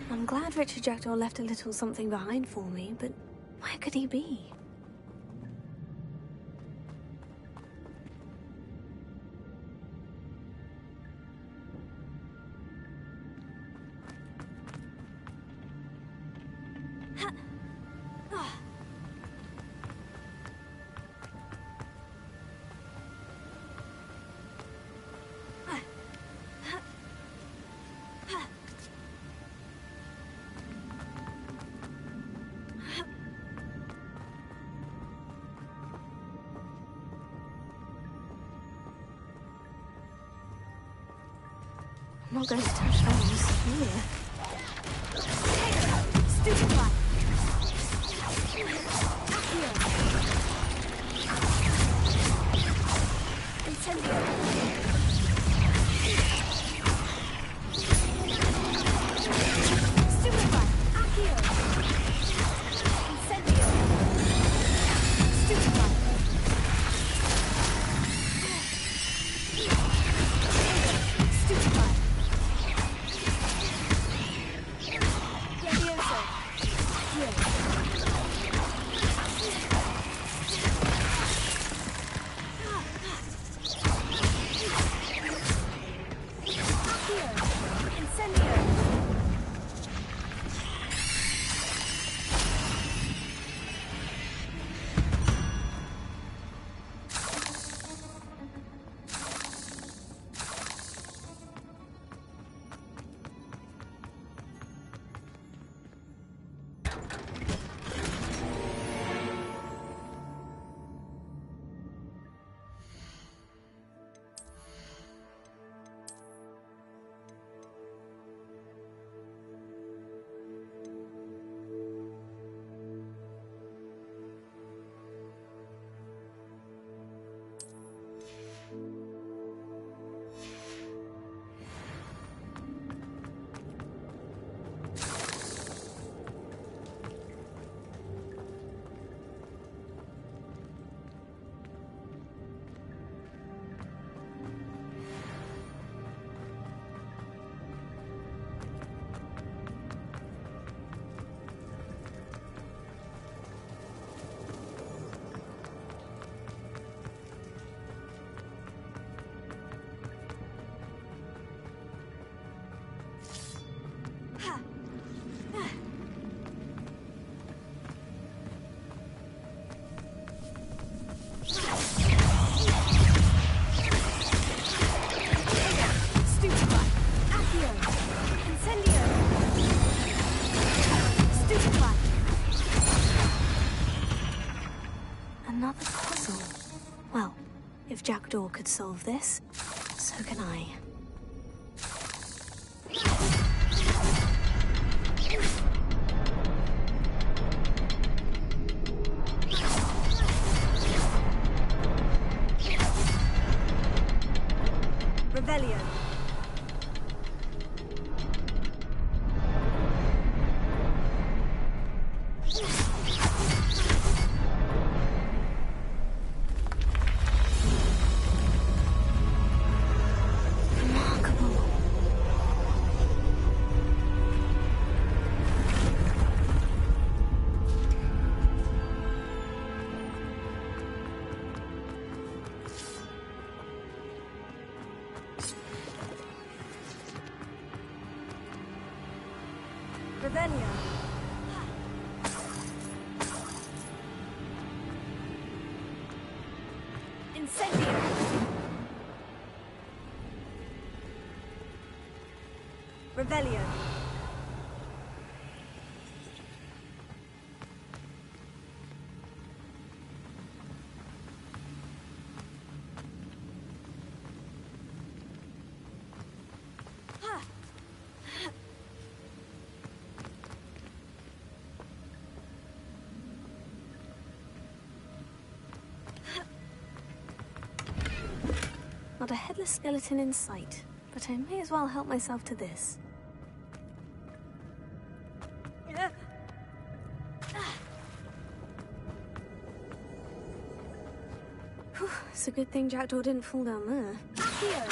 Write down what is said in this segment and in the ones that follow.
I'm glad Richard Jackdaw left a little something behind for me, but where could he be? I'm not going to touch those. Here. Stupefy! Accio! Incendio! Stupefy! Accio! Incendio! Stupefy! Stupefy! Another puzzle. Well, if Jackdaw could solve this, so can I. Revelio. Revelio. Incendio. Revelio. Not a headless skeleton in sight, but I may as well help myself to this. Whew, it's a good thing Jackdaw didn't fall down there. Here.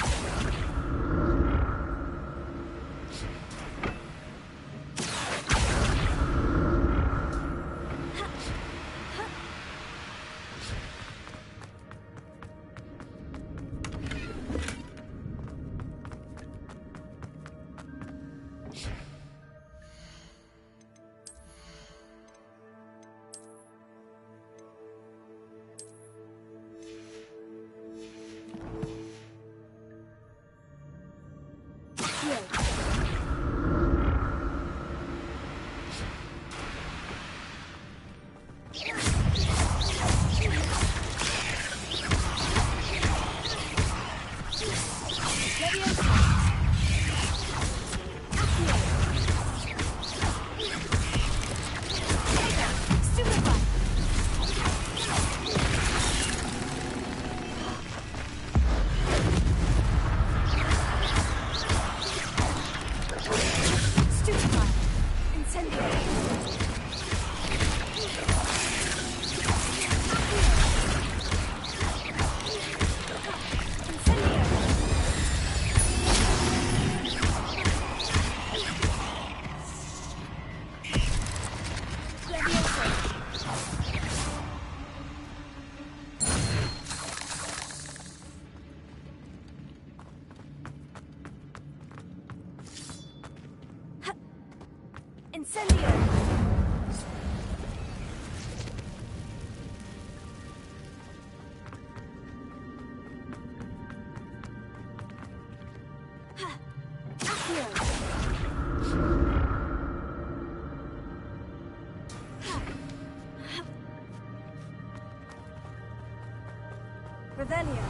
Revelio.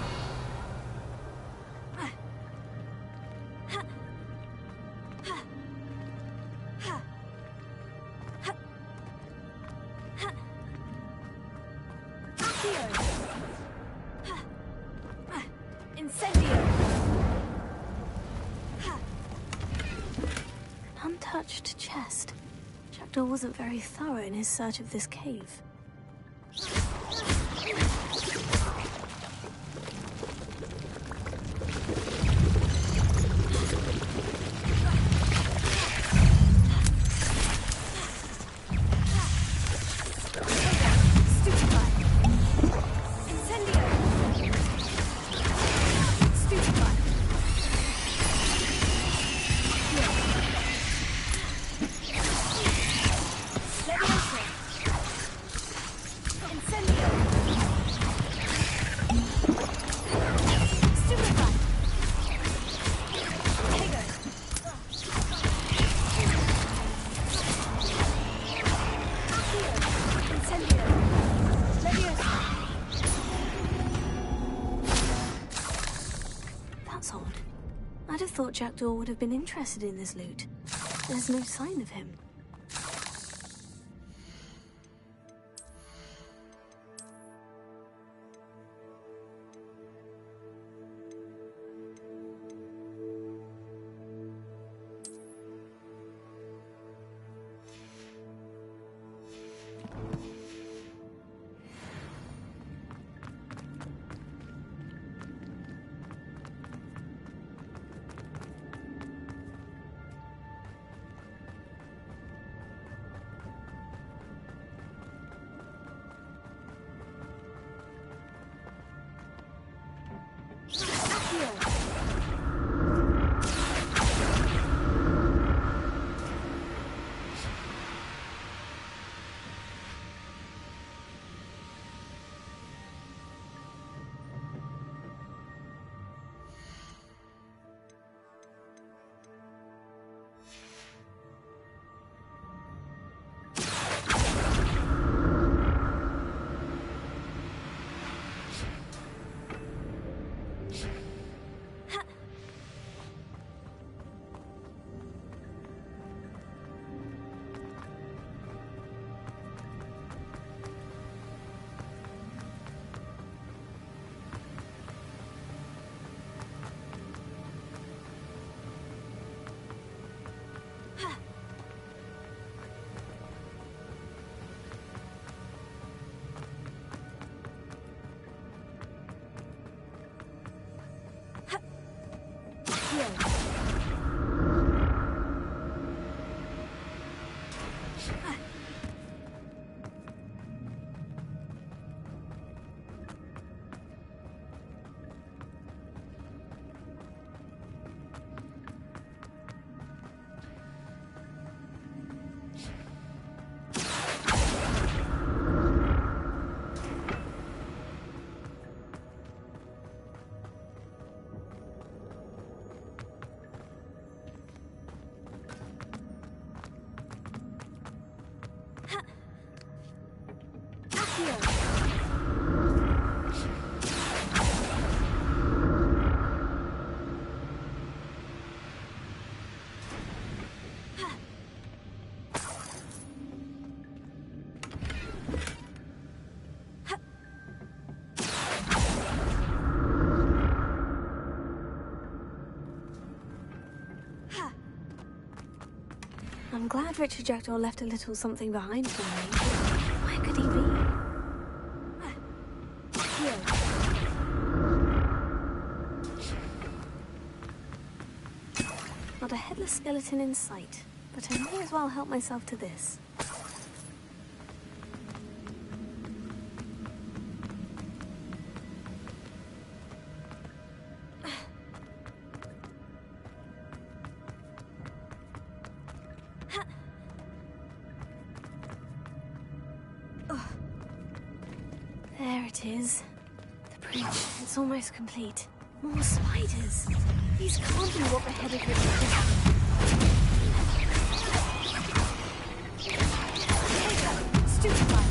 An untouched chest. Jackdaw wasn't very thorough in his search of this cave. I'd have thought Jackdaw would have been interested in this loot. There's no sign of him. I'm glad Richard Jackdaw left a little something behind for me. Where could he be? Here. Not a headless skeleton in sight, but I may as well help myself to this. There it is. The bridge. It's almost complete. More spiders. These can't be what beheaded Richard did. Stupefy.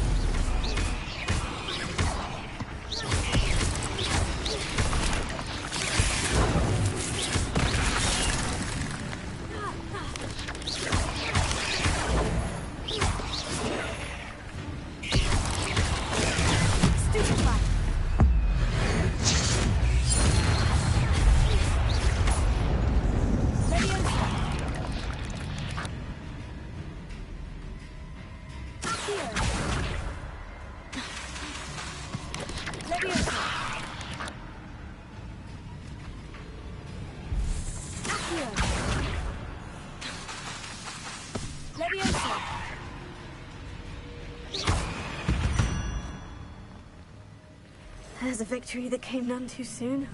There's a victory that came none too soon.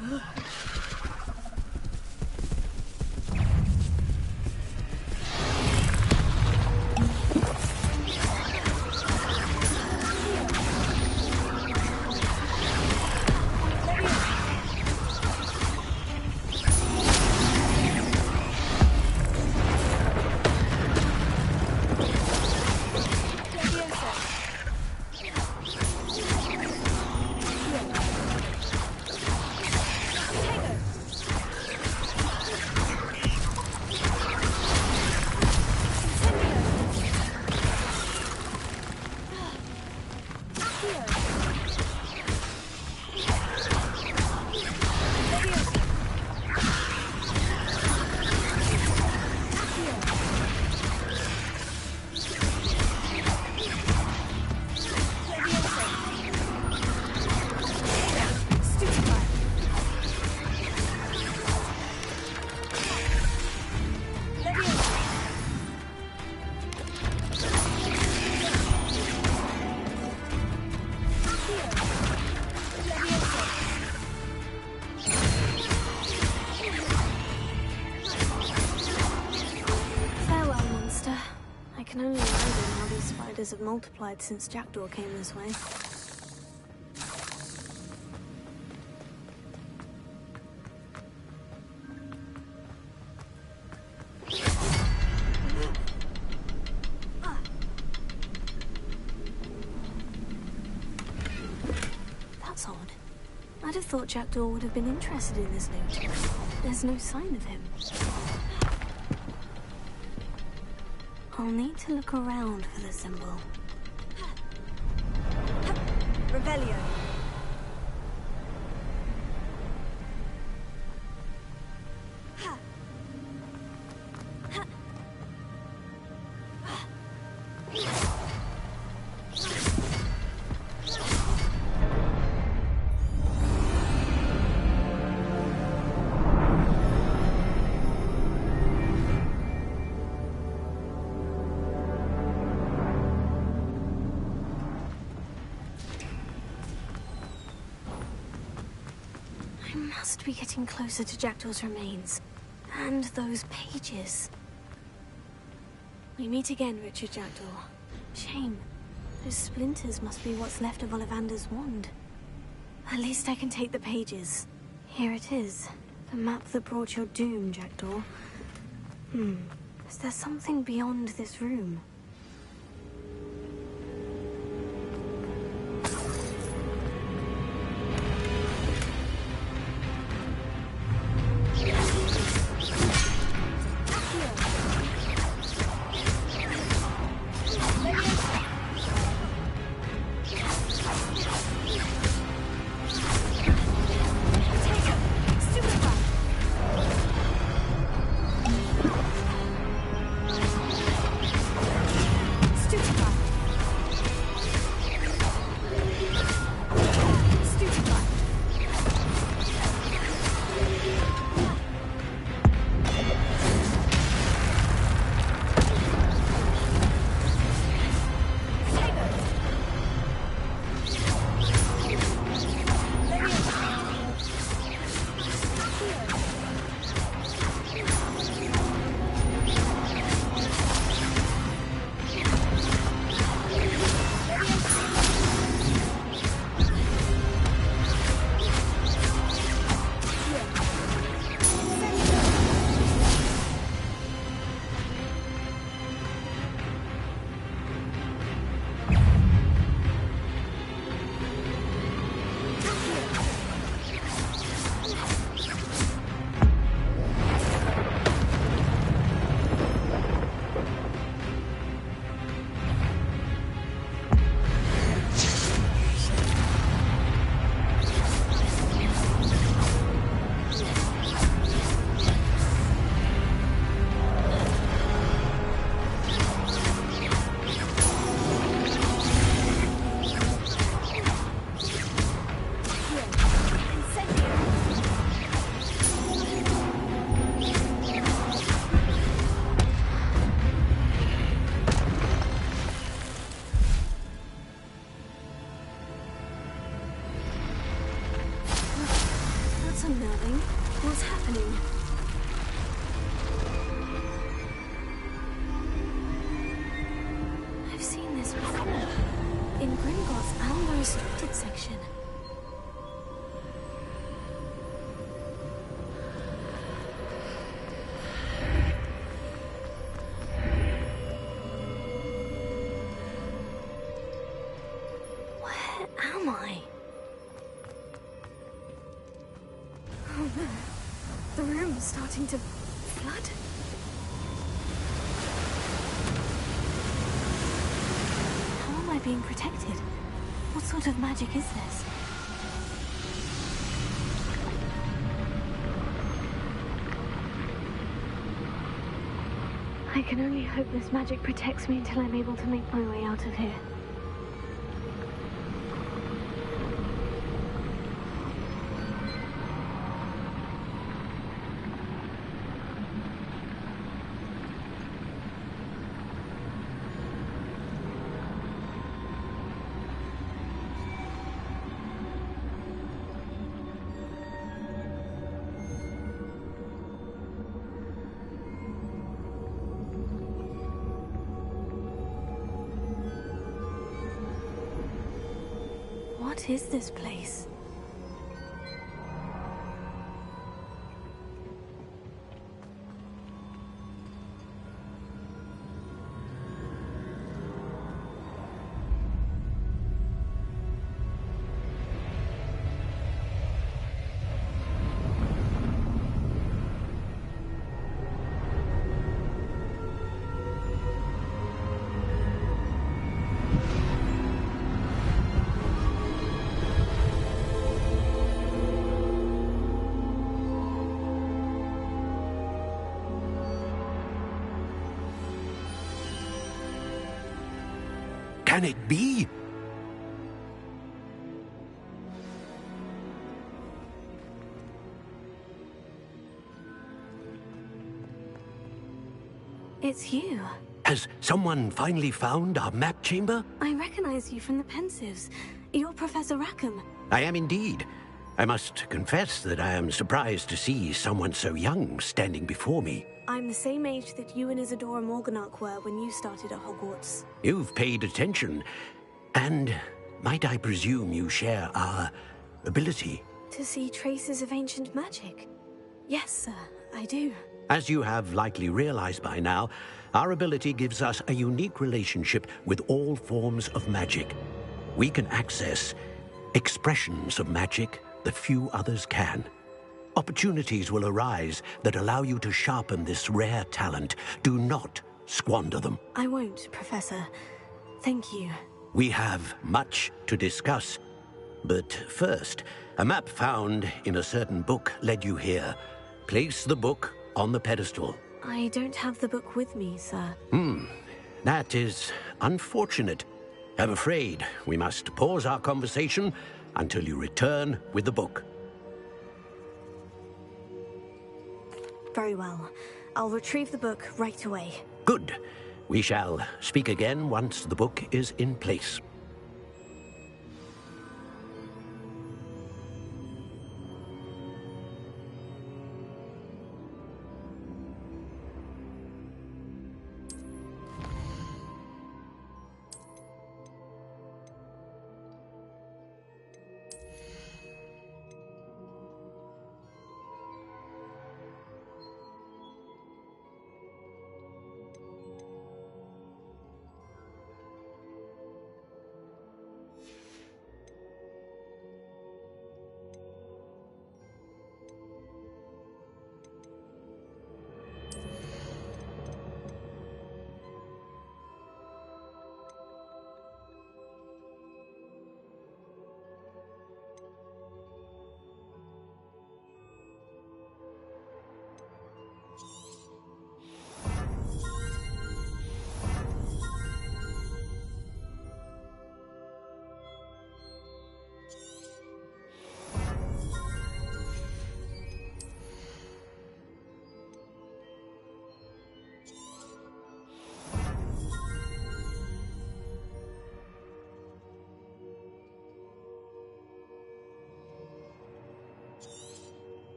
Have multiplied since Jackdaw came this way. That's odd. I'd have thought Jackdaw would have been interested in this loot. There's no sign of him. I'll need to look around for the symbol. Revelio. Must be getting closer to Jackdaw's remains. And those pages. We meet again, Richard Jackdaw. Shame. Those splinters must be what's left of Ollivander's wand. At least I can take the pages. Here it is. The map that brought your doom, Jackdaw. Is there something beyond this room? secret section. Where am I? Oh no. The room's starting to flood. How am I being protected? What sort of magic is this? I can only hope this magic protects me until I'm able to make my way out of here. What is this place? Can it be? It's you. Has someone finally found our map chamber? I recognize you from the Pensives. You're Professor Rackham. I am indeed. I must confess that I am surprised to see someone so young standing before me. I'm the same age that you and Isadora Morganach were when you started at Hogwarts. You've paid attention. And might I presume you share our ability? To see traces of ancient magic? Yes, sir, I do. As you have likely realized by now, our ability gives us a unique relationship with all forms of magic. We can access expressions of magic that few others can. Opportunities will arise that allow you to sharpen this rare talent. Do not squander them. I won't, Professor. Thank you. We have much to discuss. But first, a map found in a certain book led you here. Place the book on the pedestal. I don't have the book with me, sir. That is unfortunate. I'm afraid we must pause our conversation until you return with the book. Very well. I'll retrieve the book right away. Good. We shall speak again once the book is in place.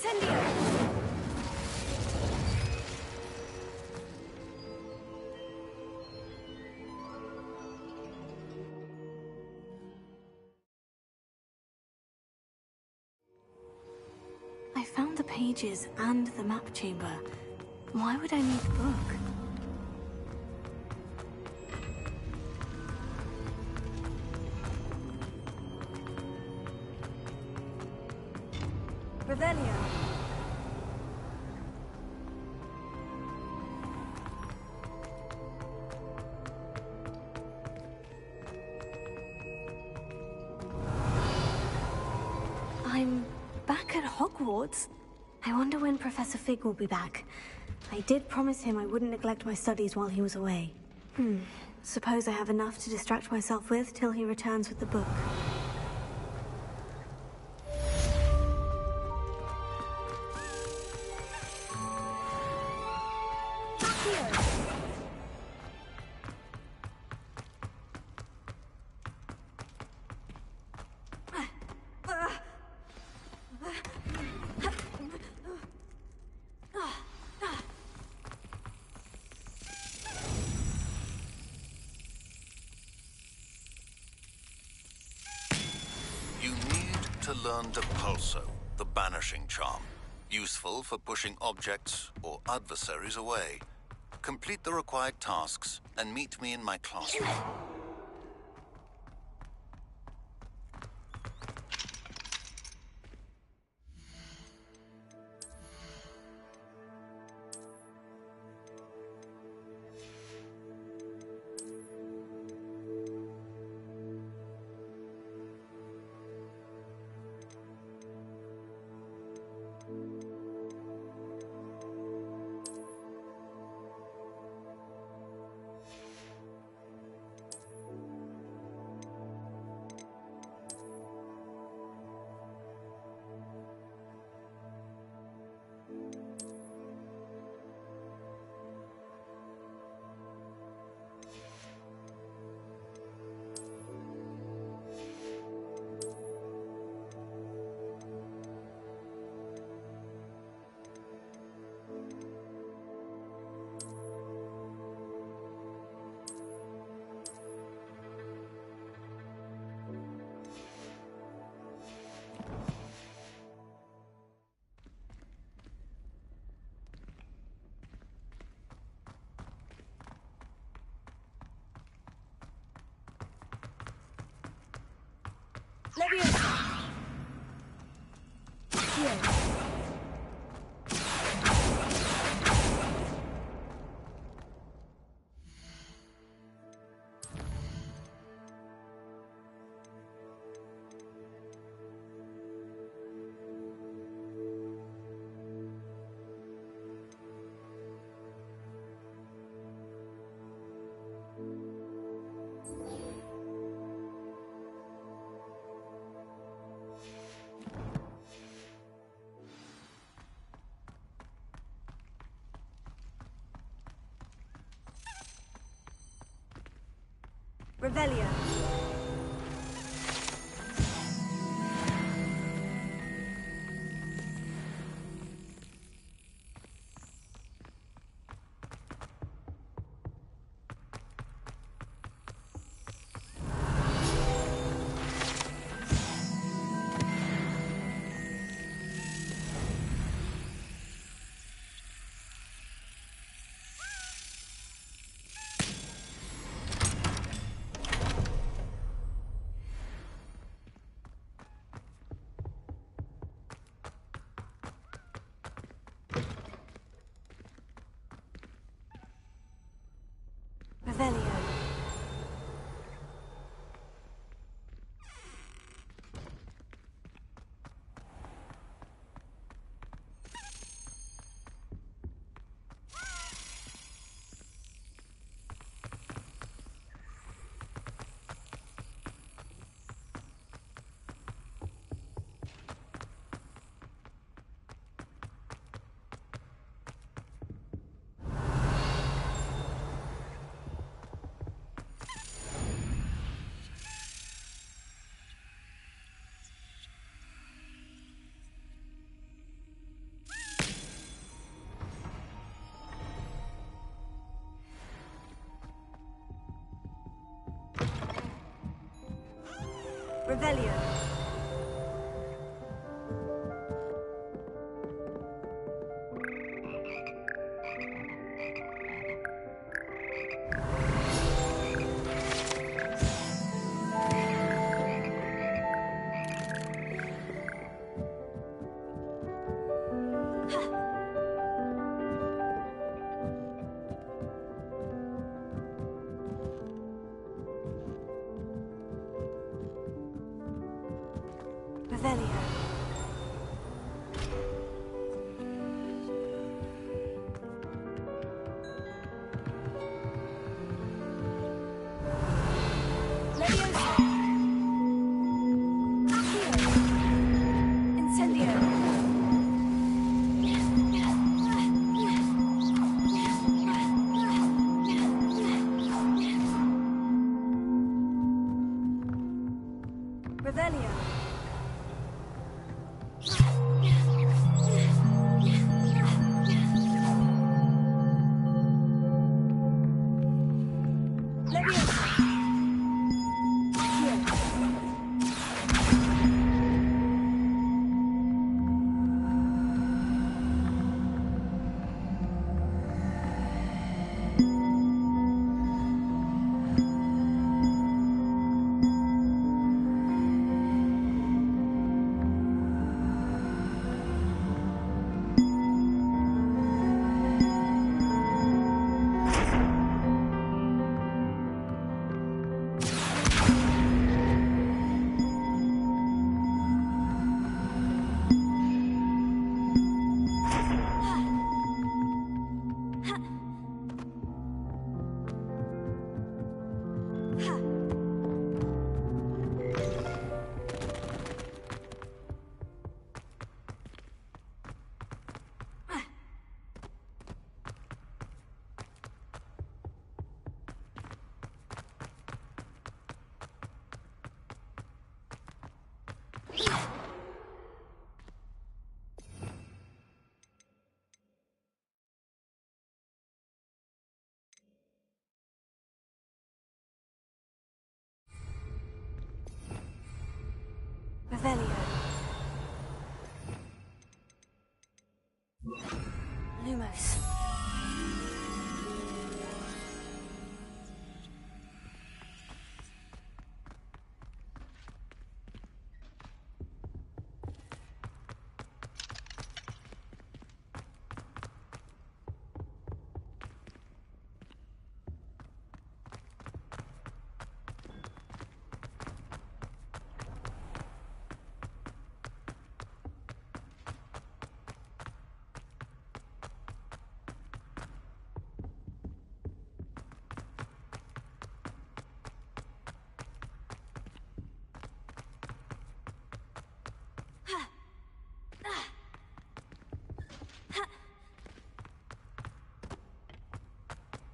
I found the pages and the map chamber. Why would I need the book? Revelio. I'm back at Hogwarts. I wonder when Professor Fig will be back. I did promise him I wouldn't neglect my studies while he was away. Suppose I have enough to distract myself with till he returns with the book. Learn Depulso, the banishing charm. Useful for pushing objects or adversaries away. Complete the required tasks and meet me in my classroom. Revelio. Revelio. Revelio. Leviosa. Incendio. Revelio. Revelio. Lumos.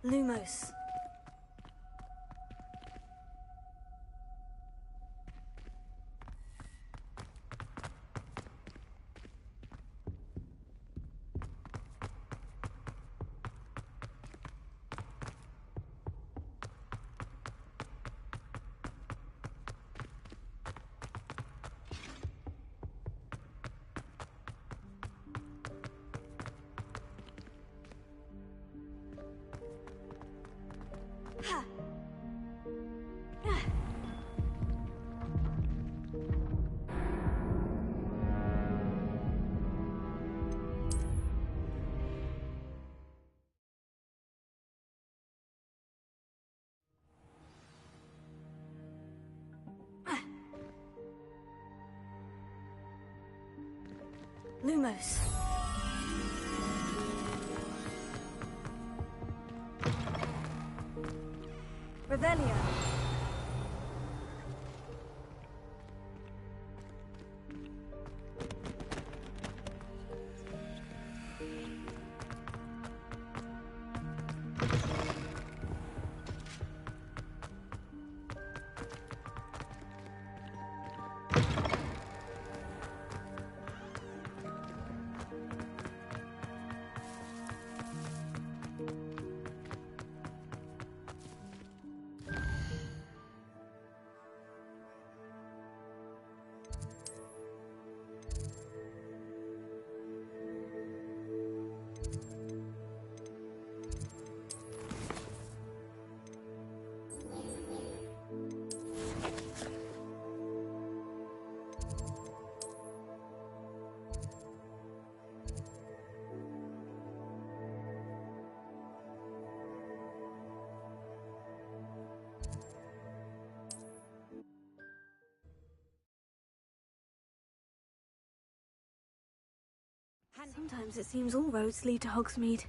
Lumos. Lumos. Revelio. Sometimes it seems all roads lead to Hogsmeade.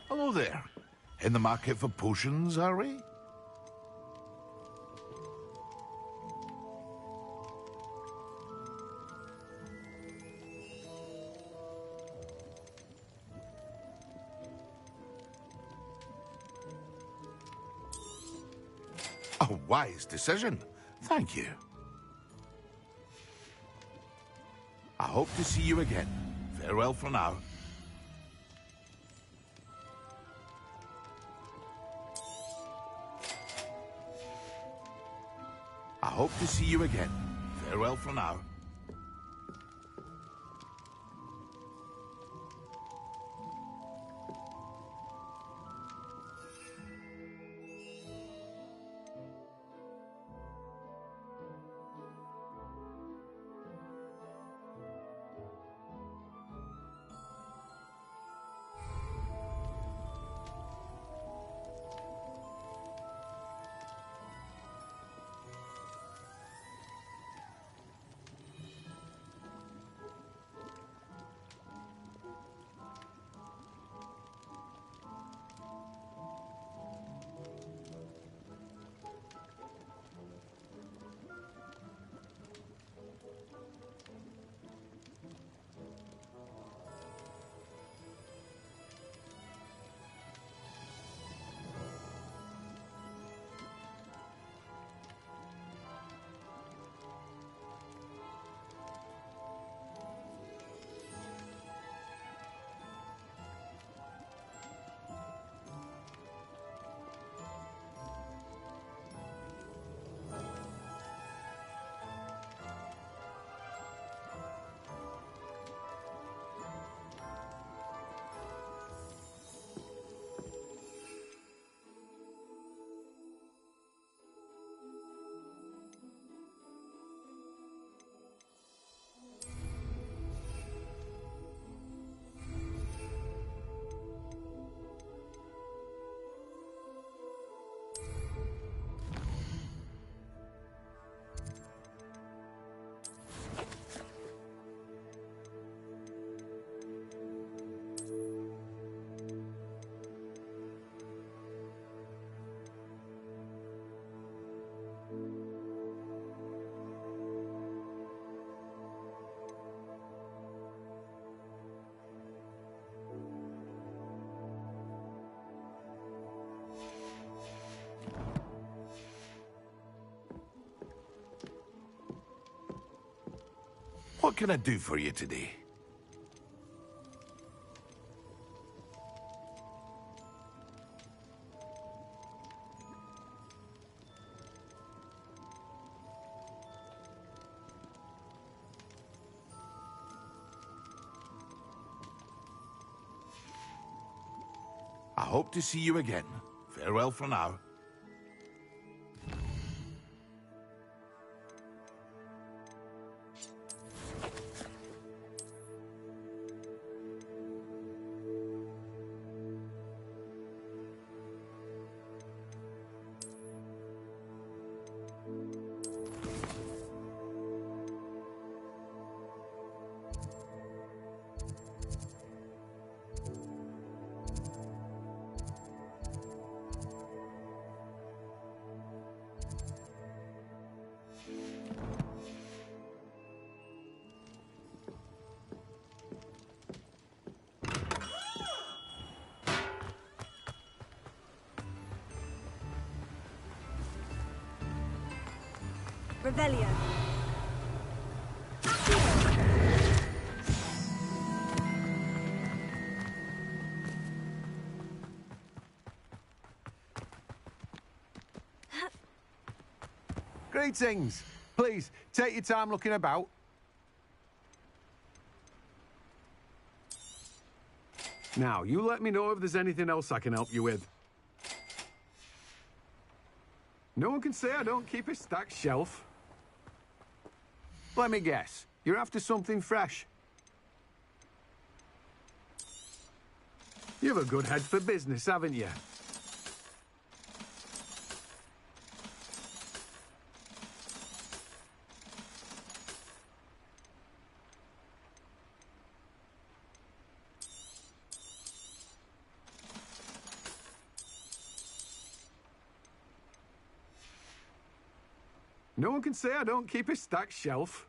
Hello there. In the market for potions, are we? A wise decision. Thank you. I hope to see you again. Farewell for now. I hope to see you again. Farewell for now. What can I do for you today? I hope to see you again. Farewell for now. Revelio. Greetings. Please, take your time looking about. Now, you let me know if there's anything else I can help you with. No one can say I don't keep a stacked shelf. Let me guess. You're after something fresh. You've a good head for business, haven't you? No one can say I don't keep a stacked shelf.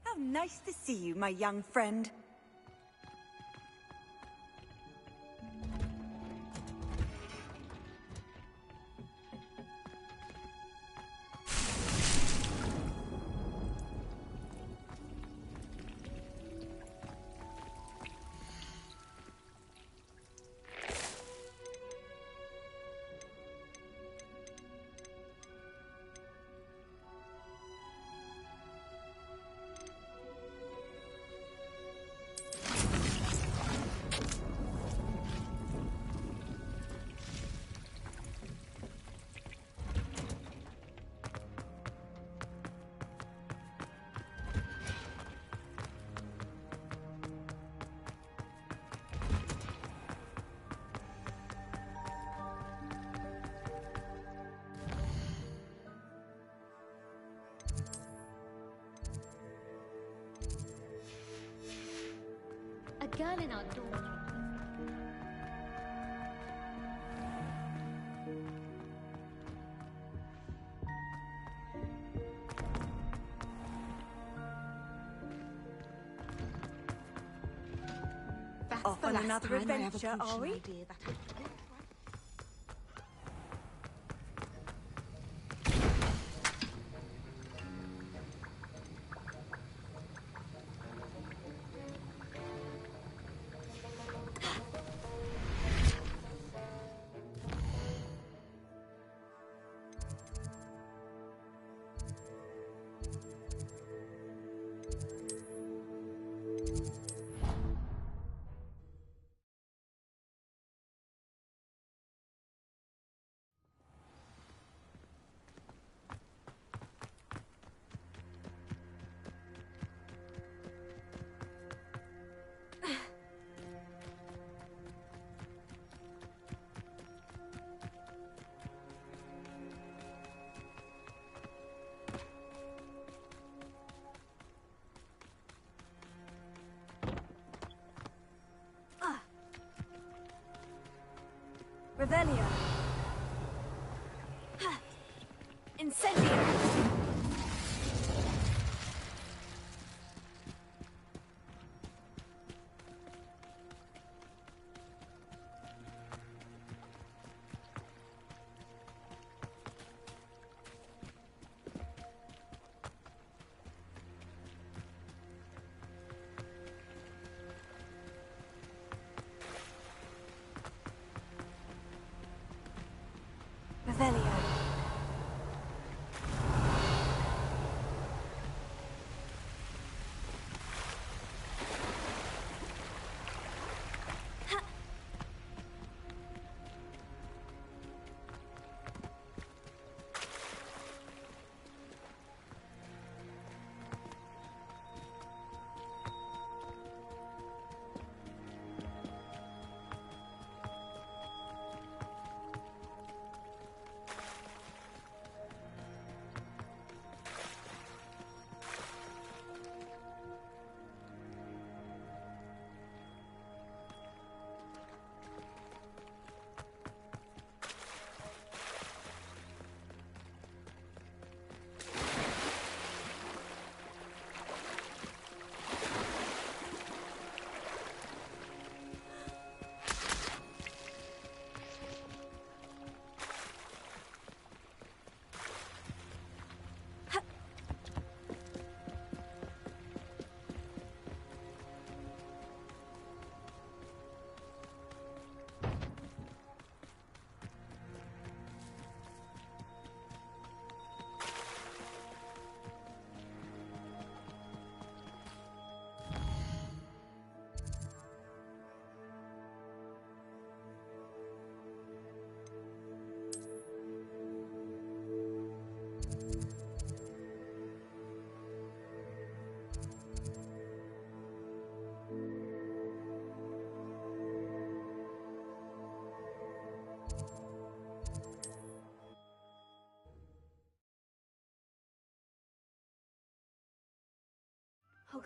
How nice to see you, my young friend. A girl in our dormitory. Off on another adventure, are we? Revelio. Incendio. Revelio.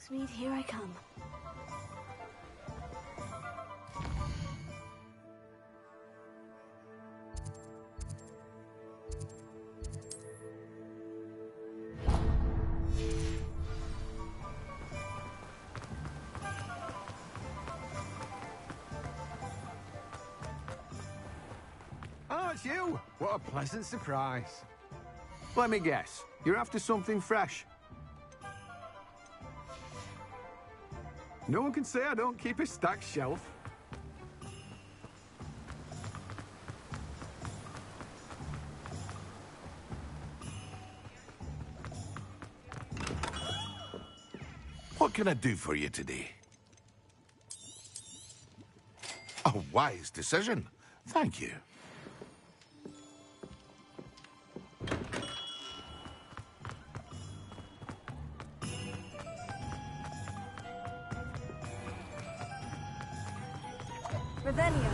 Hogsmeade, here I come. Oh, it's you! What a pleasant surprise. Let me guess, you're after something fresh. No one can say I don't keep a stacked shelf. What can I do for you today? A wise decision. Thank you. Revelio.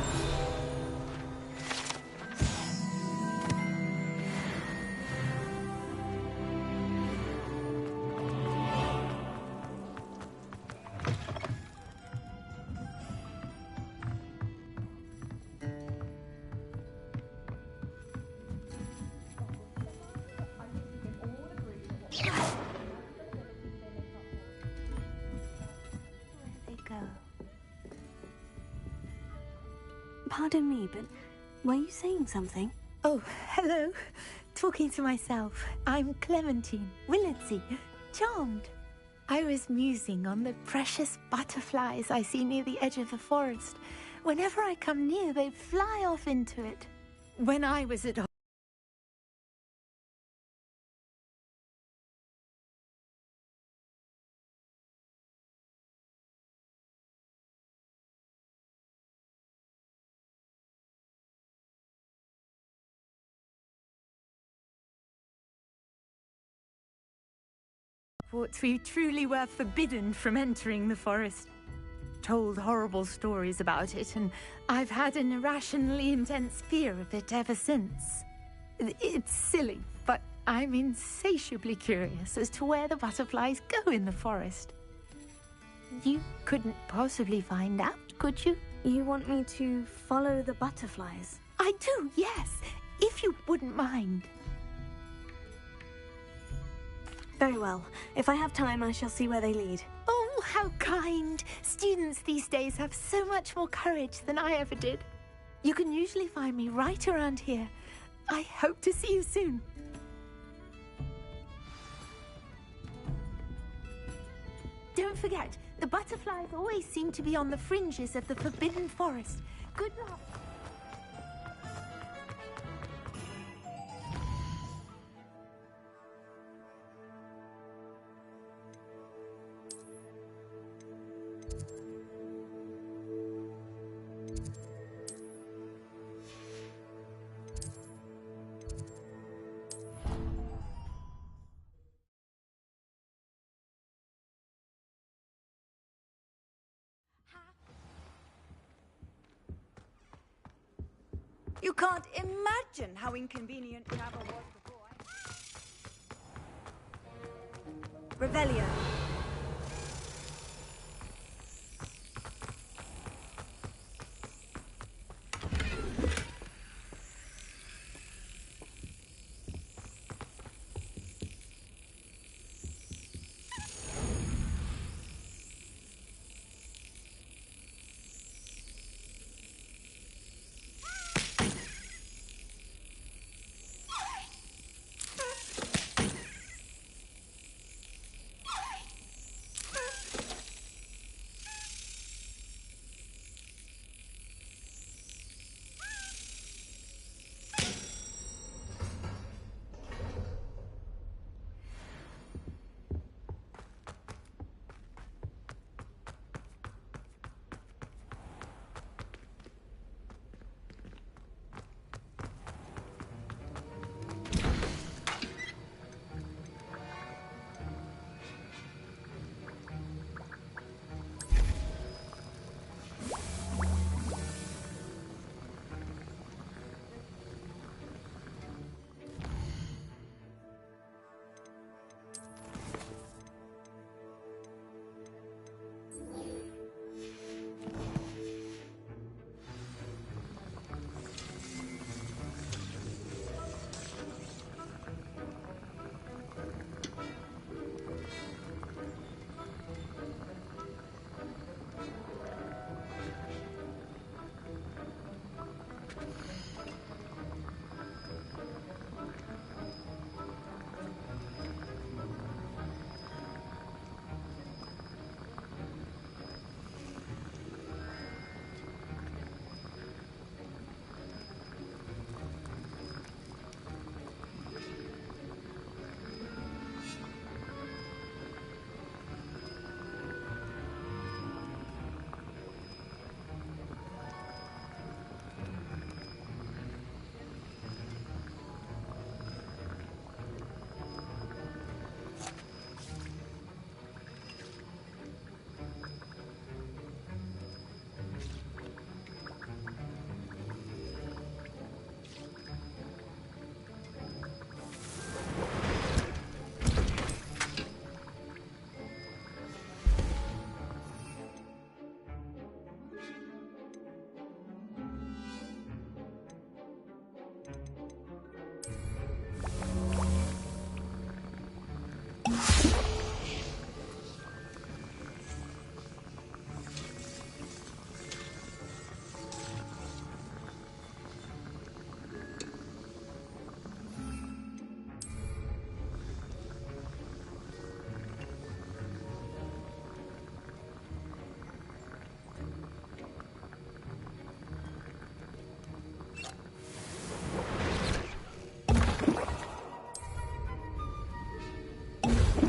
Pardon me, but were you saying something? Oh, hello. Talking to myself. I'm Clementine Willardsey. Charmed. I was musing on the precious butterflies I see near the edge of the forest. Whenever I come near, they fly off into it. When I was at Hogwarts, we truly were forbidden from entering the forest. Told horrible stories about it, and I've had an irrationally intense fear of it ever since. It's silly, but I'm insatiably curious as to where the butterflies go in the forest. You couldn't possibly find out, could you? You want me to follow the butterflies? I do, yes, if you wouldn't mind. Very well. If I have time, I shall see where they lead. Oh, how kind! Students these days have so much more courage than I ever did. You can usually find me right around here. I hope to see you soon. Don't forget, the butterflies always seem to be on the fringes of the Forbidden Forest. Good luck! You can't imagine how inconvenient travel was before Revelio.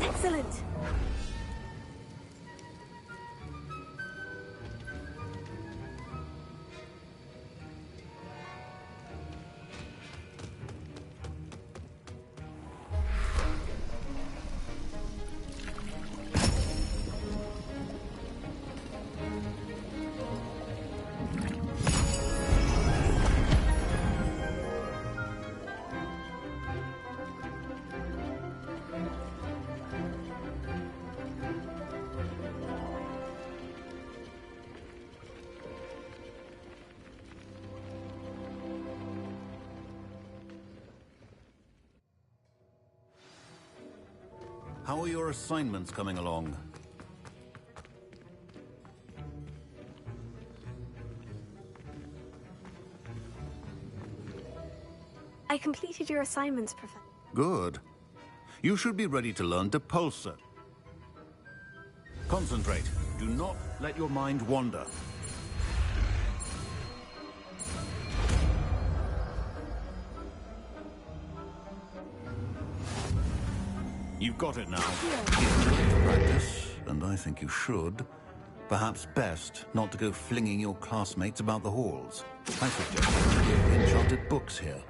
Excellent! How are your assignments coming along? I completed your assignments, Professor. Good. You should be ready to learn Depulsor. Concentrate. Do not let your mind wander. You've got it now. If you like to practice, and I think you should, perhaps best not to go flinging your classmates about the halls. I suggest you give enchanted books here.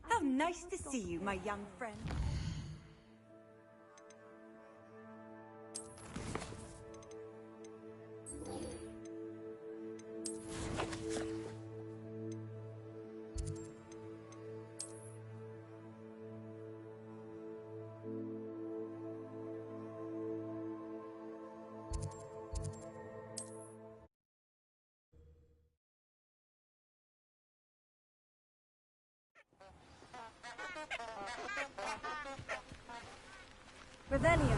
How nice to see you, my young friend. Revelio.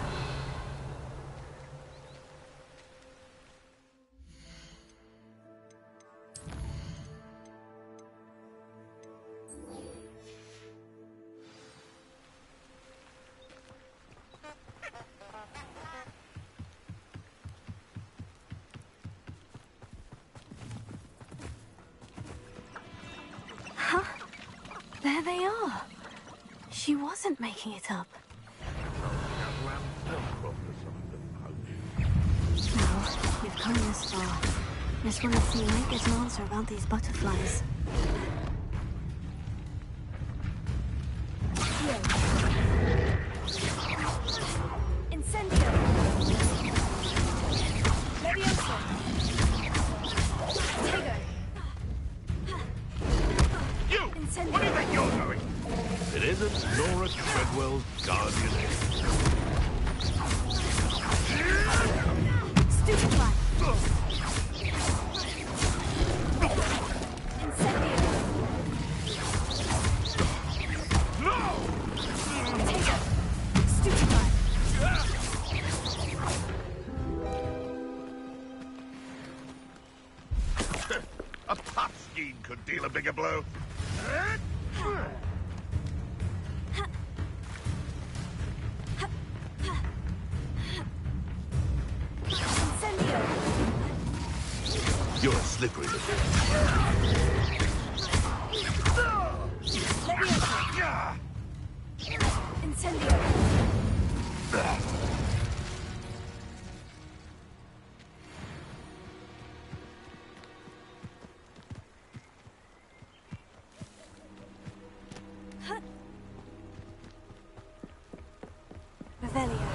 Huh? There they are. She wasn't making it up. Well, we've come this far. Just want to see you make an answer about these butterflies. Incendio. Levioso. Tego. You! Incendio. What do you think you're doing? It isn't Laura Treadwell's guardian. Stupefy. Incendio. No! Tego. Stupefy. A puffskein could deal a bigger blow. Incendio. You're a slippery little... Levioso. Incendio. Revelio.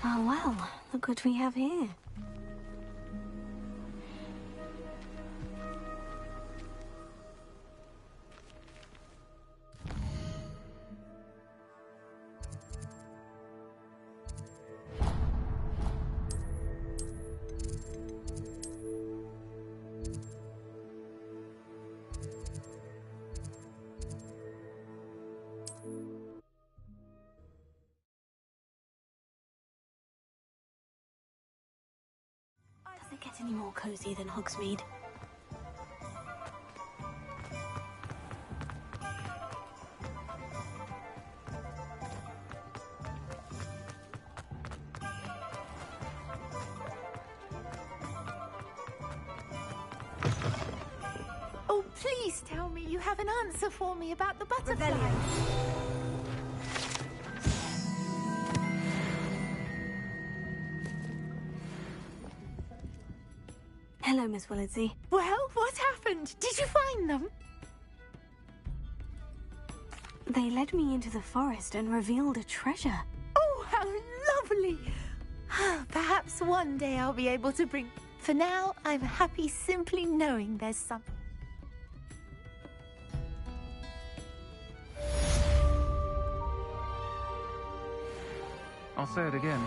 Oh well, look what we have here. Does it get any more cozy than Hogsmeade? Oh, please tell me you have an answer for me about the butterfly. Hello, Miss Willardsey. Well, what happened? Did you find them? They led me into the forest and revealed a treasure. Oh, how lovely! Perhaps one day I'll be able to bring... For now, I'm happy simply knowing there's some... I'll say it again.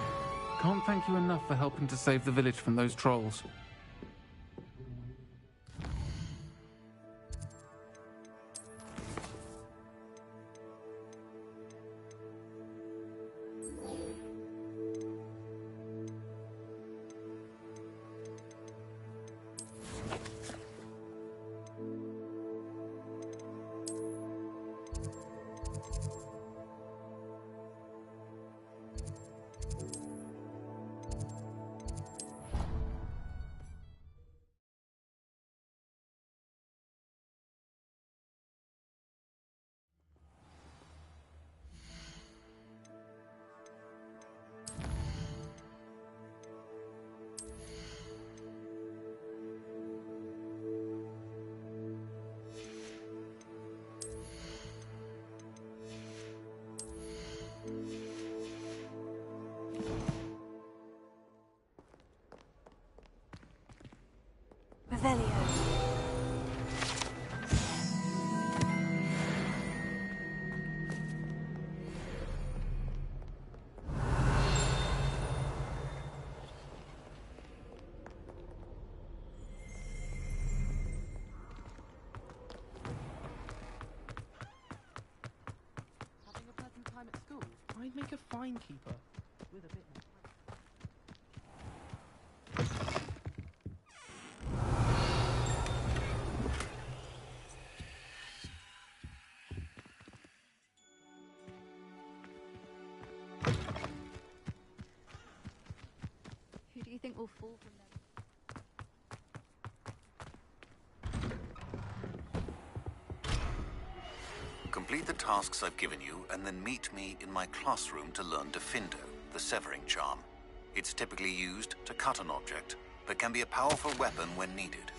Can't thank you enough for helping to save the village from those trolls. Revelio. Having a pleasant time at school? I'd make a fine keeper. With a bit more. Who do you think will fall from them? Complete the tasks I've given you, and then meet me in my classroom to learn Defindo, the severing charm. It's typically used to cut an object, but can be a powerful weapon when needed.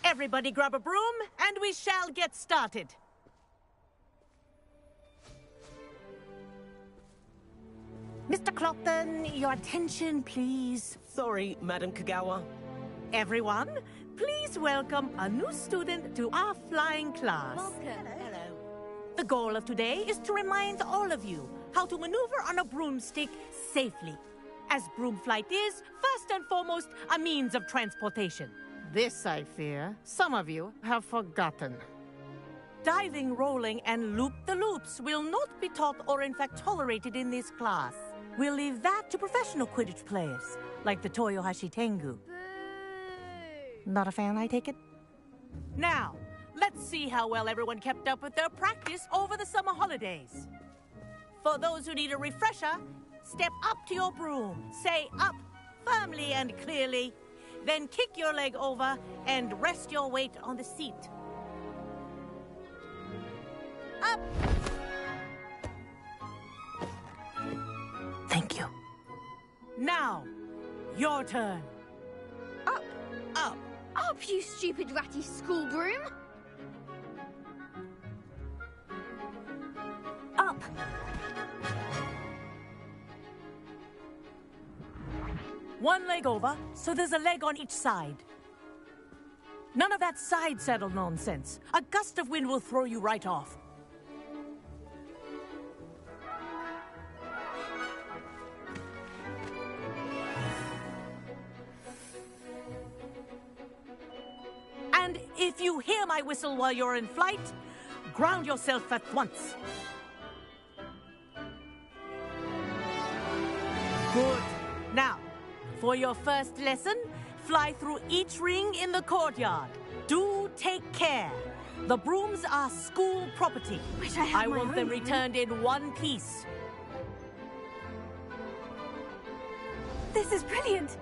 Everybody grab a broom, and we shall get started. Mr. Clopton, your attention, please. Sorry, Madam Kagawa. Everyone, please welcome a new student to our flying class. Welcome. Hello. The goal of today is to remind all of you how to maneuver on a broomstick safely, as broom flight is, first and foremost, a means of transportation. This, I fear, some of you have forgotten. Diving, rolling, and loop-the-loops will not be taught or in fact tolerated in this class. We'll leave that to professional Quidditch players, like the Toyohashi Tengu. Not a fan, I take it? Now, let's see how well everyone kept up with their practice over the summer holidays. For those who need a refresher, step up to your broom. Say up, firmly and clearly. Then kick your leg over and rest your weight on the seat. Up! Thank you. Now, your turn. Up! Up! Up, you stupid ratty school broom! Up! One leg over, so there's a leg on each side. None of that side saddle nonsense. A gust of wind will throw you right off. And if you hear my whistle while you're in flight, ground yourself at once. Good. Now, for your first lesson, fly through each ring in the courtyard. Do take care. The brooms are school property. Wish I had my want them own. returned in one piece. This is brilliant.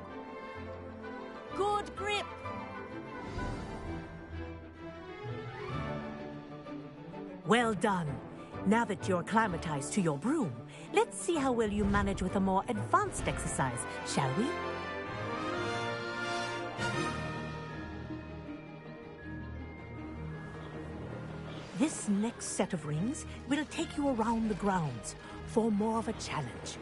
Good grip. Well done. Now that you're acclimatized to your broom, let's see how well you manage with a more advanced exercise, shall we? This next set of rings will take you around the grounds for more of a challenge.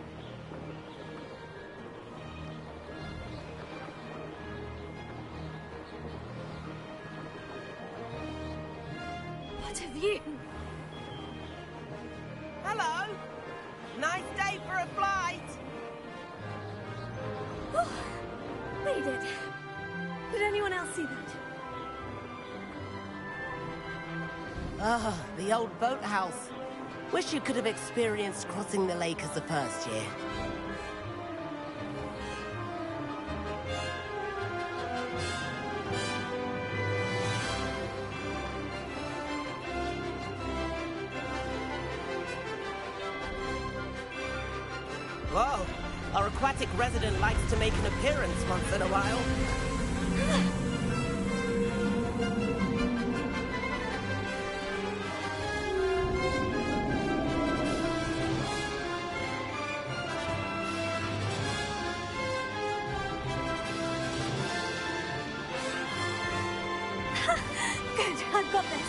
What have you... Hello. Nice day for a flight. Oh, they did. Did anyone else see that? Ah, the old boathouse. Wish you could have experienced crossing the lake as a first year. Whoa, our aquatic resident likes to make an appearance once in a while. Good, I've got this.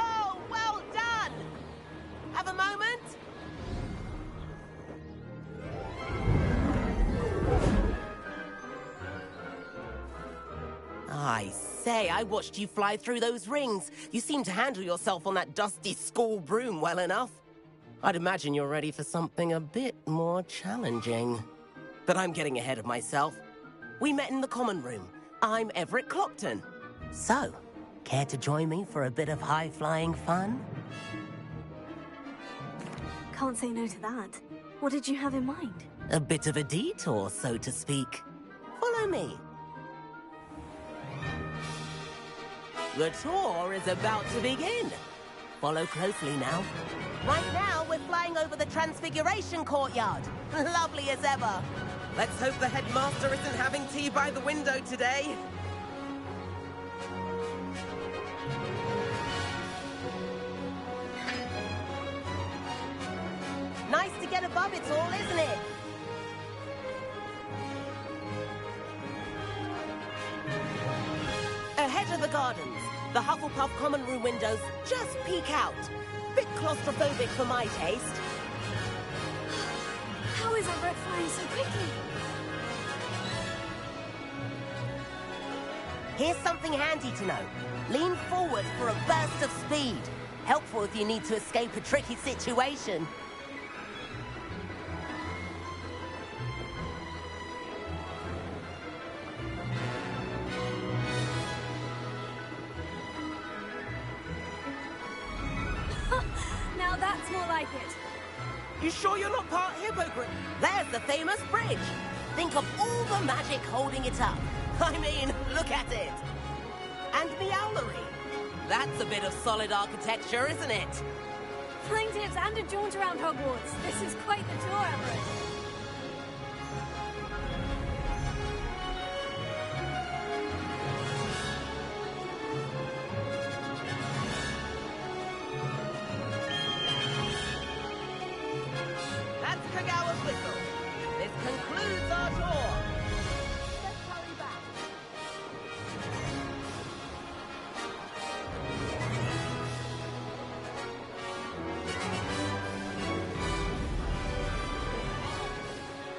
Oh, well done! Have a moment? I say, I watched you fly through those rings. You seem to handle yourself on that dusty school broom well enough. I'd imagine you're ready for something a bit more challenging. But I'm getting ahead of myself. We met in the common room. I'm Everett Clopton. So, care to join me for a bit of high-flying fun? Can't say no to that. What did you have in mind? A bit of a detour, so to speak. Follow me. The tour is about to begin. Follow closely now. Right now, we're flying over the Transfiguration Courtyard. Lovely as ever. Let's hope the headmaster isn't having tea by the window today. Nice to get above it all, isn't it? Ahead of the gardens, the Hufflepuff common room windows just peek out. Bit claustrophobic for my taste. How is Everett flying so quickly? Here's something handy to know. Lean forward for a burst of speed. Helpful if you need to escape a tricky situation. Now that's more like it. You sure you're not part hippogriff? There's the famous bridge. Think of all the magic holding it up. I mean, look at it. And the owlery. That's a bit of solid architecture, isn't it? Flying tips and a jaunt around Hogwarts. This is quite the tour, Everett. That's Kagawa's whistle. This concludes our tour. Let's hurry back.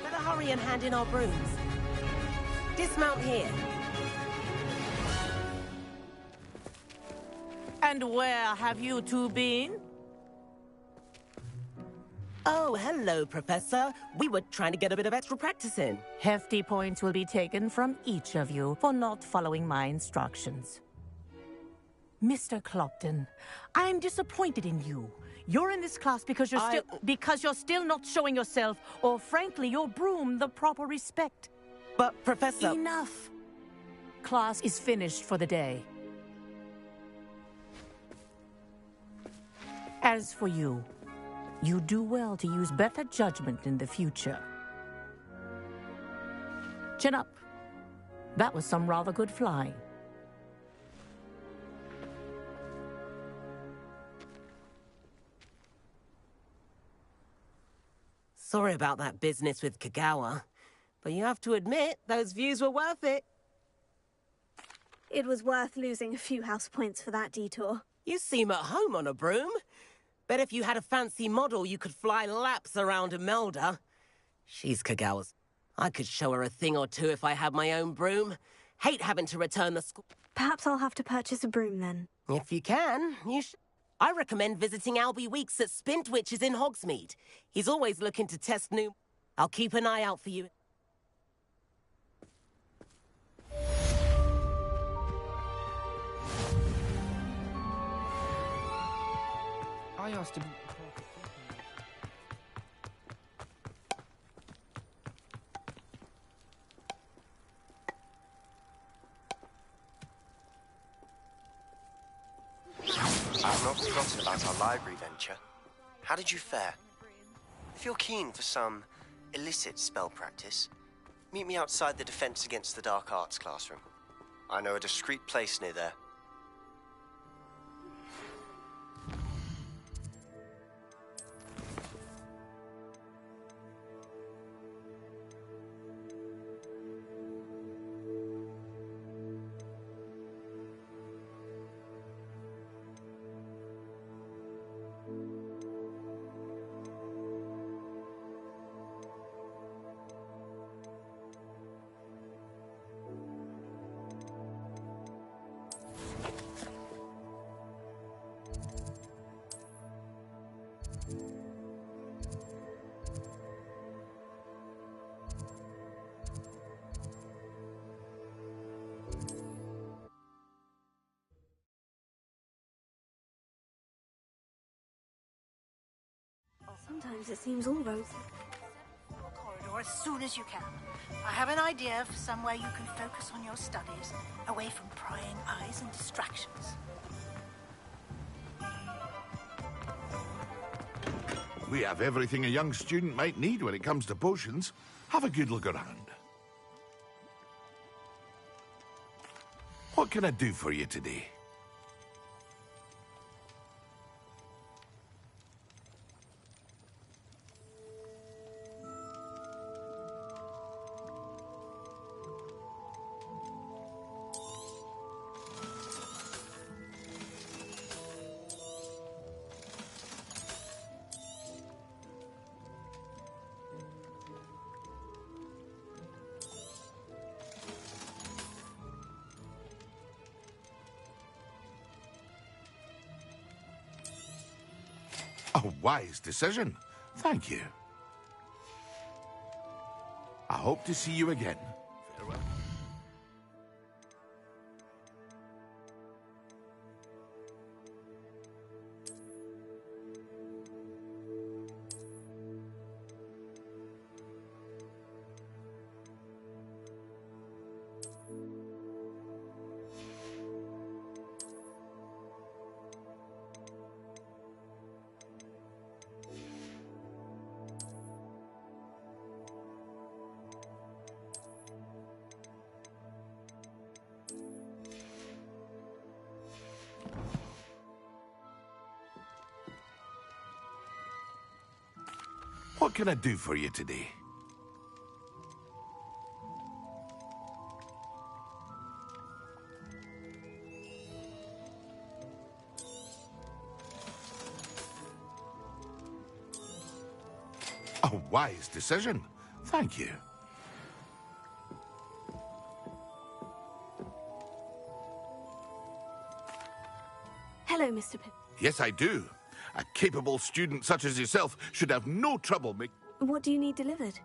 Better hurry and hand in our brooms. Dismount here. And where have you two been? Oh, hello, Professor. We were trying to get a bit of extra practice in. Hefty points will be taken from each of you for not following my instructions. Mr. Clopton, I'm disappointed in you. You're in this class because you're still not showing yourself, or frankly, your broom the proper respect. But, Professor... Enough. Class is finished for the day. As for you, you do well to use better judgment in the future. Chin up. That was some rather good flying. Sorry about that business with Kagawa, but you have to admit, those views were worth it. It was worth losing a few house points for that detour. You seem at home on a broom. Bet if you had a fancy model, you could fly laps around Imelda. She's Kagawa's. I could show her a thing or two if I had my own broom. Hate having to return the school. Perhaps I'll have to purchase a broom then. If you can, you should. I recommend visiting Albie Weeks at Spintwitches in Hogsmeade. He's always looking to test new... I'll keep an eye out for you. I asked him... I've not forgotten about our library venture. How did you fare? If you're keen for some illicit spell practice, meet me outside the Defense Against the Dark Arts classroom. I know a discreet place near there. Sometimes it seems all rosy. Corridor as soon as you can. I have an idea for somewhere you can focus on your studies, away from prying eyes and distractions. We have everything a young student might need when it comes to potions. Have a good look around. What can I do for you today? A wise decision. Thank you. I hope to see you again. Farewell. What can I do for you today? A wise decision. Thank you. Hello, Mr. Pip. Yes, I do. A capable student such as yourself should have no trouble What do you need delivered?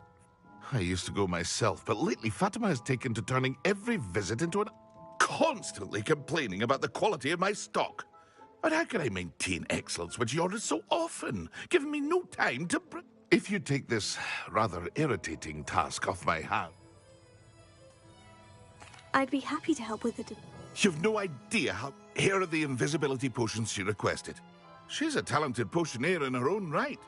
I used to go myself, but lately Fatima has taken to turning every visit into an... constantly complaining about the quality of my stock. But how can I maintain excellence when she orders so often, giving me no time to... If you take this rather irritating task off my hand... I'd be happy to help with the... You've no idea how... Here are the invisibility potions she requested. She's a talented potioneer in her own right.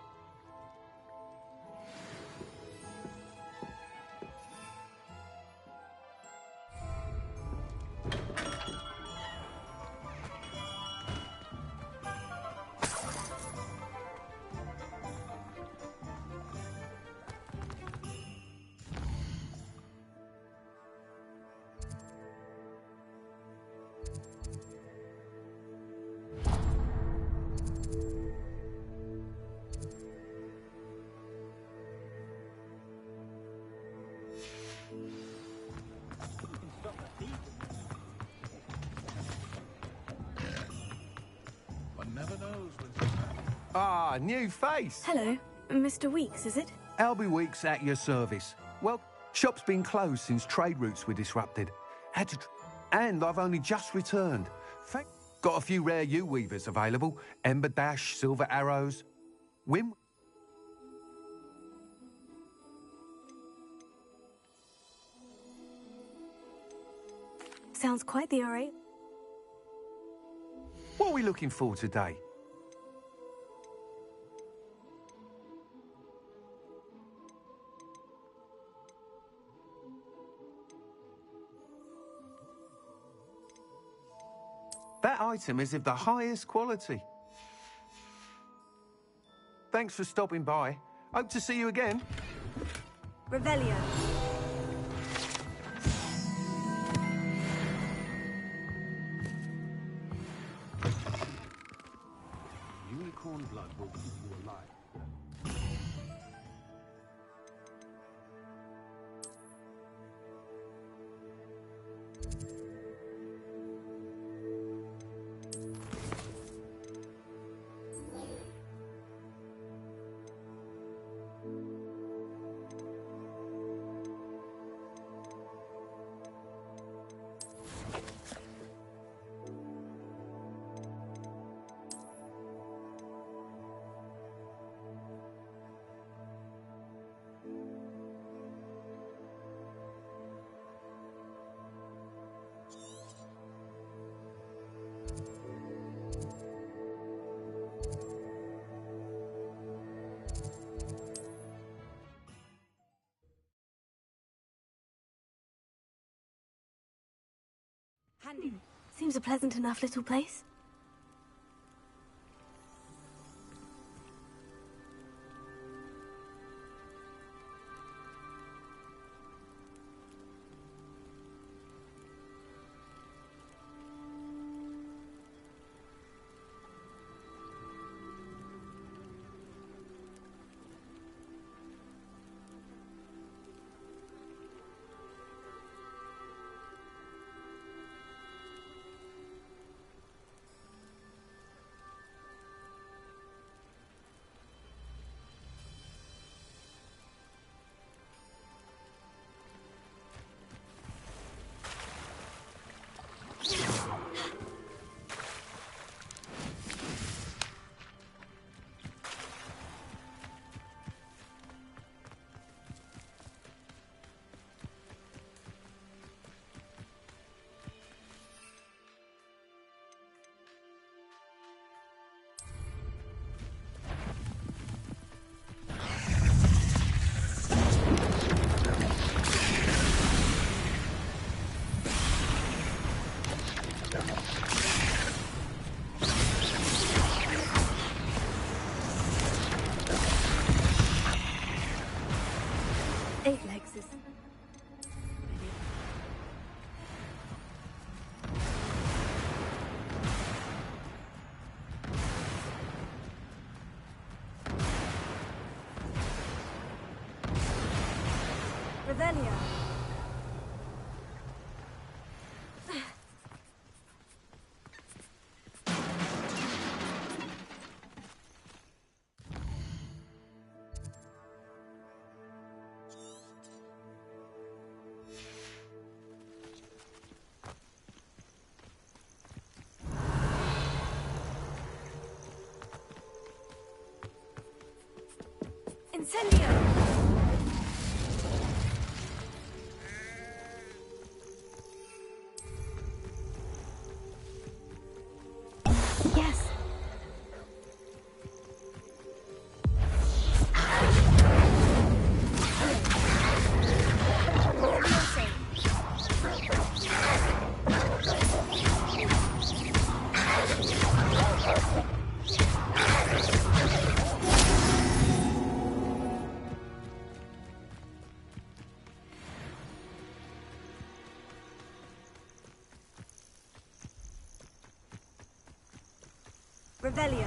Ah, new face. Hello, Mr. Weeks, is it? Albie Weeks at your service. Well, shop's been closed since trade routes were disrupted. And I've only just returned. Got a few rare U-weavers available. Ember Dash, Silver Arrows. Wim... Sounds quite the array. What are we looking for today? That item is of the highest quality. Thanks for stopping by. Hope to see you again. Revelio. Unicorn blood will keep you alive. Handy. Seems a pleasant enough little place. is... Revelio. Incendio! Yes. Revelio.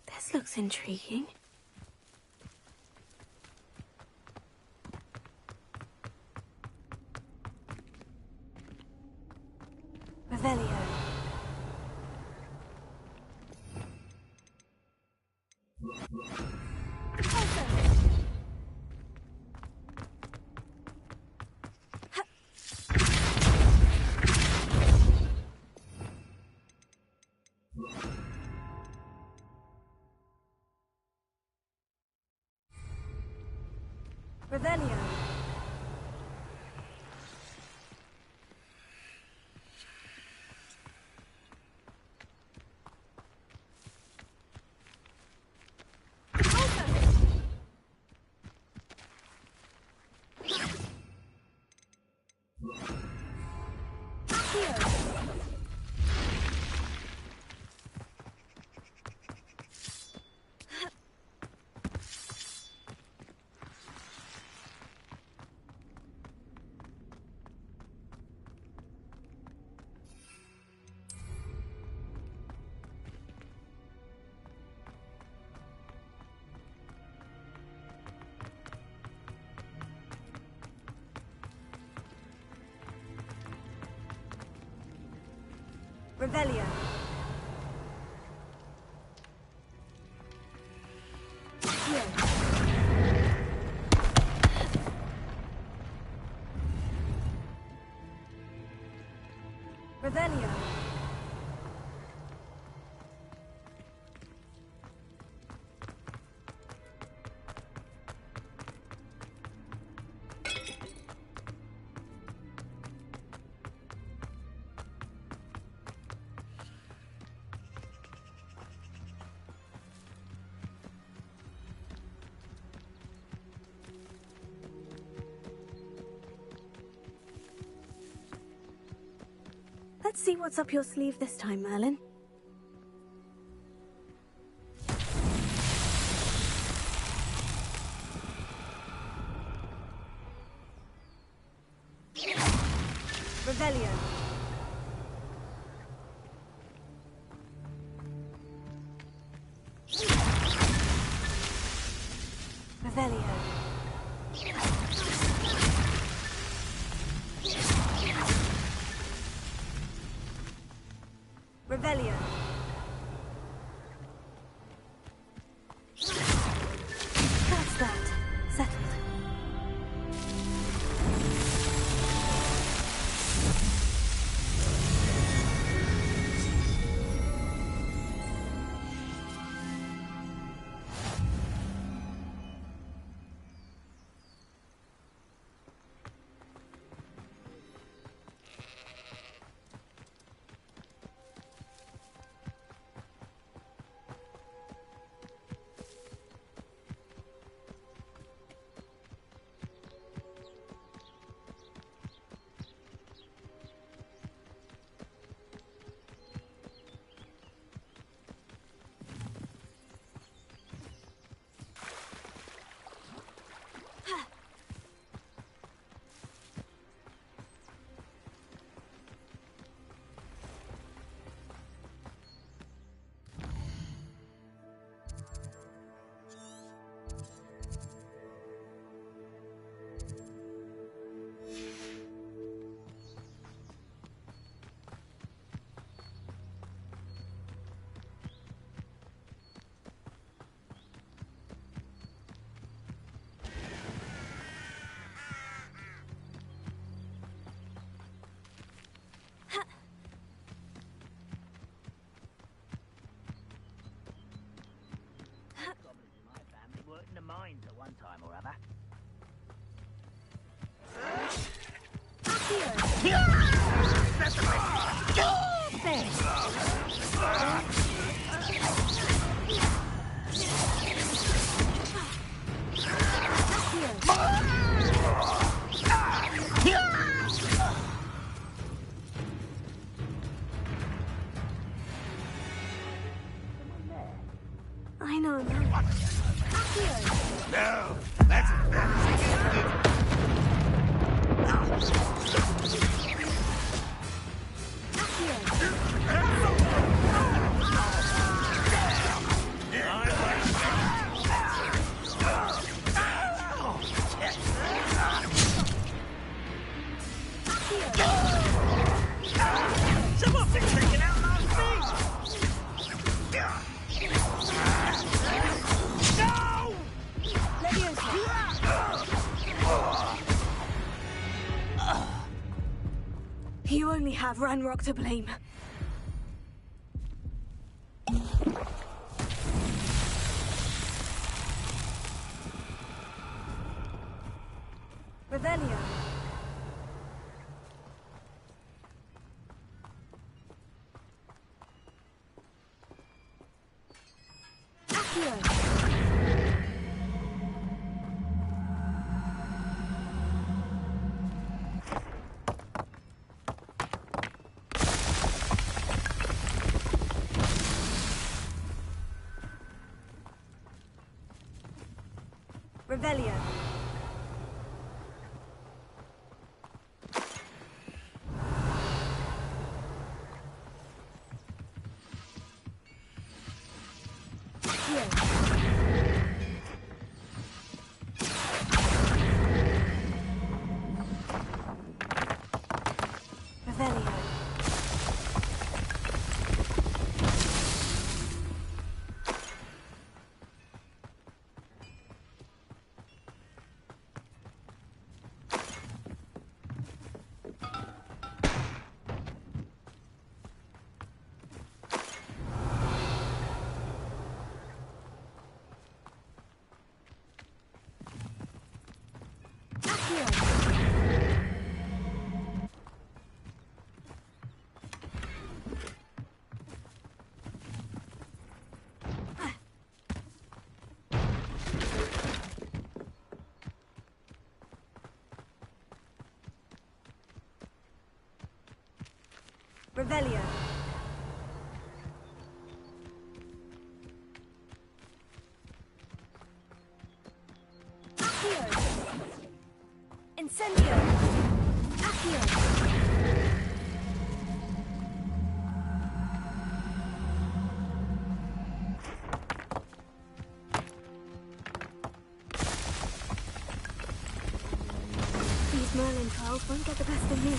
This looks intriguing. Revelio. Revelio. Revelio. Revelio. Let's see what's up your sleeve this time, Merlin. Revelio. Revelio. Revelio. That's that. Settled. I know. No, that's Someone's been taking out my feet! No! You only have Ranrock to blame. Revelio. Revelio. Revelio. Revelio. Accio. Incendio. Accio. These Merlin trials won't get the best of me.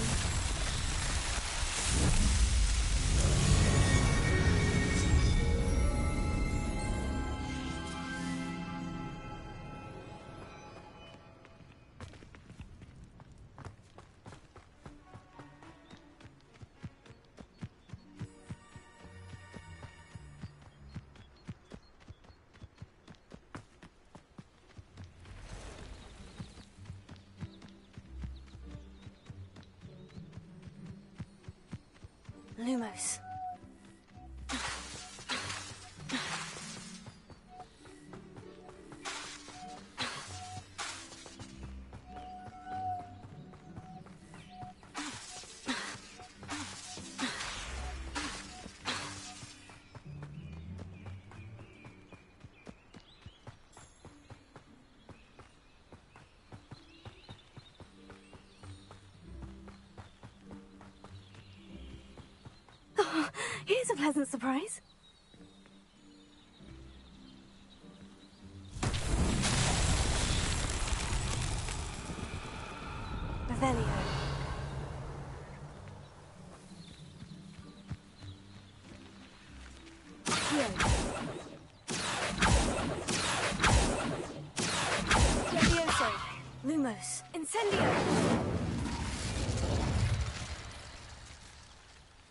Lumos. Oh, here's a pleasant surprise. Revelio. Levioso. Lumos. Incendio.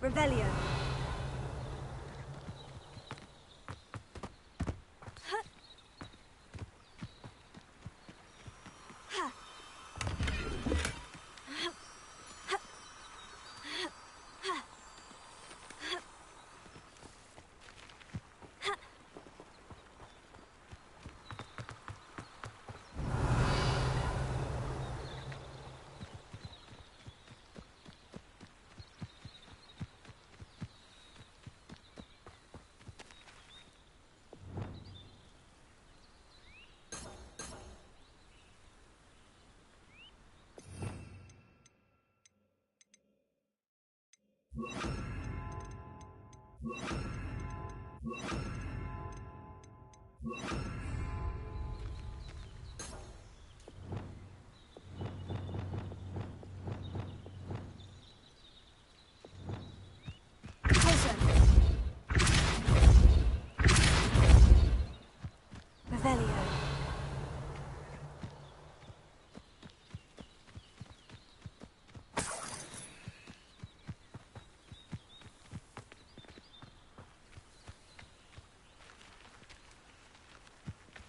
Revelio.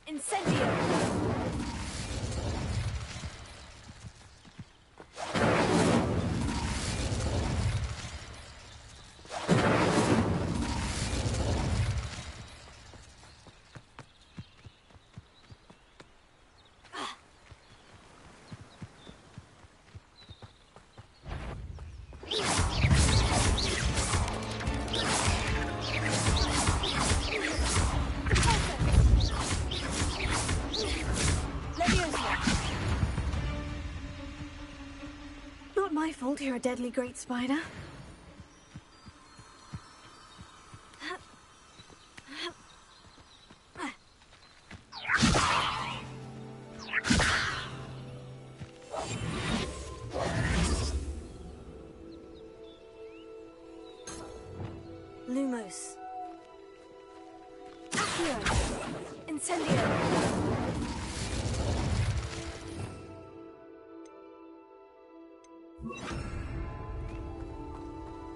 Incendio! Not my fault you're a deadly great spider. Lumos. Accio. Incendio.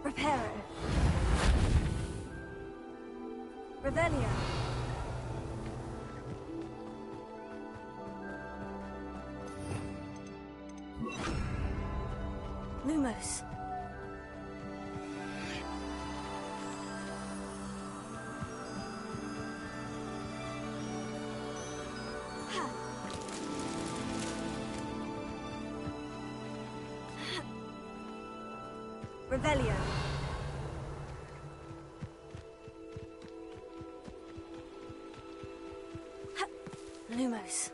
Reparo. Revelio. Lumos. Revelio. Lumos.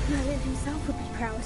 Merlin himself would be proud.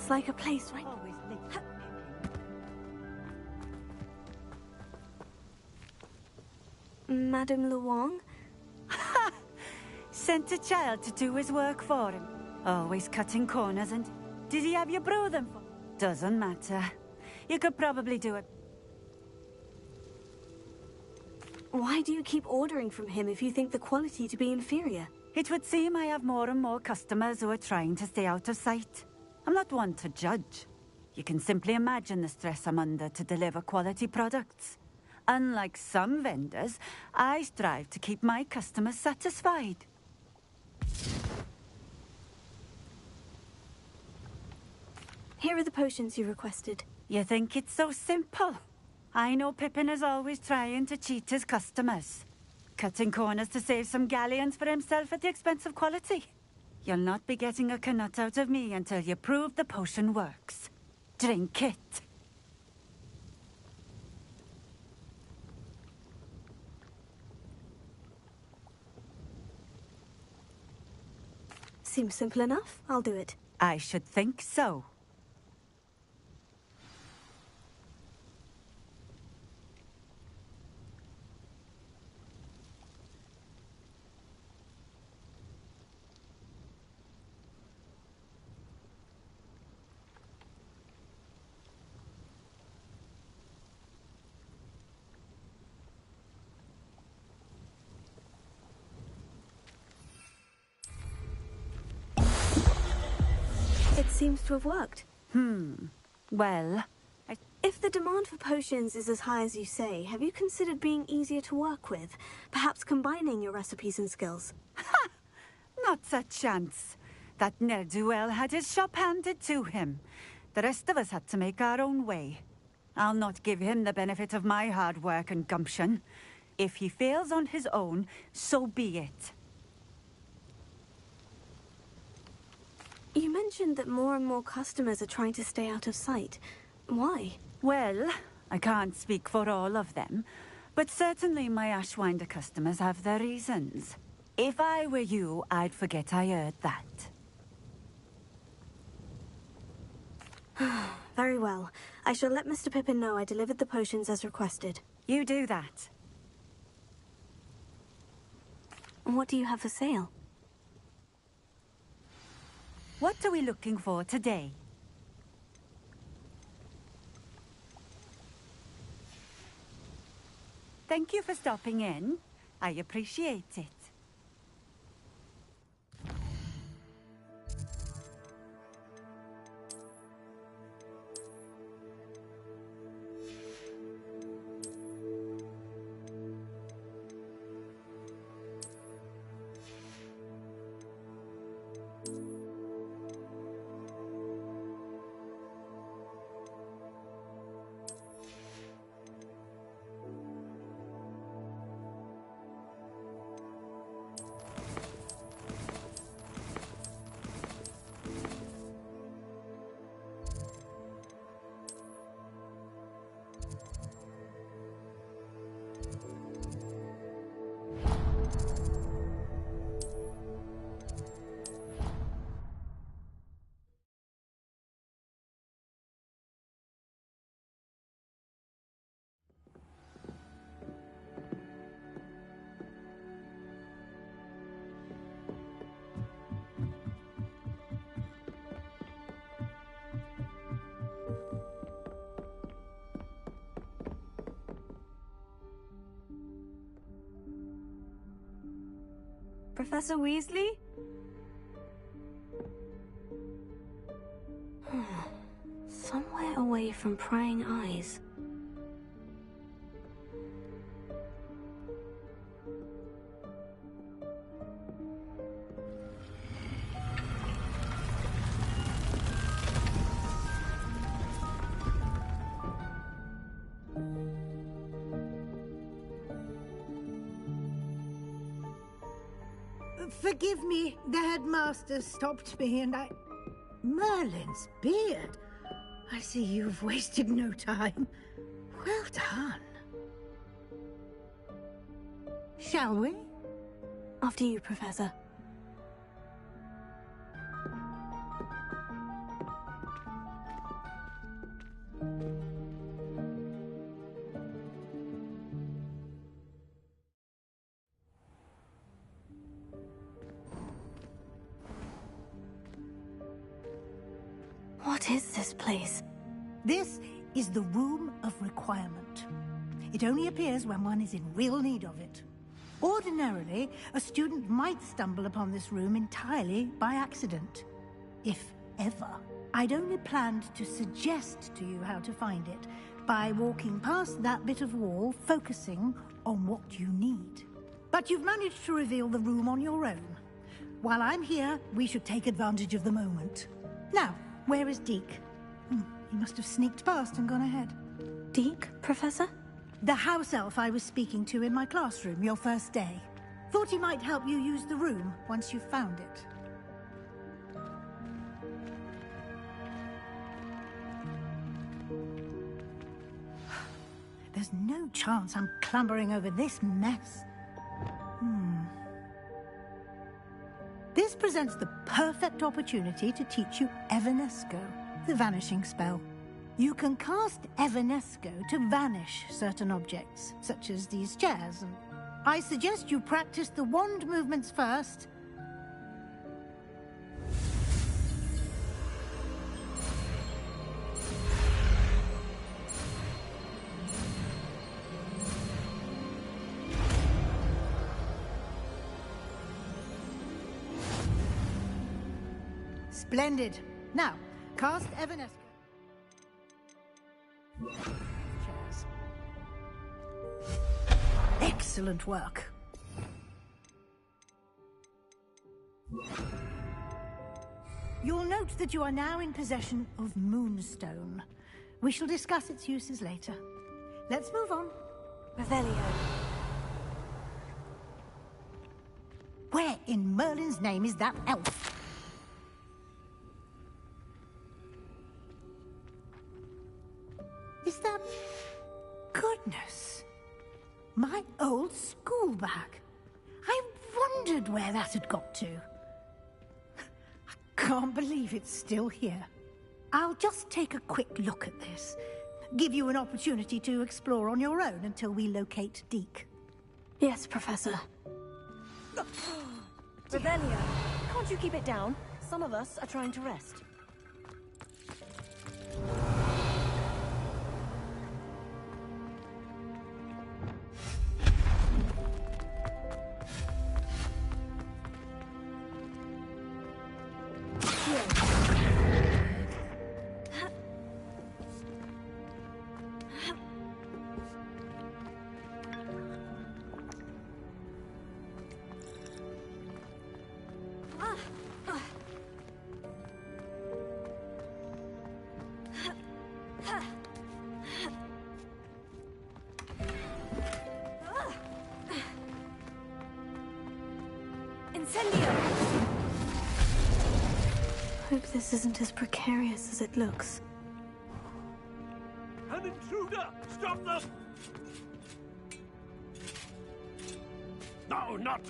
It's like a place right. Madame Luong? Sent a child to do his work for him. Always cutting corners and... Did he have you brew them for? Doesn't matter. You could probably do it. Why do you keep ordering from him if you think the quality to be inferior? It would seem I have more and more customers who are trying to stay out of sight. I'm not one to judge. You can simply imagine the stress I'm under to deliver quality products. Unlike some vendors, I strive to keep my customers satisfied. Here are the potions you requested. You think it's so simple? I know Pippin is always trying to cheat his customers. Cutting corners to save some galleons for himself at the expense of quality. You'll not be getting a canut out of me until you prove the potion works. Drink it. Seems simple enough. I'll do it. I should think so. seems to have worked. Well, If the demand for potions is as high as you say, have you considered being easier to work with? Perhaps combining your recipes and skills? not a chance. That ne'er-do-well had his shop handed to him. The rest of us had to make our own way. I'll not give him the benefit of my hard work and gumption. If he fails on his own, so be it. You mentioned that more and more customers are trying to stay out of sight. Why? Well, I can't speak for all of them, but certainly my Ashwinder customers have their reasons. If I were you, I'd forget I heard that. Very well. I shall let Mr. Pippin know I delivered the potions as requested. You do that. What do you have for sale? What are we looking for today? Thank you for stopping in. I appreciate it. Professor Weasley? Somewhere away from prying eyes. Forgive me, the headmaster stopped me and I... Merlin's beard. I see you've wasted no time. Well done. Shall we? After you, Professor. What is this place? This is the Room of Requirement. It only appears when one is in real need of it. Ordinarily, a student might stumble upon this room entirely by accident. If ever. I'd only planned to suggest to you how to find it by walking past that bit of wall, focusing on what you need. But you've managed to reveal the room on your own. While I'm here, we should take advantage of the moment. Now, where is Deke? He must have sneaked past and gone ahead. Deke, Professor? The house elf I was speaking to in my classroom your first day. Thought he might help you use the room once you've found it. There's no chance I'm clambering over this mess. This presents the perfect opportunity to teach you Evanesco, the vanishing spell. You can cast Evanesco to vanish certain objects, such as these chairs. And I suggest you practice the wand movements first. Splendid. Now, Cast Evanesca. Chairs. Excellent work. You'll note that you are now in possession of Moonstone. We shall discuss its uses later. Let's move on. Revelio. Where in Merlin's name is that elf? Is that... Goodness. My old school bag. I wondered where that had got to. I can't believe it's still here. I'll just take a quick look at this. Give you an opportunity to explore on your own until we locate Deke. Yes, Professor. Revelio, can't you keep it down? Some of us are trying to rest. Hope this isn't as precarious as it looks. An intruder! Stop them! No, not...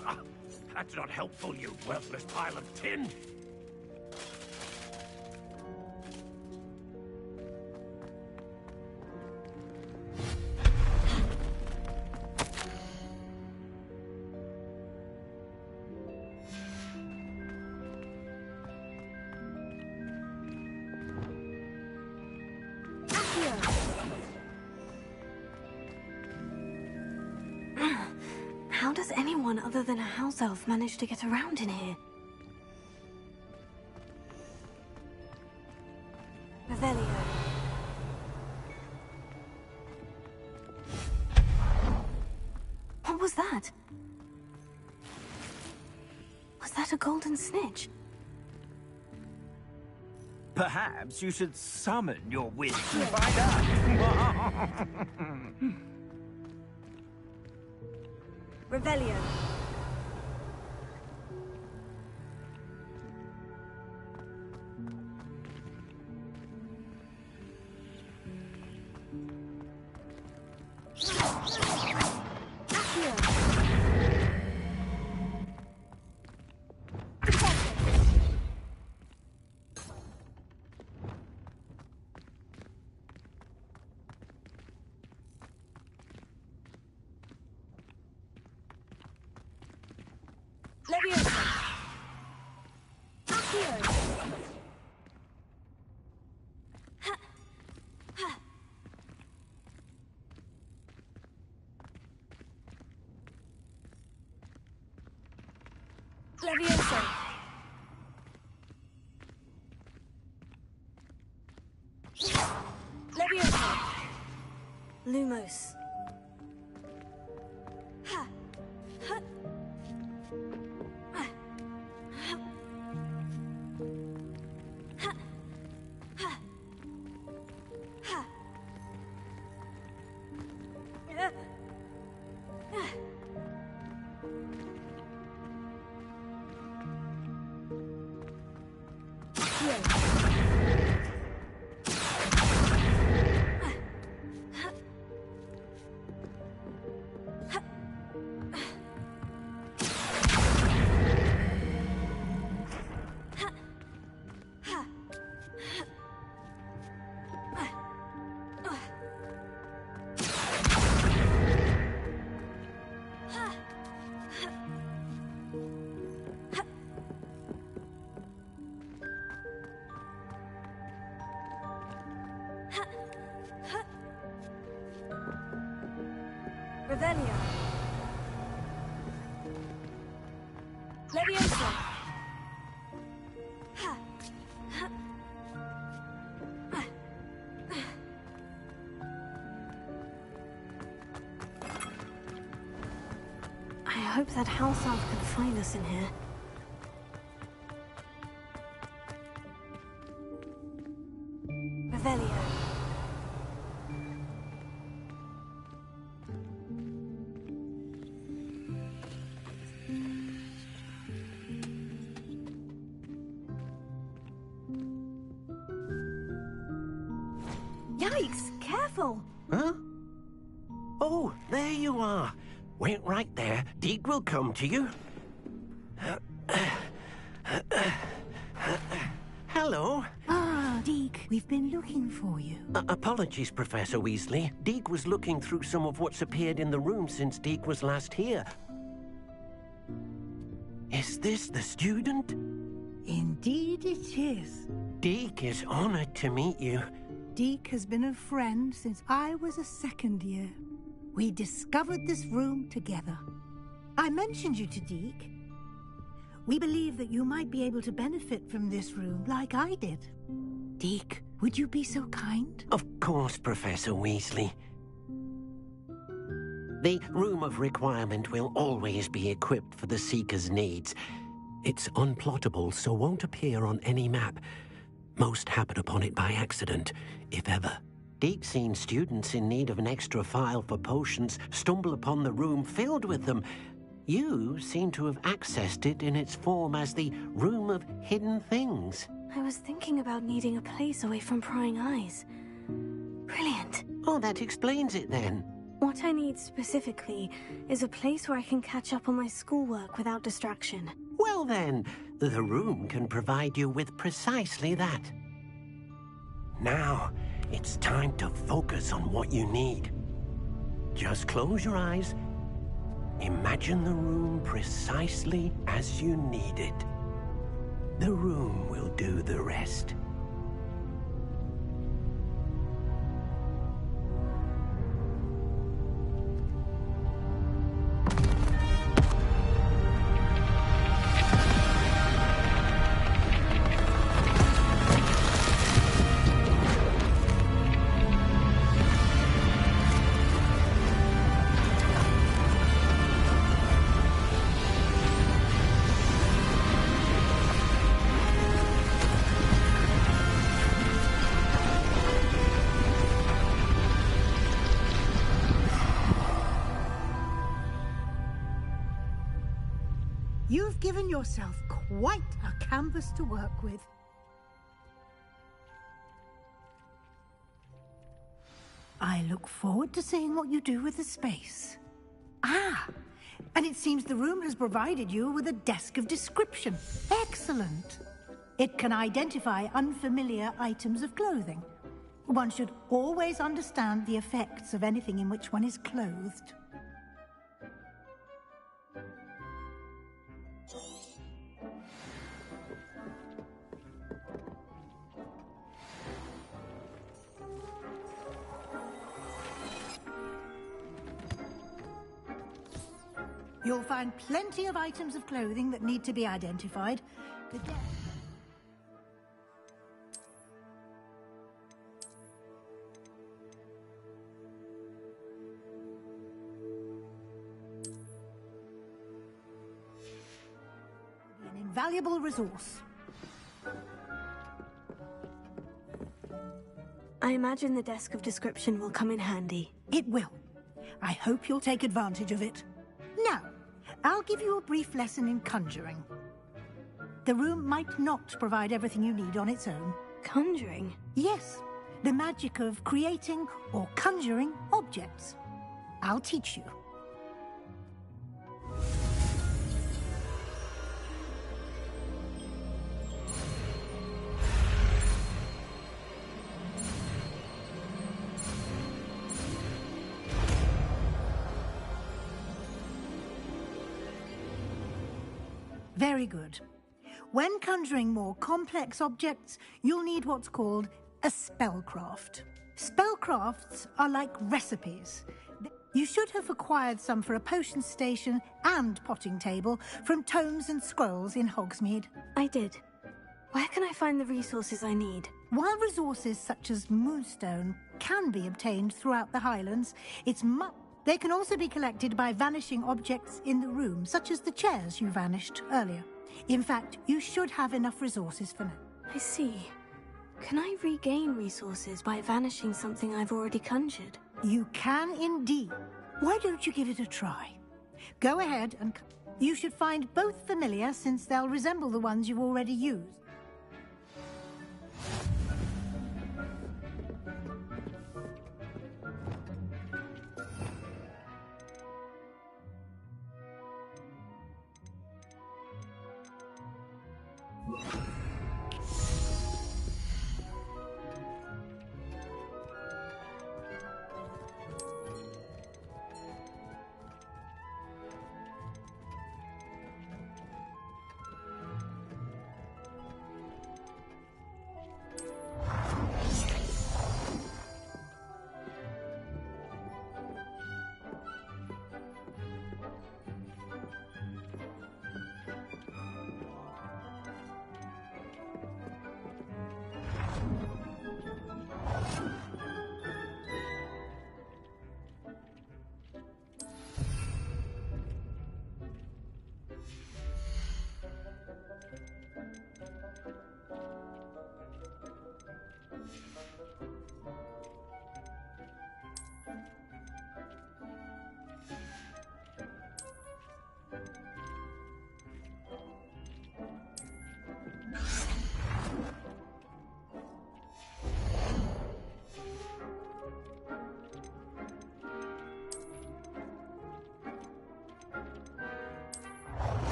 that's not helpful, you worthless pile of tin! How does anyone other than a house elf manage to get around in here? Revelio. What was that? Was that a golden snitch? Perhaps you should summon your witch and find out. Revelio. Levioso. Levioso. Lumos. Ha. Ha. Ha. Ha. Ha. Ha. Revelio. Levioso. Ha. Ha. I hope that house elf can find us in here. Revelio. Yikes! Careful! Huh? Oh, there you are. Wait right there. Deke will come to you. Hello. Ah, Deke, we've been looking for you. Apologies, Professor Weasley. Deke was looking through some of what's appeared in the room since Deke was last here. Is this the student? Indeed it is. Deke is honored to meet you. Deke has been a friend since I was a second year. We discovered this room together. I mentioned you to Deke. We believe that you might be able to benefit from this room like I did. Deke, would you be so kind? Of course, Professor Weasley. The Room of Requirement will always be equipped for the Seeker's needs. It's unplottable, so won't appear on any map. Most happen upon it by accident, if ever. Deke's seen students in need of an extra file for potions stumble upon the room filled with them. You seem to have accessed it in its form as the Room of Hidden Things. I was thinking about needing a place away from prying eyes. Brilliant. Oh, that explains it then. What I need specifically is a place where I can catch up on my schoolwork without distraction. Well then, the room can provide you with precisely that. Now, it's time to focus on what you need. Just close your eyes. Imagine the room precisely as you need it. The room will do the rest. You've given yourself quite a canvas to work with. I look forward to seeing what you do with the space. Ah, and it seems the room has provided you with a desk of description. Excellent. It can identify unfamiliar items of clothing. One should always understand the effects of anything in which one is clothed. You'll find plenty of items of clothing that need to be identified. The an invaluable resource. I imagine the desk of description will come in handy. It will. I hope you'll take advantage of it. Now, I'll give you a brief lesson in conjuring. The room might not provide everything you need on its own. Conjuring? Yes, the magic of creating or conjuring objects. I'll teach you. Very good. When conjuring more complex objects, you'll need what's called a spellcraft. Spellcrafts are like recipes. You should have acquired some for a potion station and potting table from tomes and scrolls in Hogsmeade. I did. Where can I find the resources I need? While resources such as moonstone can be obtained throughout the Highlands, it's They can also be collected by vanishing objects in the room, such as the chairs you vanished earlier. In fact, you should have enough resources for now. I see. Can I regain resources by vanishing something I've already conjured? You can indeed. Why don't you give it a try? Go ahead and... You should find both familiar, since they'll resemble the ones you've already used.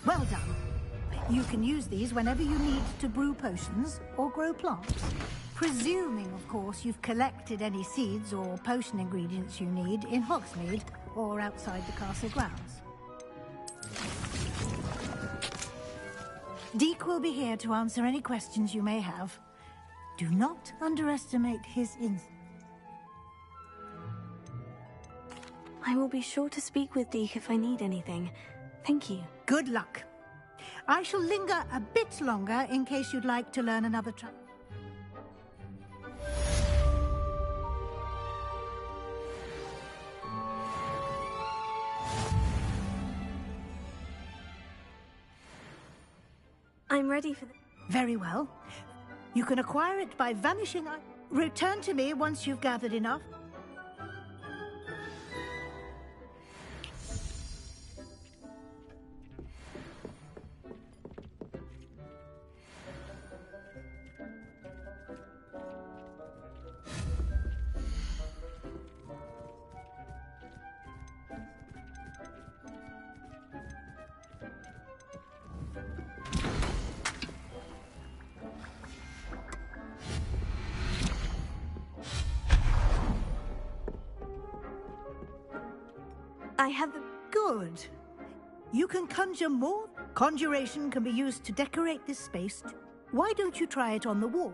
Well done. You can use these whenever you need to brew potions or grow plants. Presuming, of course, you've collected any seeds or potion ingredients you need in Hogsmeade or outside the castle grounds. Deke will be here to answer any questions you may have. Do not underestimate his instinct. I will be sure to speak with Deke if I need anything. Thank you. Good luck. I shall linger a bit longer in case you'd like to learn another trick. I'm ready for Very well. You can acquire it by vanishing. Return to me once you've gathered enough. I have the... Good. You can conjure more. Conjuration can be used to decorate this space. Why don't you try it on the wall?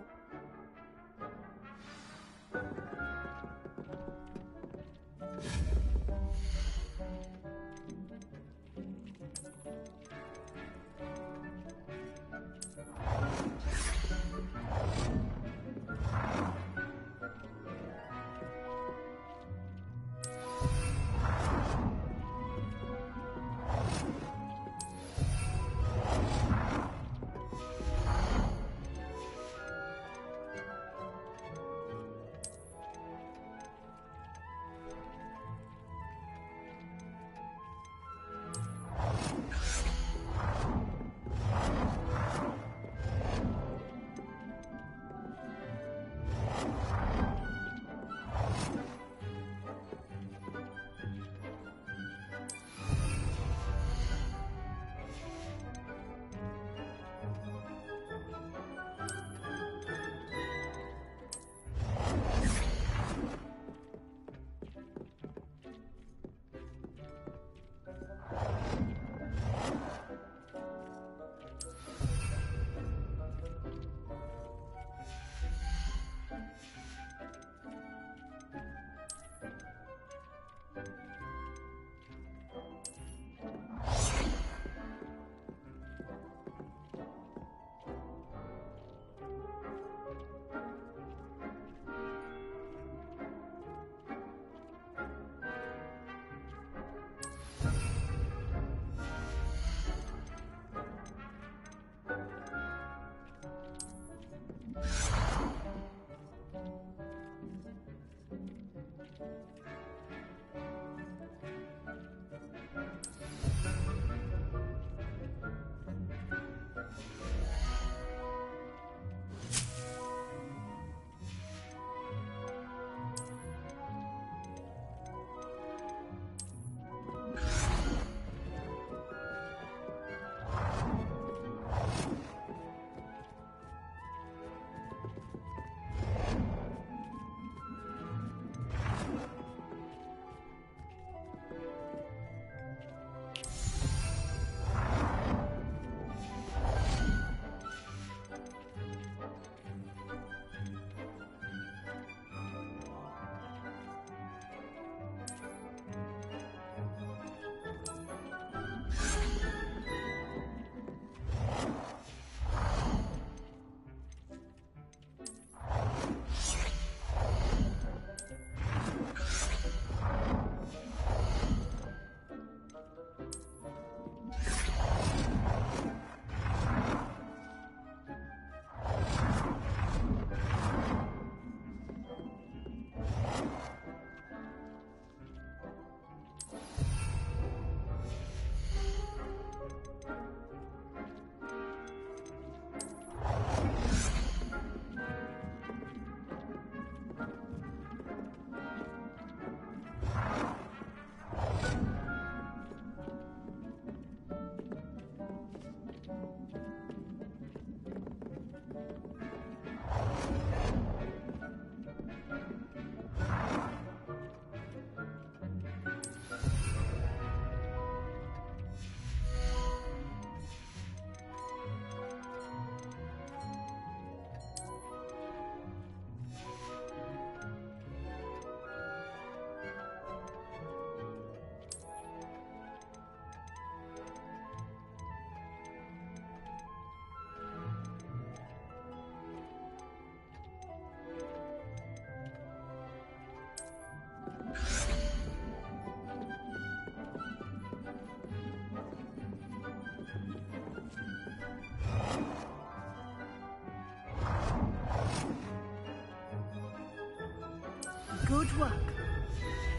Good work.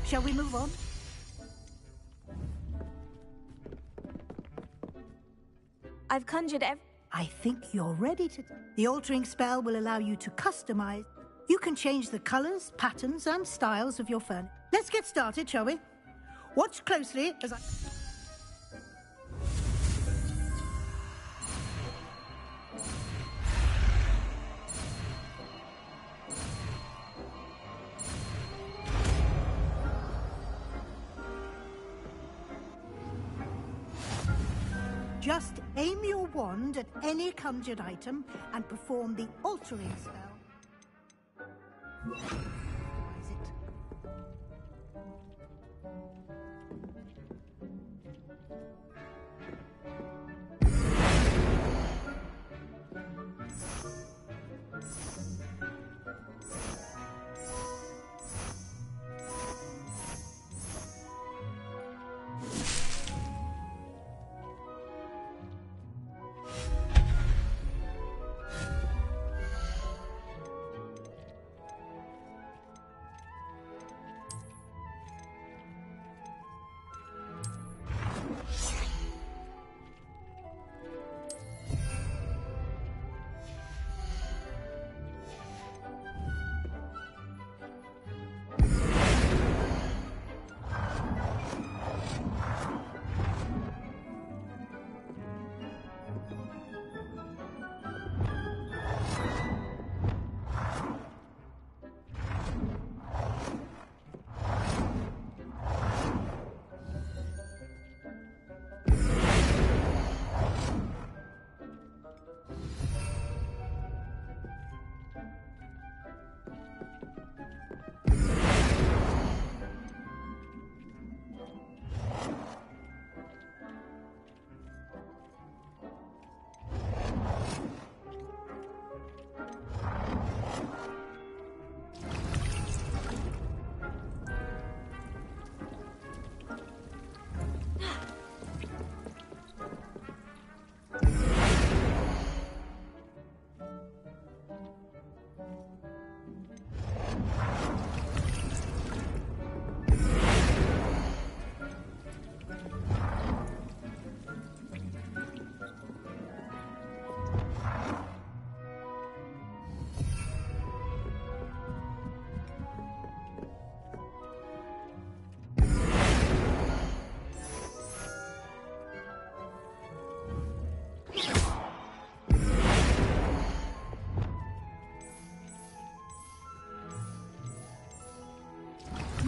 Shall we move on? I've conjured I think you're ready to... The altering spell will allow you to customize. You can change the colors, patterns, and styles of your furniture. Let's get started, shall we? Watch closely as I... Just aim your wand at any conjured item and perform the altering spell. Is it?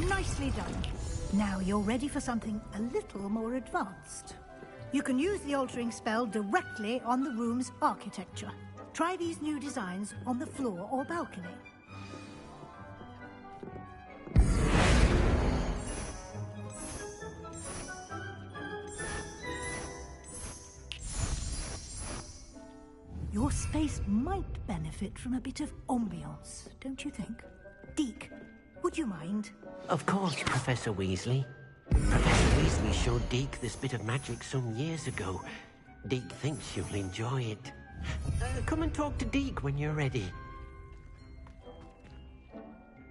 Nicely done. Now you're ready for something a little more advanced. You can use the altering spell directly on the room's architecture. Try these new designs on the floor or balcony. Your space might benefit from a bit of ambiance, don't you think? Deke, would you mind? Of course, Professor Weasley. Professor Weasley showed Deke this bit of magic some years ago. Deke thinks you'll enjoy it. Come and talk to Deke when you're ready.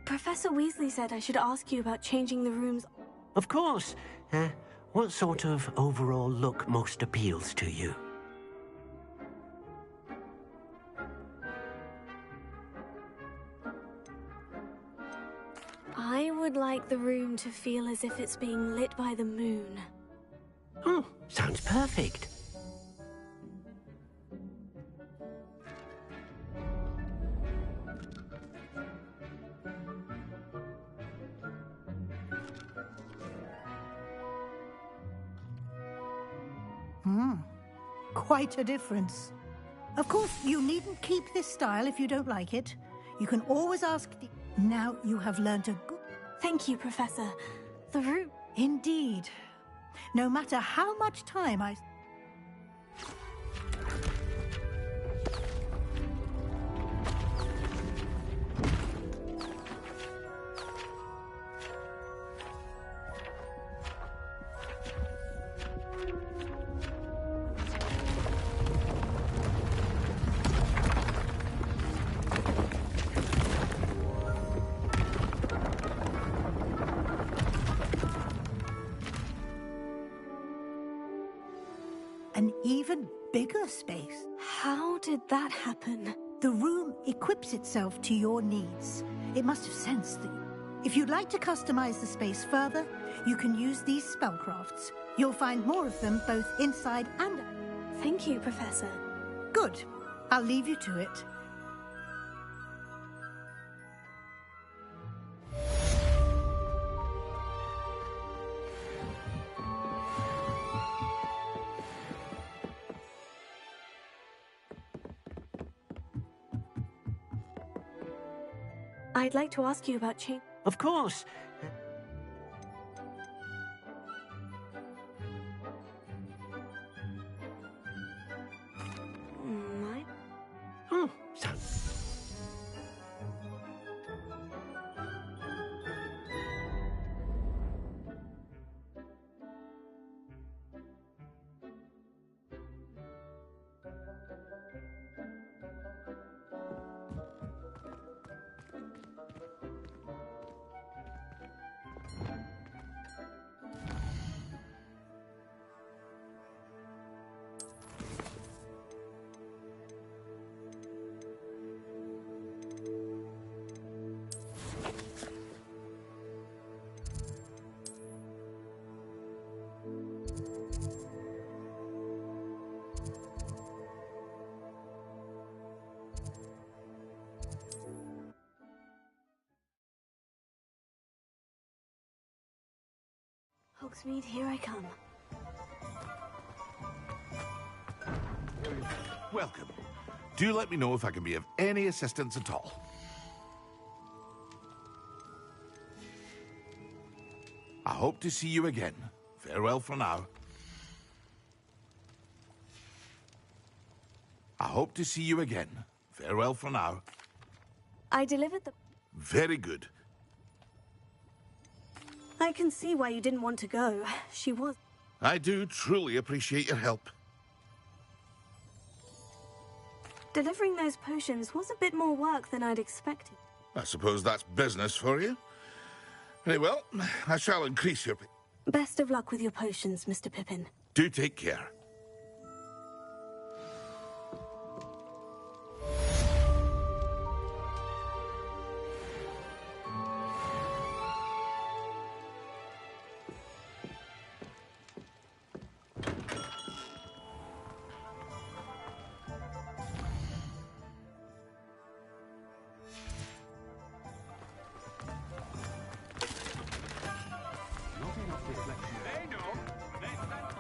Professor Weasley said I should ask you about changing the rooms. Of course. What sort of overall look most appeals to you? I would like the room to feel as if it's being lit by the moon. Oh, sounds perfect. Quite a difference. Of course, you needn't keep this style if you don't like it. You can always ask Now you have learned a good... Thank you, Professor. The room... Indeed. No matter how much time I... an even bigger space. How did that happen? The room equips itself to your needs. It must have sensed that. If you'd like to customize the space further, you can use these spellcrafts. You'll find more of them both inside and out. Thank you, Professor. Good. I'll leave you to it. I'd like to ask you about change. Of course. Oh, so... Hogsmeade, here I come. Welcome. Do let me know if I can be of any assistance at all. I hope to see you again. Farewell for now. I hope to see you again. Farewell for now. I delivered the... Very good. I can see why you didn't want to go. She was... I do truly appreciate your help. Delivering those potions was a bit more work than I'd expected. I suppose that's business for you. Very well, I shall increase your... Best of luck with your potions, Mr. Pippin. Do take care.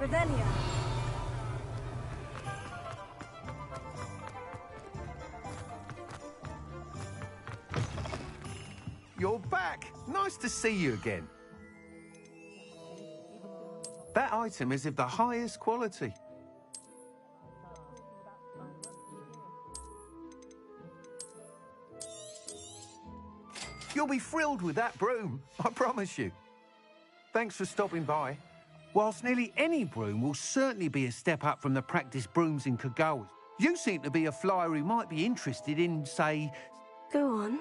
Revelia. You're back. Nice to see you again. That item is of the highest quality. You'll be thrilled with that broom, I promise you. Thanks for stopping by. Whilst nearly any broom will certainly be a step up from the practice brooms in Kagawa, you seem to be a flyer who might be interested in, say... Go on.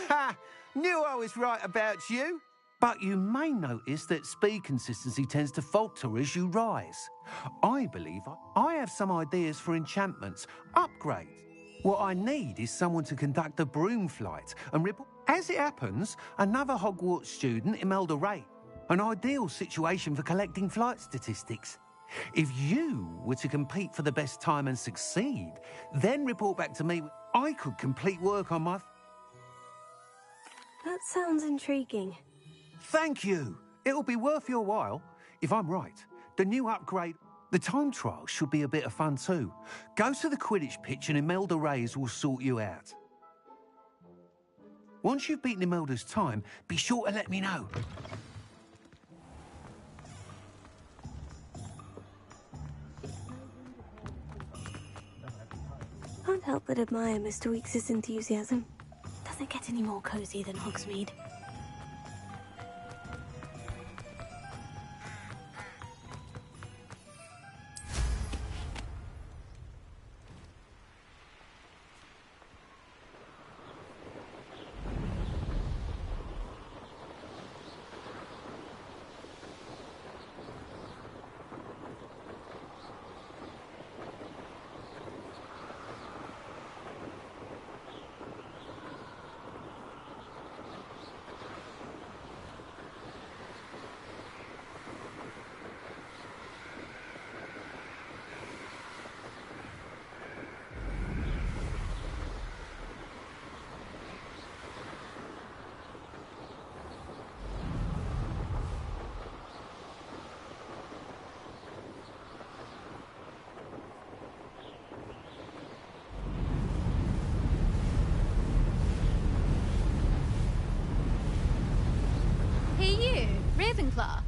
Ha! Knew I was right about you. But you may notice that speed consistency tends to falter as you rise. I believe I have some ideas for enchantments, upgrades. What I need is someone to conduct a broom flight and report. As it happens, another Hogwarts student, Imelda Ray. An ideal situation for collecting flight statistics. If you were to compete for the best time and succeed, then report back to me, I could complete work on my... That sounds intriguing. Thank you. It'll be worth your while. If I'm right, the new upgrade... The time trial should be a bit of fun too. Go to the Quidditch pitch and Imelda Reyes will sort you out. Once you've beaten Imelda's time, be sure to let me know. Can't help but admire Mr. Weekes' enthusiasm. Doesn't get any more cozy than Hogsmeade. Ravenclaw.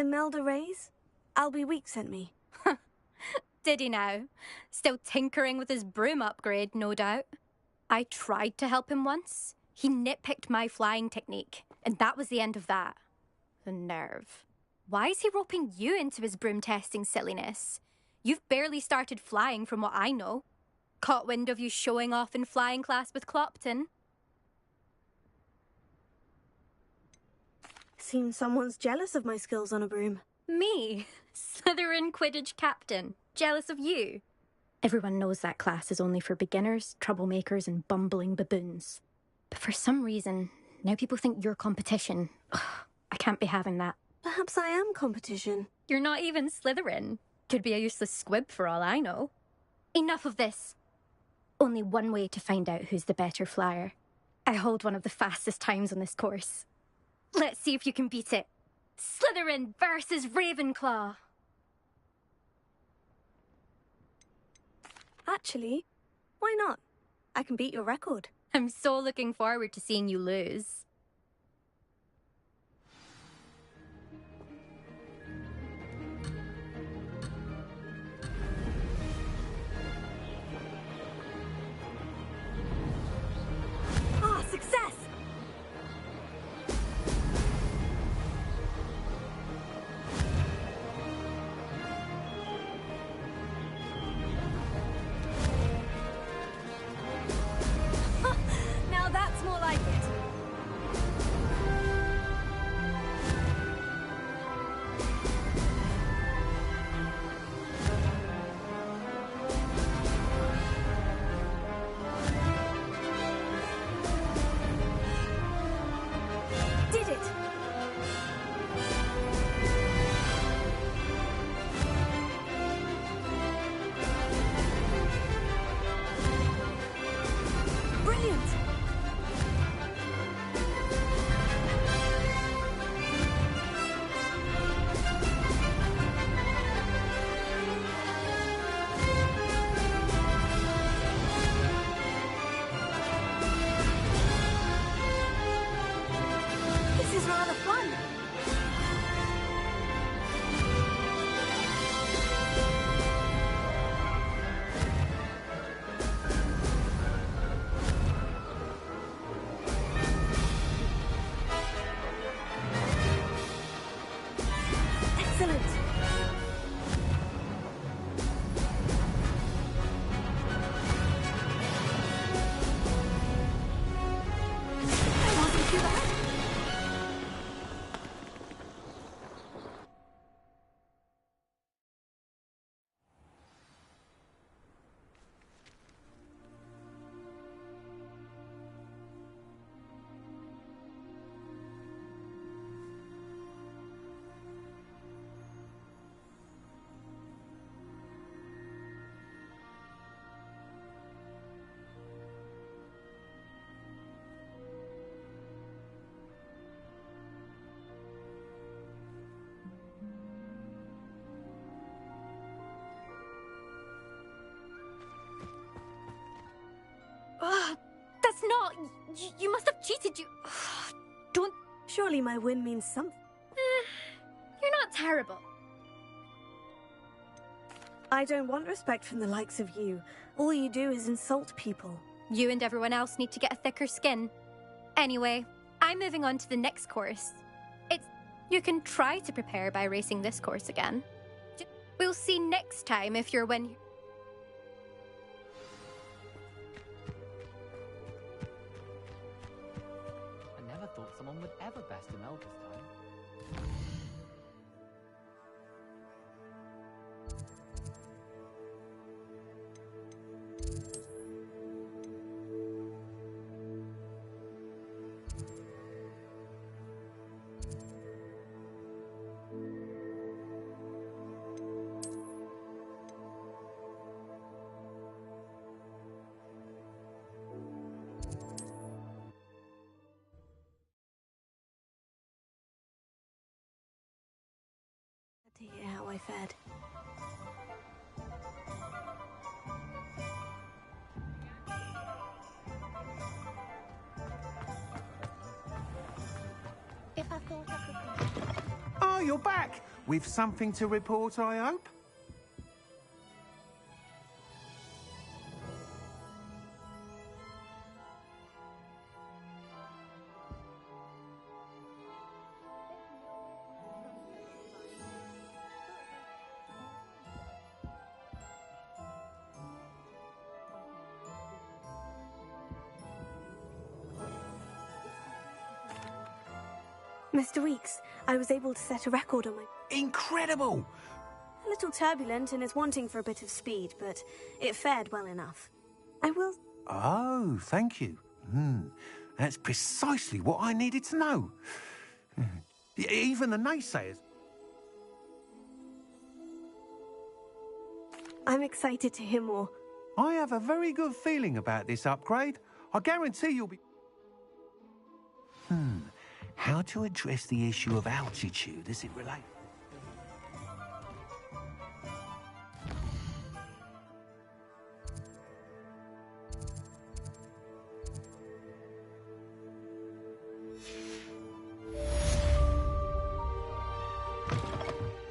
Imelda Reyes? Albie Week sent me. Did he now? Still tinkering with his broom upgrade, no doubt. I tried to help him once. He nitpicked my flying technique, and that was the end of that. The nerve. Why is he roping you into his broom testing silliness? You've barely started flying from what I know. Caught wind of you showing off in flying class with Clopton. Seems someone's jealous of my skills on a broom. Me? Slytherin Quidditch captain. Jealous of you? Everyone knows that class is only for beginners, troublemakers, and bumbling baboons. But for some reason, now people think you're competition. Ugh, I can't be having that. Perhaps I am competition. You're not even Slytherin. Could be a useless squib for all I know. Enough of this. Only one way to find out who's the better flyer. I hold one of the fastest times on this course. Let's see if you can beat it. Slytherin versus Ravenclaw. Actually, why not? I can beat your record. I'm so looking forward to seeing you lose. Success! Now that's more like it. Did it! Brilliant! This is rather fun. Excellent. That wasn't too bad. That's not... You must have cheated. You... Don't... Surely my win means something. You're not terrible. I don't want respect from the likes of you. All you do is insult people. You and everyone else need to get a thicker skin. Anyway, I'm moving on to the next course. You can try to prepare by racing this course again. We'll see next time if you're when... I never thought someone would ever best Imelda's time. To hear how I fared. If I thought I could... Oh, you're back. With something to report, I hope? Mr. Weeks, I was able to set a record on my... Incredible! A little turbulent and is wanting for a bit of speed, but it fared well enough. I will... Oh, thank you. That's precisely what I needed to know. Even the naysayers. I'm excited to hear more. I have a very good feeling about this upgrade. I guarantee you'll be... How to address the issue of altitude as it relates?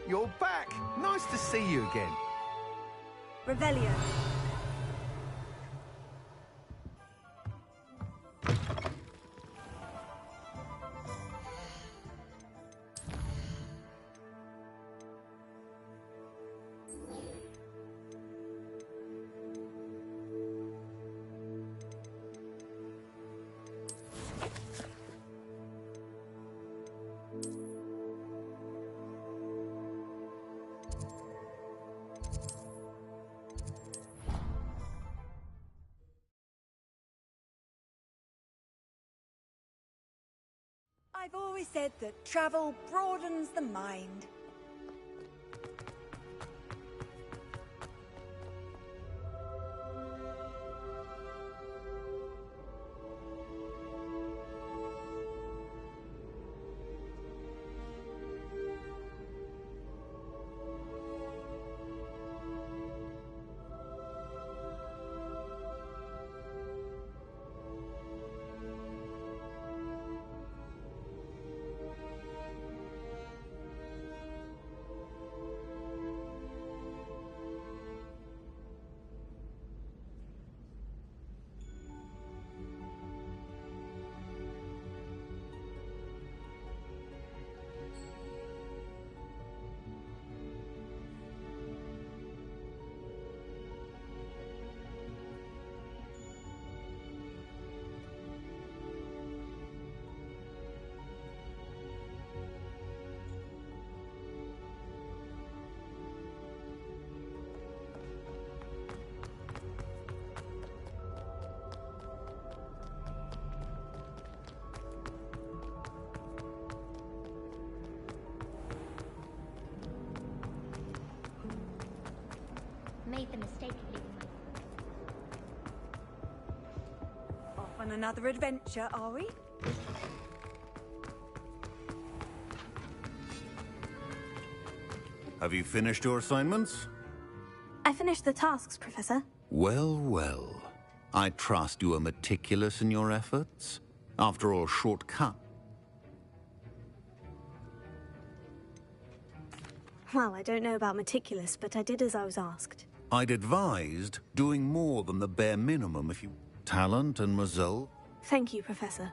You're back! Nice to see you again. Revelio. I've always said that travel broadens the mind. Made the mistake of leaving my... Off on another adventure, are we? Have you finished your assignments? I finished the tasks, Professor. Well, well. I trust you are meticulous in your efforts. After all, shortcut. Well, I don't know about meticulous, but I did as I was asked. I'd advised doing more than the bare minimum if you... Talent and result. Thank you, Professor.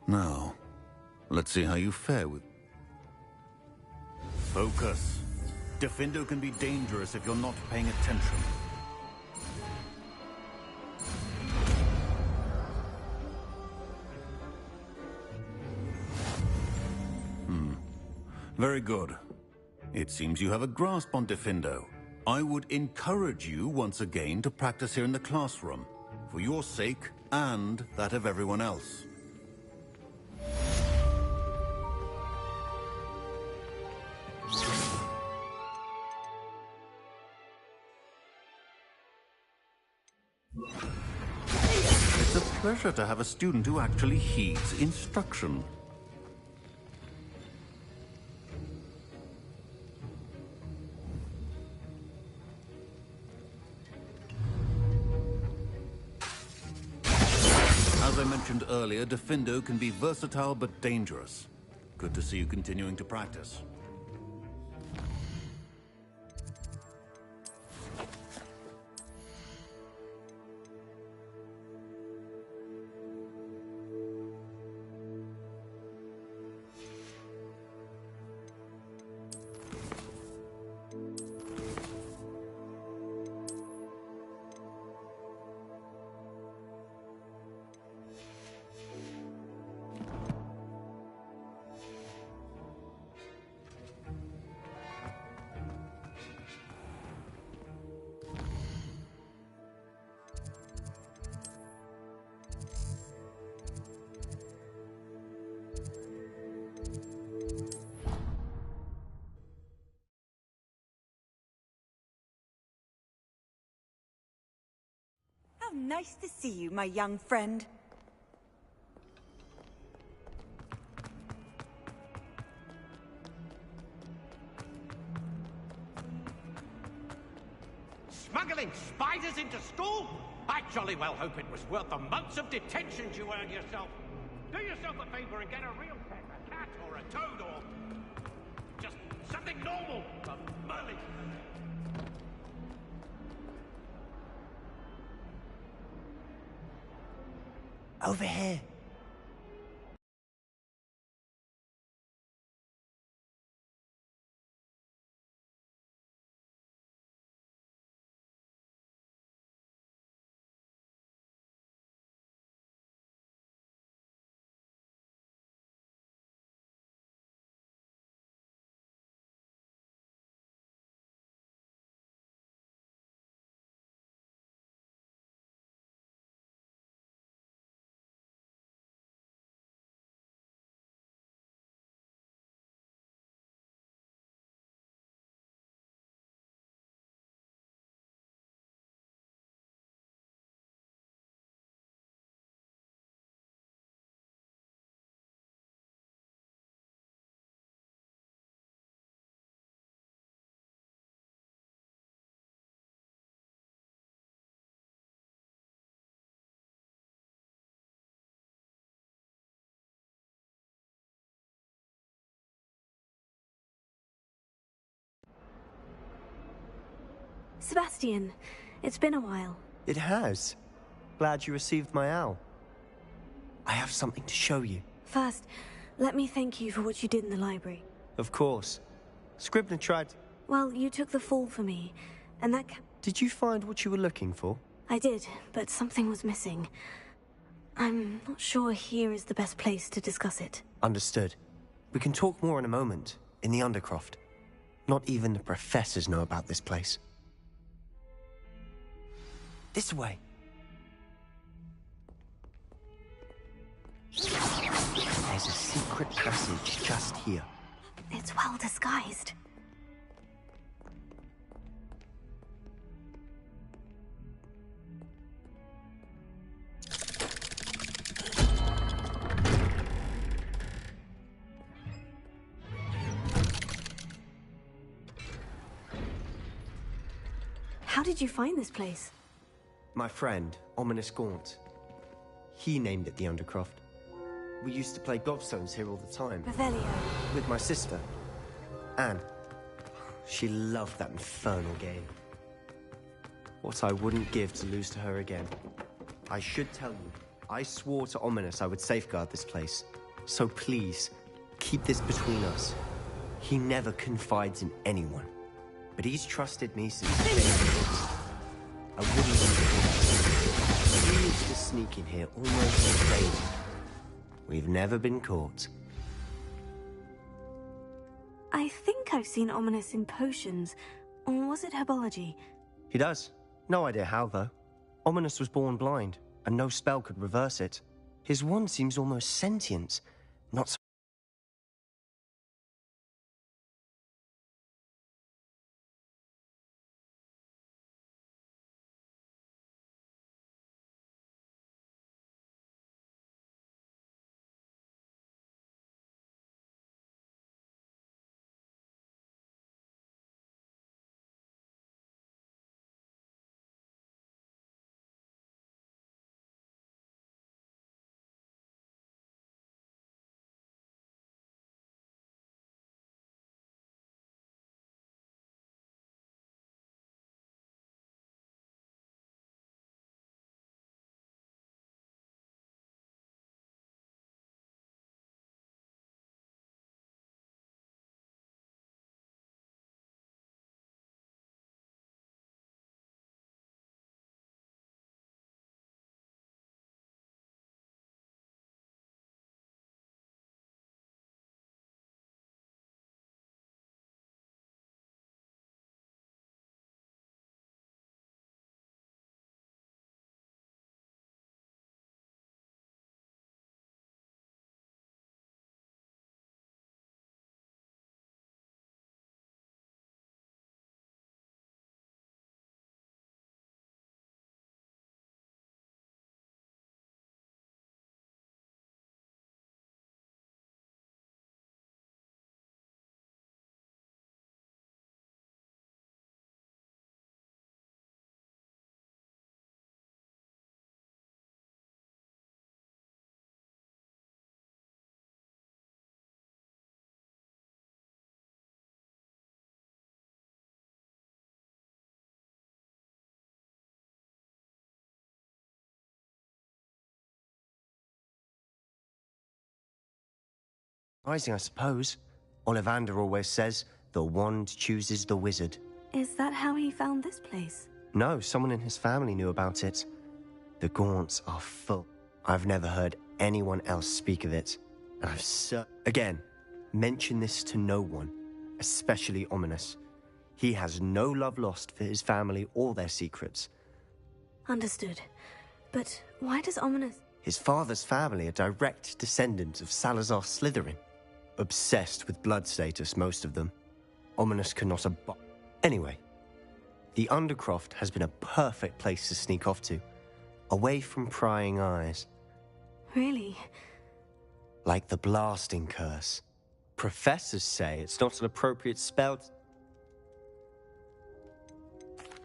Now, let's see how you fare with... Focus. Diffindo can be dangerous if you're not paying attention. Very good. It seems you have a grasp on Diffindo. I would encourage you once again to practice here in the classroom, for your sake and that of everyone else. It's a pleasure to have a student who actually heeds instruction. As I mentioned earlier, Diffindo can be versatile but dangerous. Good to see you continuing to practice. nice to see you, my young friend. Smuggling spiders into school? I jolly well hope it was worth the months of detentions you earned yourself. Do yourself a favor and get a real pet, a cat or a toad or just something normal for Merlin. Over here. Sebastian, it's been a while. It has. Glad you received my owl. I have something to show you. First, let me thank you for what you did in the library. Of course. Scribner tried... Well, you took the fall for me, and that... Did you find what you were looking for? I did, but something was missing. I'm not sure here is the best place to discuss it. Understood. We can talk more in a moment, in the Undercroft. Not even the professors know about this place. This way. There's a secret passage just here. It's well disguised. How did you find this place? My friend, Ominous Gaunt. He named it the Undercroft. We used to play gobstones here all the time. Revelio. With my sister, Anne. She loved that infernal game. What I wouldn't give to lose to her again. I should tell you, I swore to Ominous I would safeguard this place. So please, keep this between us. He never confides in anyone. But he's trusted me since day one. I wouldn't want to. We used to sneak in here almost daily. We've never been caught. I think I've seen Ominous in potions. Or was it herbology? He does. No idea how, though. Ominous was born blind, and no spell could reverse it. His wand seems almost sentient. Not so surprising, I suppose. Ollivander always says, the wand chooses the wizard. Is that how he found this place? No, someone in his family knew about it. The Gaunts are full. I've never heard anyone else speak of it. And Again, mention this to no one, especially Ominous. He has no love lost for his family or their secrets. Understood. But why does Ominous... His father's family are direct descendants of Salazar Slytherin. Obsessed with blood status, most of them. Ominous cannot Anyway, the Undercroft has been a perfect place to sneak off to. Away from prying eyes. Really? Like the blasting curse. Professors say it's not an appropriate spell.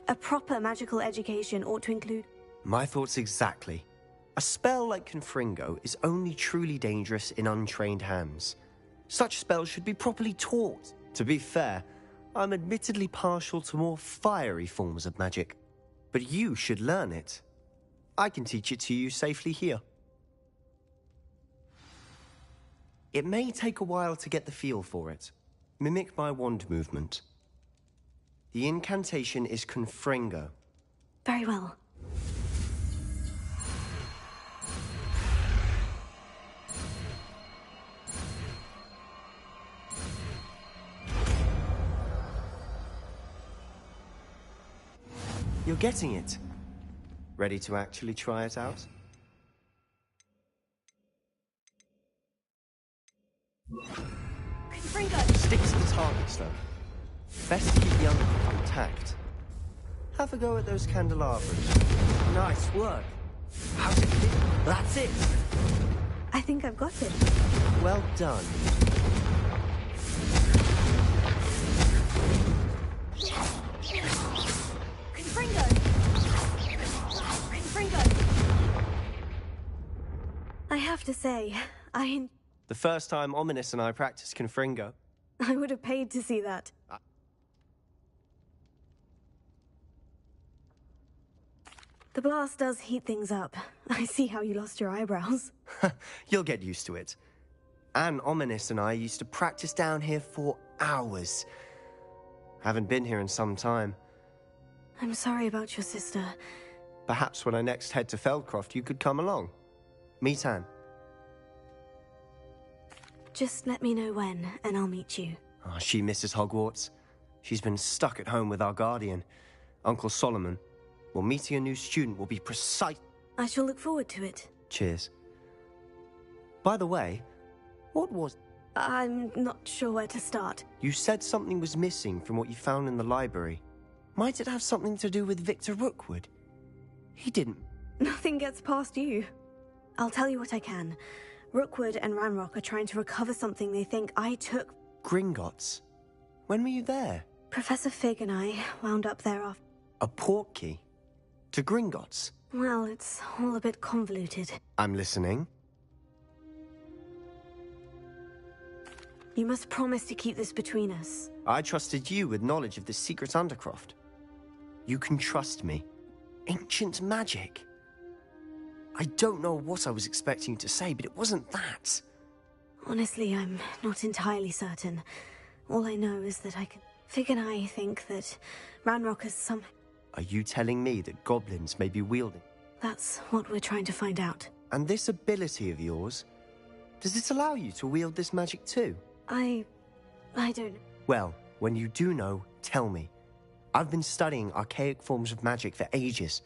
A proper magical education ought to include... My thoughts exactly. A spell like Confringo is only truly dangerous in untrained hands. Such spells should be properly taught. To be fair, I'm admittedly partial to more fiery forms of magic. But you should learn it. I can teach it to you safely here. It may take a while to get the feel for it. Mimic my wand movement. The incantation is Confringo. Very well. You're getting it. Ready to actually try it out? Stick to the targets, though. Best to keep the undercroft intact. Have a go at those candelabras. Nice work. How's it feel? That's it. I think I've got it. Well done. I have to say, The first time Ominous and I practiced Confringo. I would have paid to see that. The blast does heat things up. I see how you lost your eyebrows. You'll get used to it. And Ominous and I used to practice down here for hours. Haven't been here in some time. I'm sorry about your sister. Perhaps when I next head to Feldcroft, you could come along. Meet Anne. Just let me know when, and I'll meet you. Oh, she misses Hogwarts. She's been stuck at home with our guardian, Uncle Solomon. Well, meeting a new student will be precise. I shall look forward to it. Cheers. By the way, what was... I'm not sure where to start. You said something was missing from what you found in the library. Might it have something to do with Victor Rookwood? He didn't... Nothing gets past you. I'll tell you what I can. Rookwood and Ranrock are trying to recover something they think I took... Gringotts? When were you there? Professor Fig and I wound up there after... A portkey? To Gringotts? Well, it's all a bit convoluted. I'm listening. You must promise to keep this between us. I trusted you with knowledge of the secret Undercroft. You can trust me. Ancient magic. I don't know what I was expecting you to say, but it wasn't that. Honestly, I'm not entirely certain. All I know is that I can... Fig and I think that Ranrock has some... Are you telling me that goblins may be wielding? That's what we're trying to find out. And this ability of yours, does it allow you to wield this magic too? I don't... Well, when you do know, tell me. I've been studying archaic forms of magic for ages.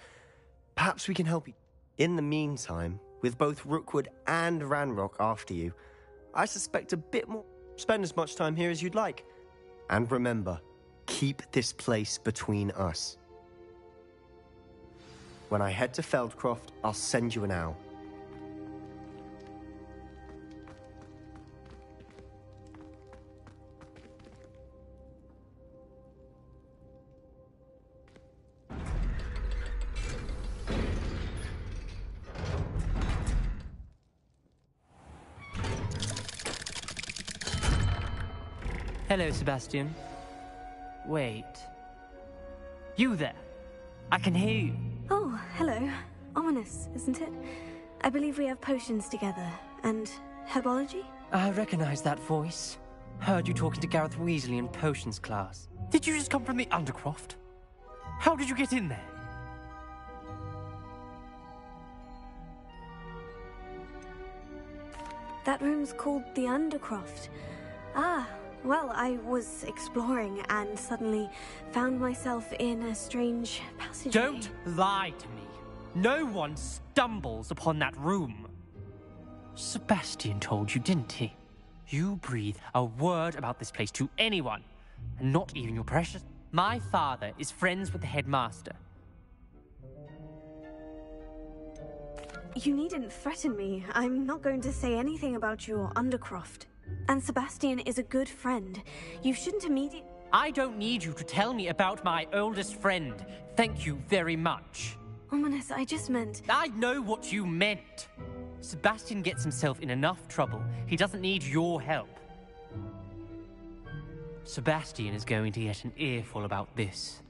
Perhaps we can help you. In the meantime, with both Rookwood and Ranrock after you, I suspect a bit more. Spend as much time here as you'd like. And remember, keep this place between us. When I head to Feldcroft, I'll send you an owl. Hello, Sebastian. Wait. You there? I can hear you. Oh, hello. Ominous, isn't it? I believe we have potions together. And herbology? I recognize that voice. Heard you talking to Gareth Weasley in potions class. Did you just come from the Undercroft? How did you get in there? That room's called the Undercroft. Ah, well, I was exploring and suddenly found myself in a strange passageway. Don't lie to me. No one stumbles upon that room. Sebastian told you, didn't he? You breathe a word about this place to anyone, and not even your precious... My father is friends with the headmaster. You needn't threaten me. I'm not going to say anything about your Undercroft. And Sebastian is a good friend. You shouldn't immediately... I don't need you to tell me about my oldest friend. Thank you very much. Ominous, I just meant... I know what you meant. Sebastian gets himself in enough trouble. He doesn't need your help. Sebastian is going to get an earful about this.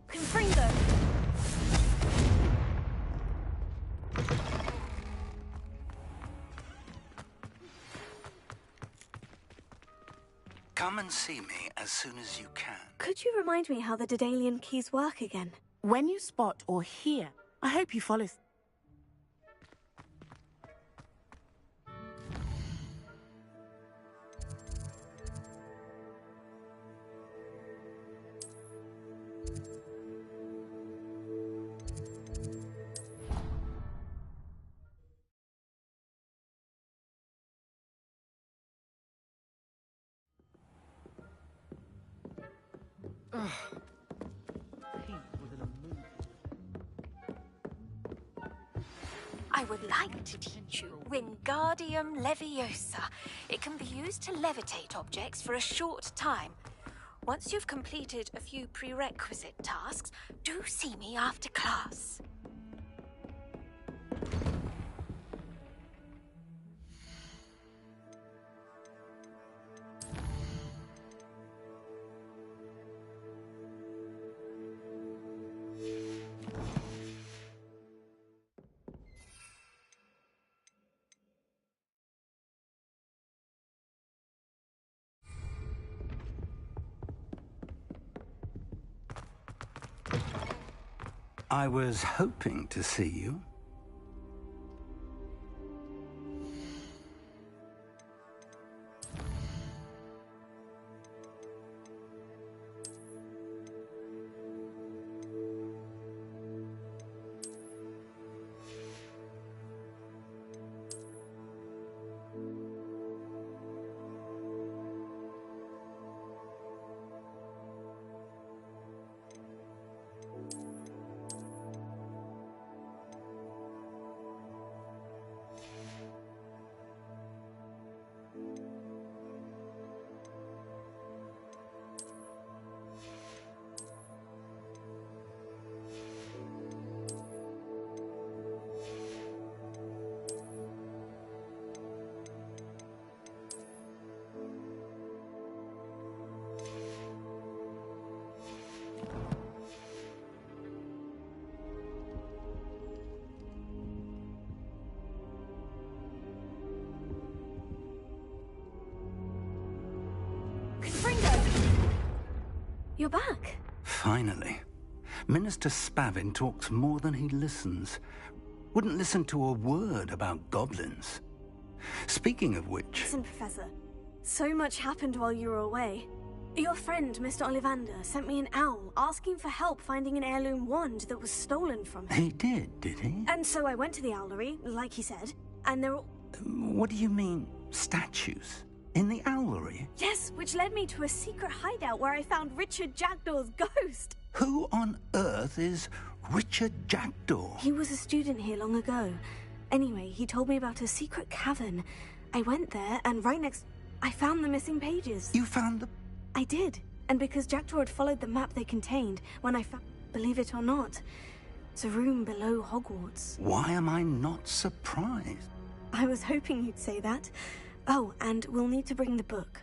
Confringo! Come and see me as soon as you can. Could you remind me how the Daedalian keys work again? When you spot or hear, I hope you follow. I would like to teach you Wingardium Leviosa. It can be used to levitate objects for a short time. Once you've completed a few prerequisite tasks, do see me after class. I was hoping to see you. You're back. Finally. Minister Spavin talks more than he listens. Wouldn't listen to a word about goblins. Speaking of which... Listen, Professor. So much happened while you were away. Your friend, Mr. Ollivander, sent me an owl asking for help finding an heirloom wand that was stolen from him. He did he? And so I went to the owlery, like he said, and there were... What do you mean, statues? In the owlery? Yes, which led me to a secret hideout where I found Richard Jackdaw's ghost. Who on earth is Richard Jackdaw? He was a student here long ago. Anyway, he told me about a secret cavern. I went there, and right next... I found the missing pages. You found the... I did. And because Jackdaw had followed the map they contained, when I found... Believe it or not, it's a room below Hogwarts. Why am I not surprised? I was hoping you'd say that. Oh, and we'll need to bring the book.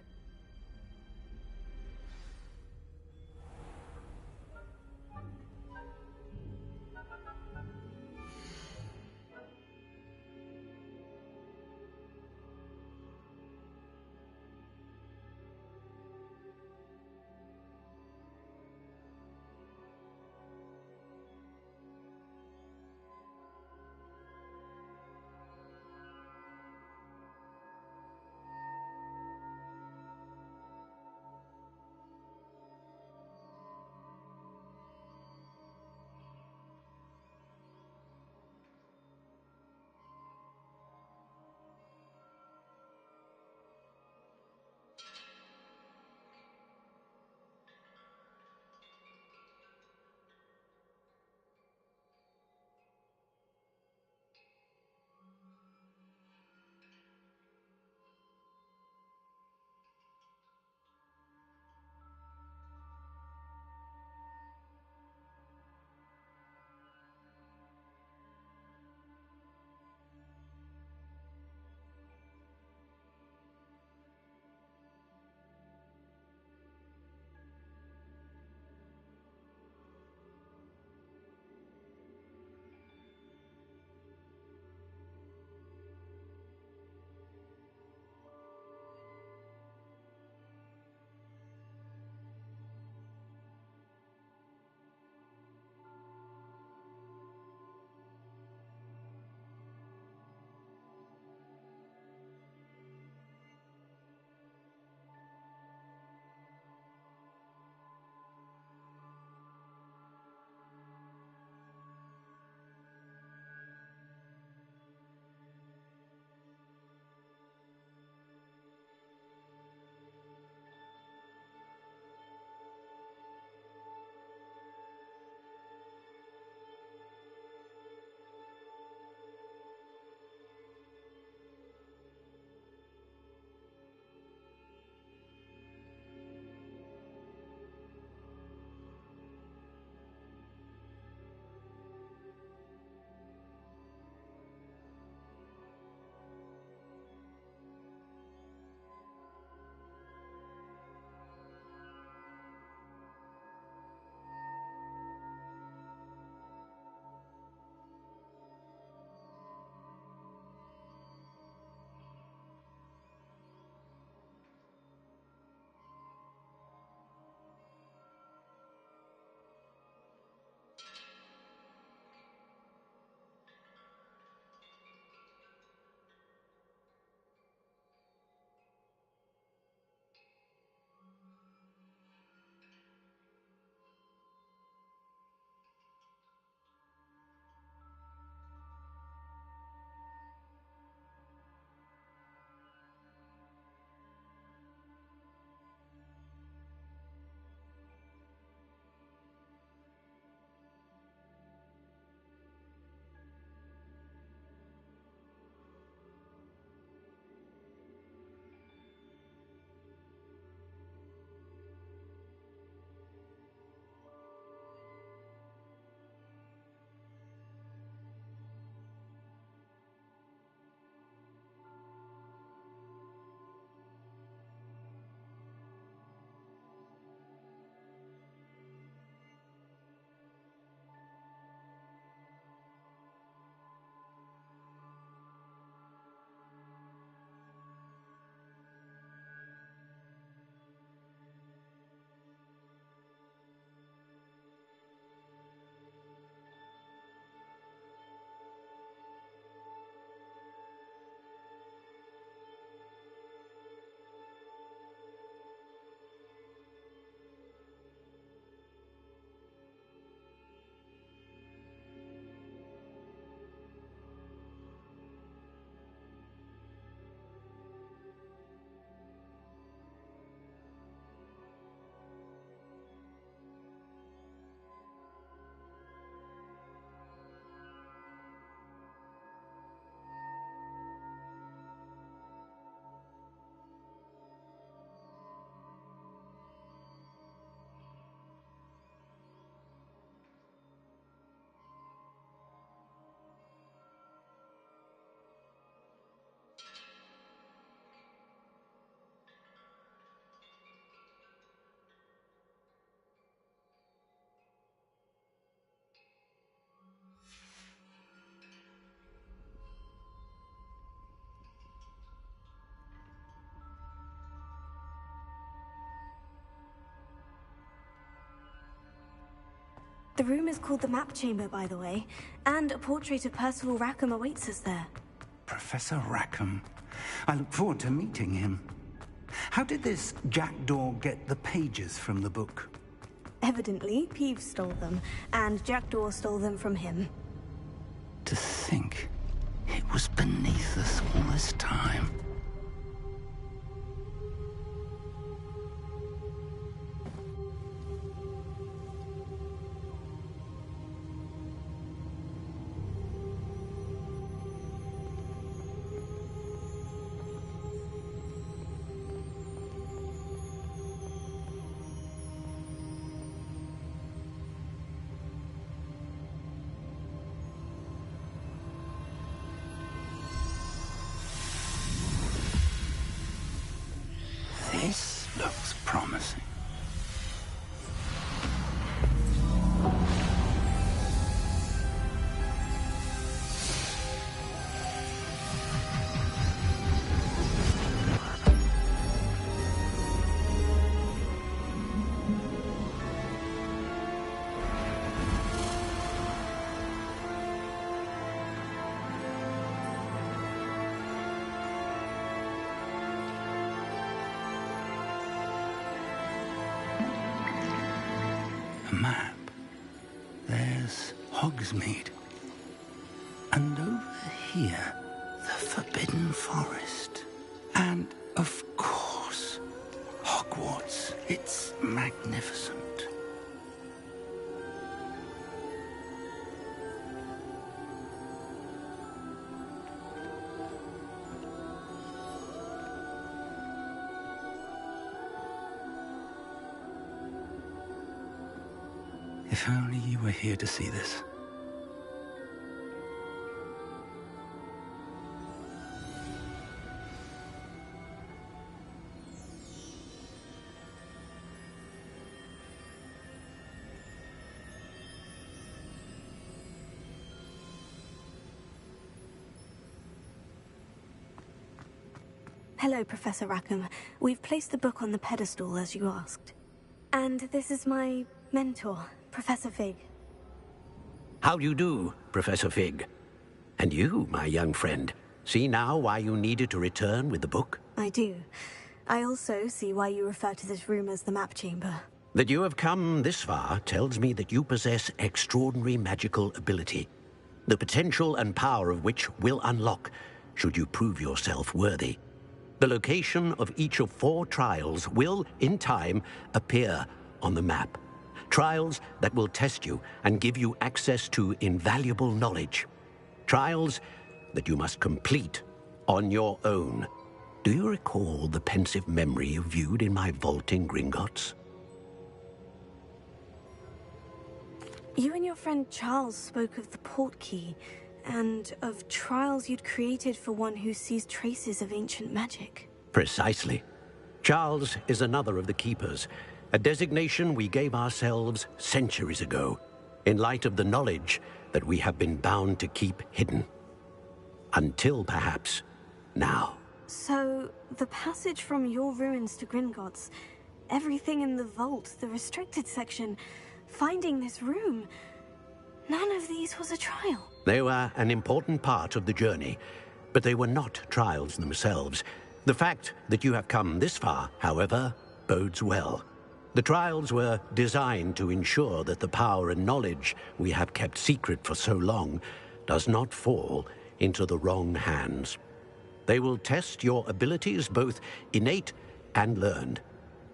The room is called the Map Chamber, by the way, and a portrait of Percival Rackham awaits us there. Professor Rackham. I look forward to meeting him. How did this jackdaw get the pages from the book? Evidently, Peeves stole them, and Jackdaw stole them from him. To think it was beneath us all this time. This looks promising. Map. There's Hogsmeade. And over here, the Forbidden Forest. And, of course, Hogwarts. It's magnificent. If only you were here to see this. Hello, Professor Rackham. We've placed the book on the pedestal, as you asked. And this is my mentor, Professor Fig. How do you do, Professor Fig? And you, my young friend, see now why you needed to return with the book? I do. I also see why you refer to this room as the Map Chamber. That you have come this far tells me that you possess extraordinary magical ability, the potential and power of which will unlock should you prove yourself worthy. The location of each of 4 trials will, in time, appear on the map. Trials that will test you and give you access to invaluable knowledge. Trials that you must complete on your own. Do you recall the pensive memory you viewed in my vault in Gringotts? You and your friend Charles spoke of the portkey, and of trials you'd created for one who sees traces of ancient magic. Precisely. Charles is another of the Keepers, a designation we gave ourselves centuries ago, in light of the knowledge that we have been bound to keep hidden. Until, perhaps, now. So, the passage from your ruins to Gringotts, everything in the vault, the restricted section, finding this room, none of these was a trial. They were an important part of the journey, but they were not trials themselves. The fact that you have come this far, however, bodes well. The trials were designed to ensure that the power and knowledge we have kept secret for so long does not fall into the wrong hands. They will test your abilities, both innate and learned.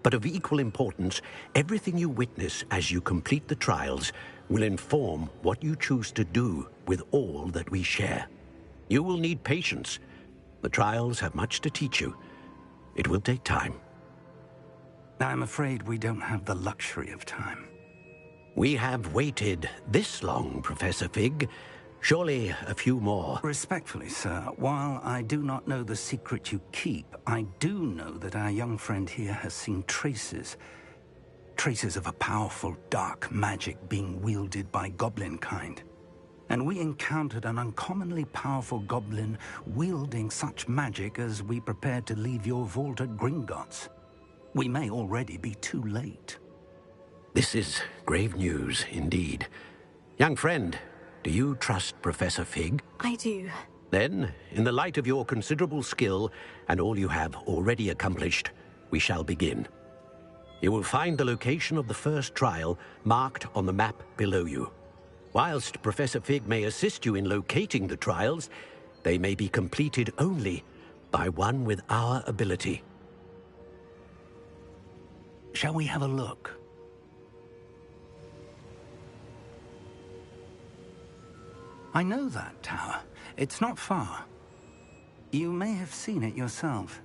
But of equal importance, everything you witness as you complete the trials will inform what you choose to do with all that we share. You will need patience. The trials have much to teach you. It will take time. I'm afraid we don't have the luxury of time. We have waited this long, Professor Fig. Surely a few more. Respectfully, sir, while I do not know the secret you keep, I do know that our young friend here has seen traces of a powerful dark magic being wielded by goblin kind. And we encountered an uncommonly powerful goblin wielding such magic as we prepared to leave your vault at Gringotts. We may already be too late. This is grave news indeed. Young friend, do you trust Professor Fig? I do. Then, in the light of your considerable skill and all you have already accomplished, we shall begin. You will find the location of the first trial marked on the map below you. Whilst Professor Fig may assist you in locating the trials, they may be completed only by one with our ability. Shall we have a look? I know that tower. It's not far. You may have seen it yourself.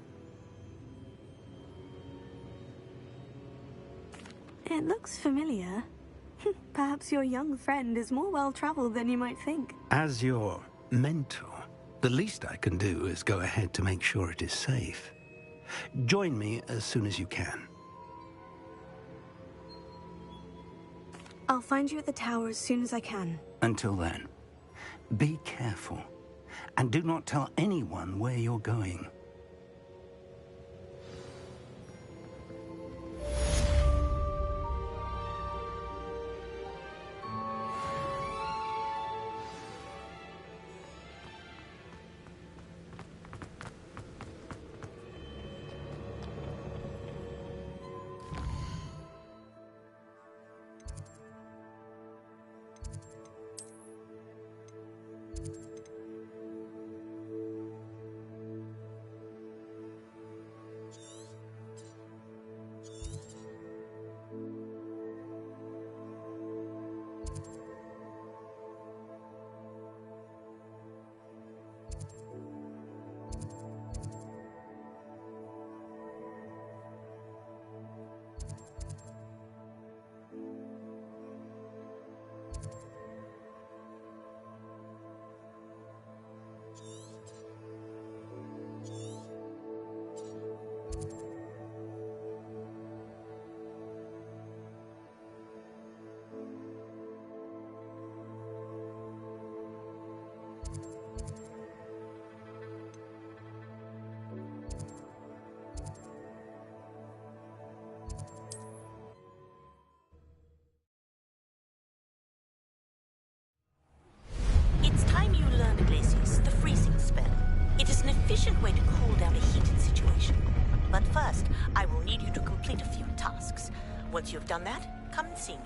It looks familiar. Perhaps your young friend is more well-traveled than you might think. As your mentor, the least I can do is go ahead to make sure it is safe. Join me as soon as you can. I'll find you at the tower as soon as I can. Until then, be careful, and do not tell anyone where you're going. It's time you learned, Glacius, the freezing spell. It is an efficient way to cool down a heated situation. But first, I will need you to complete a few tasks. Once you've done that, come and see me.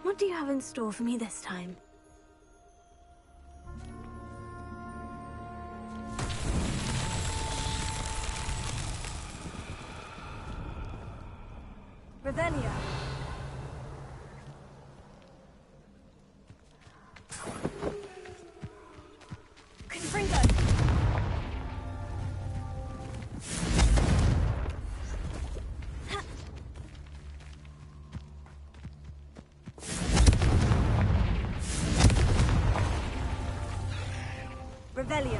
What do you have in store for me this time? Revelia. Confringo. Revelio.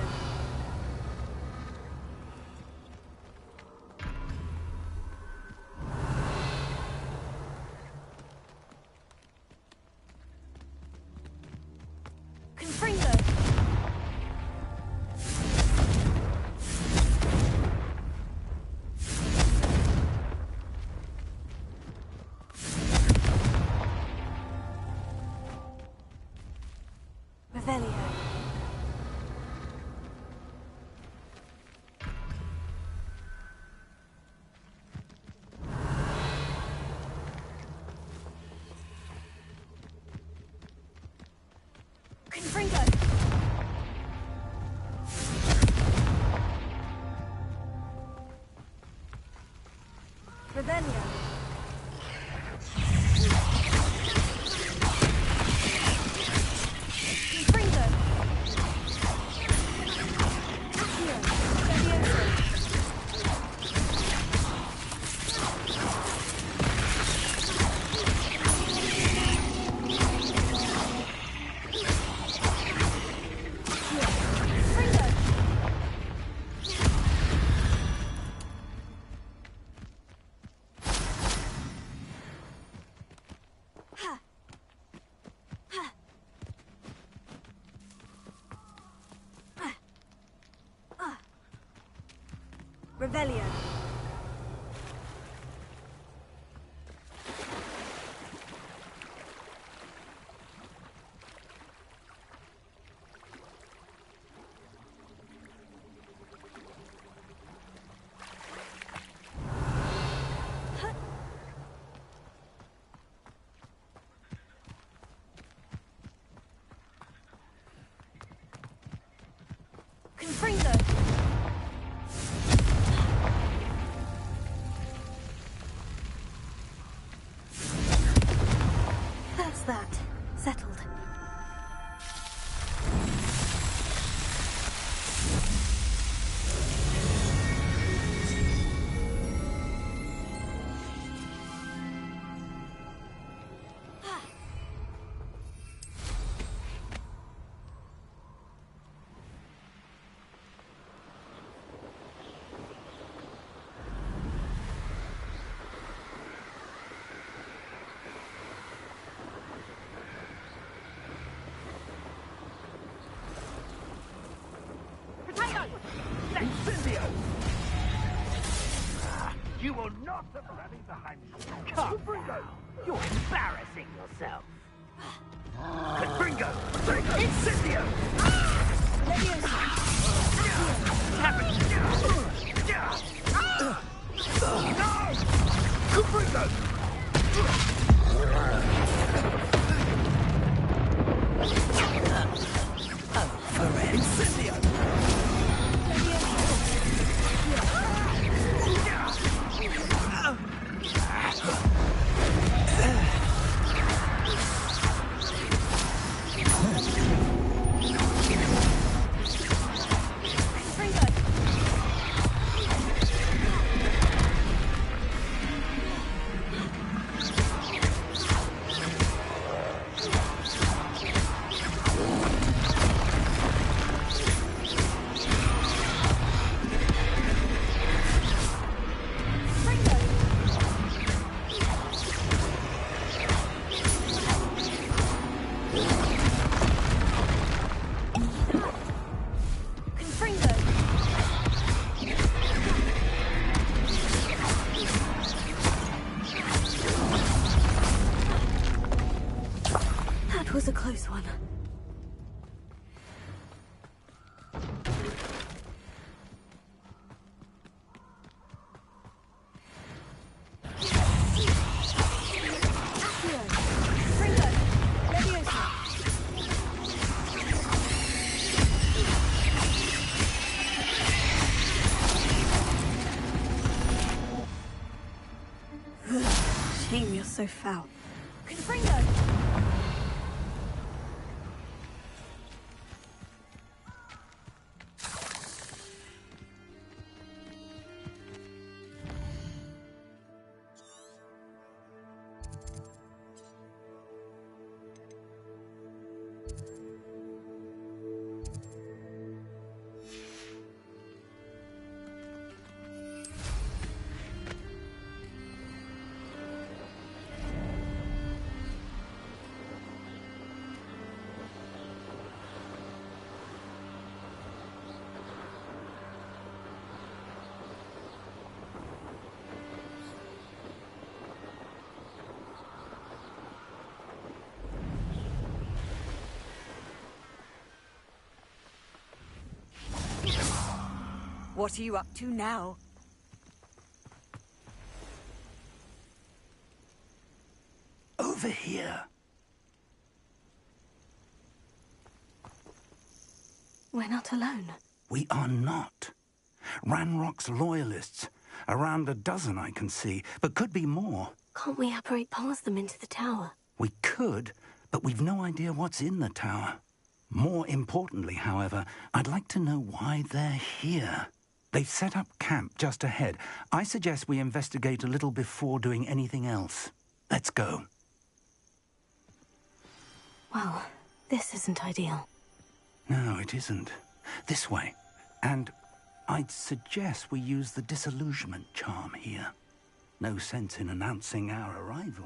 Confringo. Revelio. Revelio. Confringo. That's that. Settled. Incendio! You will not have running behind me. Come now. You're embarrassing yourself. Confringo! Incendio! That was a close one. Shame you're so foul. Confringo! What are you up to now? Over here. We're not alone. We are not. Ranrock's loyalists. Around a dozen I can see, but could be more. Can't we apparate past them into the tower? We could, but we've no idea what's in the tower. More importantly, however, I'd like to know why they're here. They've set up camp just ahead. I suggest we investigate a little before doing anything else. Let's go. Well, this isn't ideal. No, it isn't. This way. And I'd suggest we use the disillusionment charm here. No sense in announcing our arrival.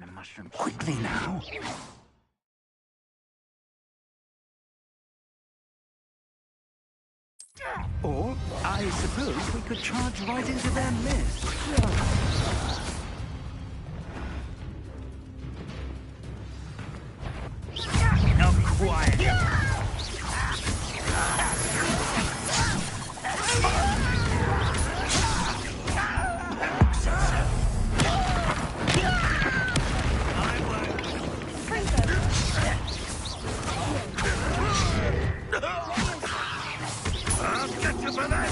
kind of mushroom. Quickly now. Or, I suppose we could charge right into their mist. Now quiet. I'll get you for that!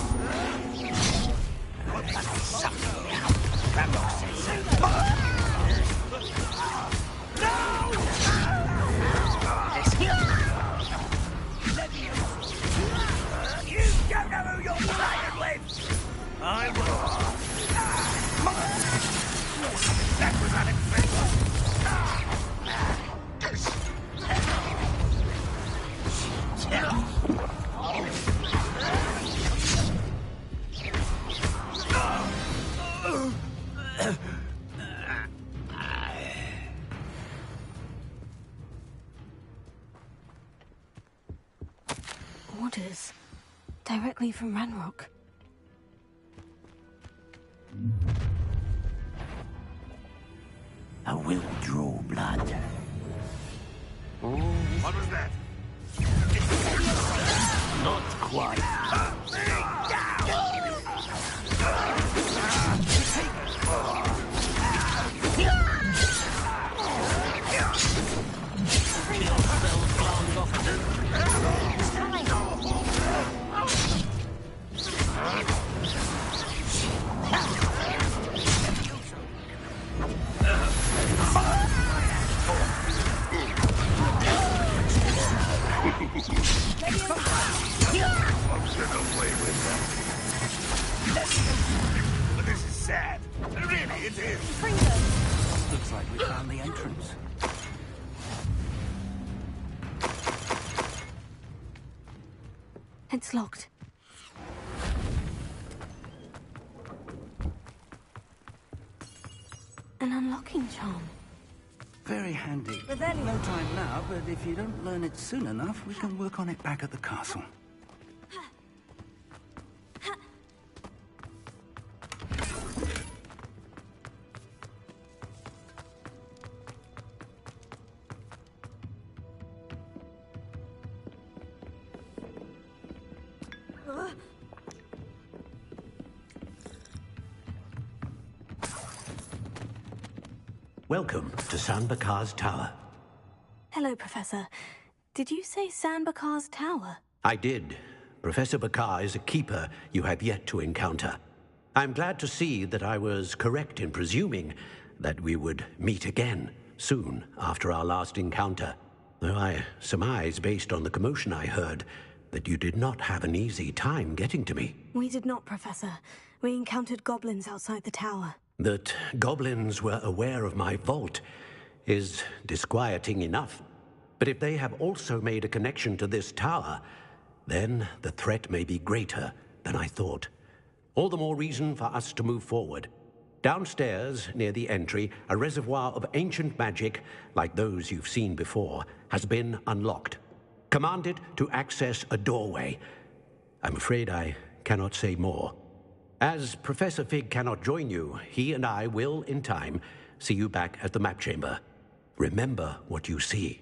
You don't know who you're playing with! I will. That was unexpected. Orders. Directly from Ranrock. I will draw blood. What was that? Not quite. This is sad. Really, it is. Looks like we found the entrance. It's locked. An unlocking charm. Very handy. But then- No time now, but if you don't learn it soon enough, we can work on it back at the castle. Welcome to San Bakar's Tower. Hello, Professor. Did you say San Bakar's Tower? I did. Professor Bakar is a keeper you have yet to encounter. I'm glad to see that I was correct in presuming that we would meet again soon after our last encounter, though I surmise, based on the commotion I heard, that you did not have an easy time getting to me. We did not, Professor. We encountered goblins outside the tower. That goblins were aware of my vault is disquieting enough. But if they have also made a connection to this tower, then the threat may be greater than I thought. All the more reason for us to move forward. Downstairs, near the entry, a reservoir of ancient magic, like those you've seen before, has been unlocked. Command it to access a doorway. I'm afraid I cannot say more. As Professor Fig cannot join you, he and I will, in time, see you back at the map chamber. Remember what you see.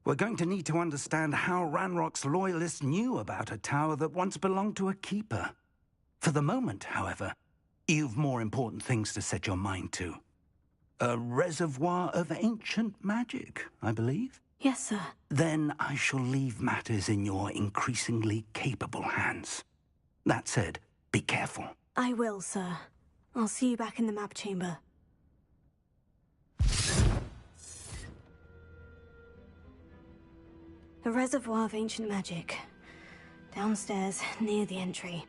We're going to need to understand how Ranrock's loyalists knew about a tower that once belonged to a keeper. For the moment, however, you've more important things to set your mind to. A reservoir of ancient magic, I believe? Yes, sir. Then I shall leave matters in your increasingly capable hands. That said, be careful. I will, sir. I'll see you back in the map chamber. A reservoir of ancient magic. Downstairs, near the entry.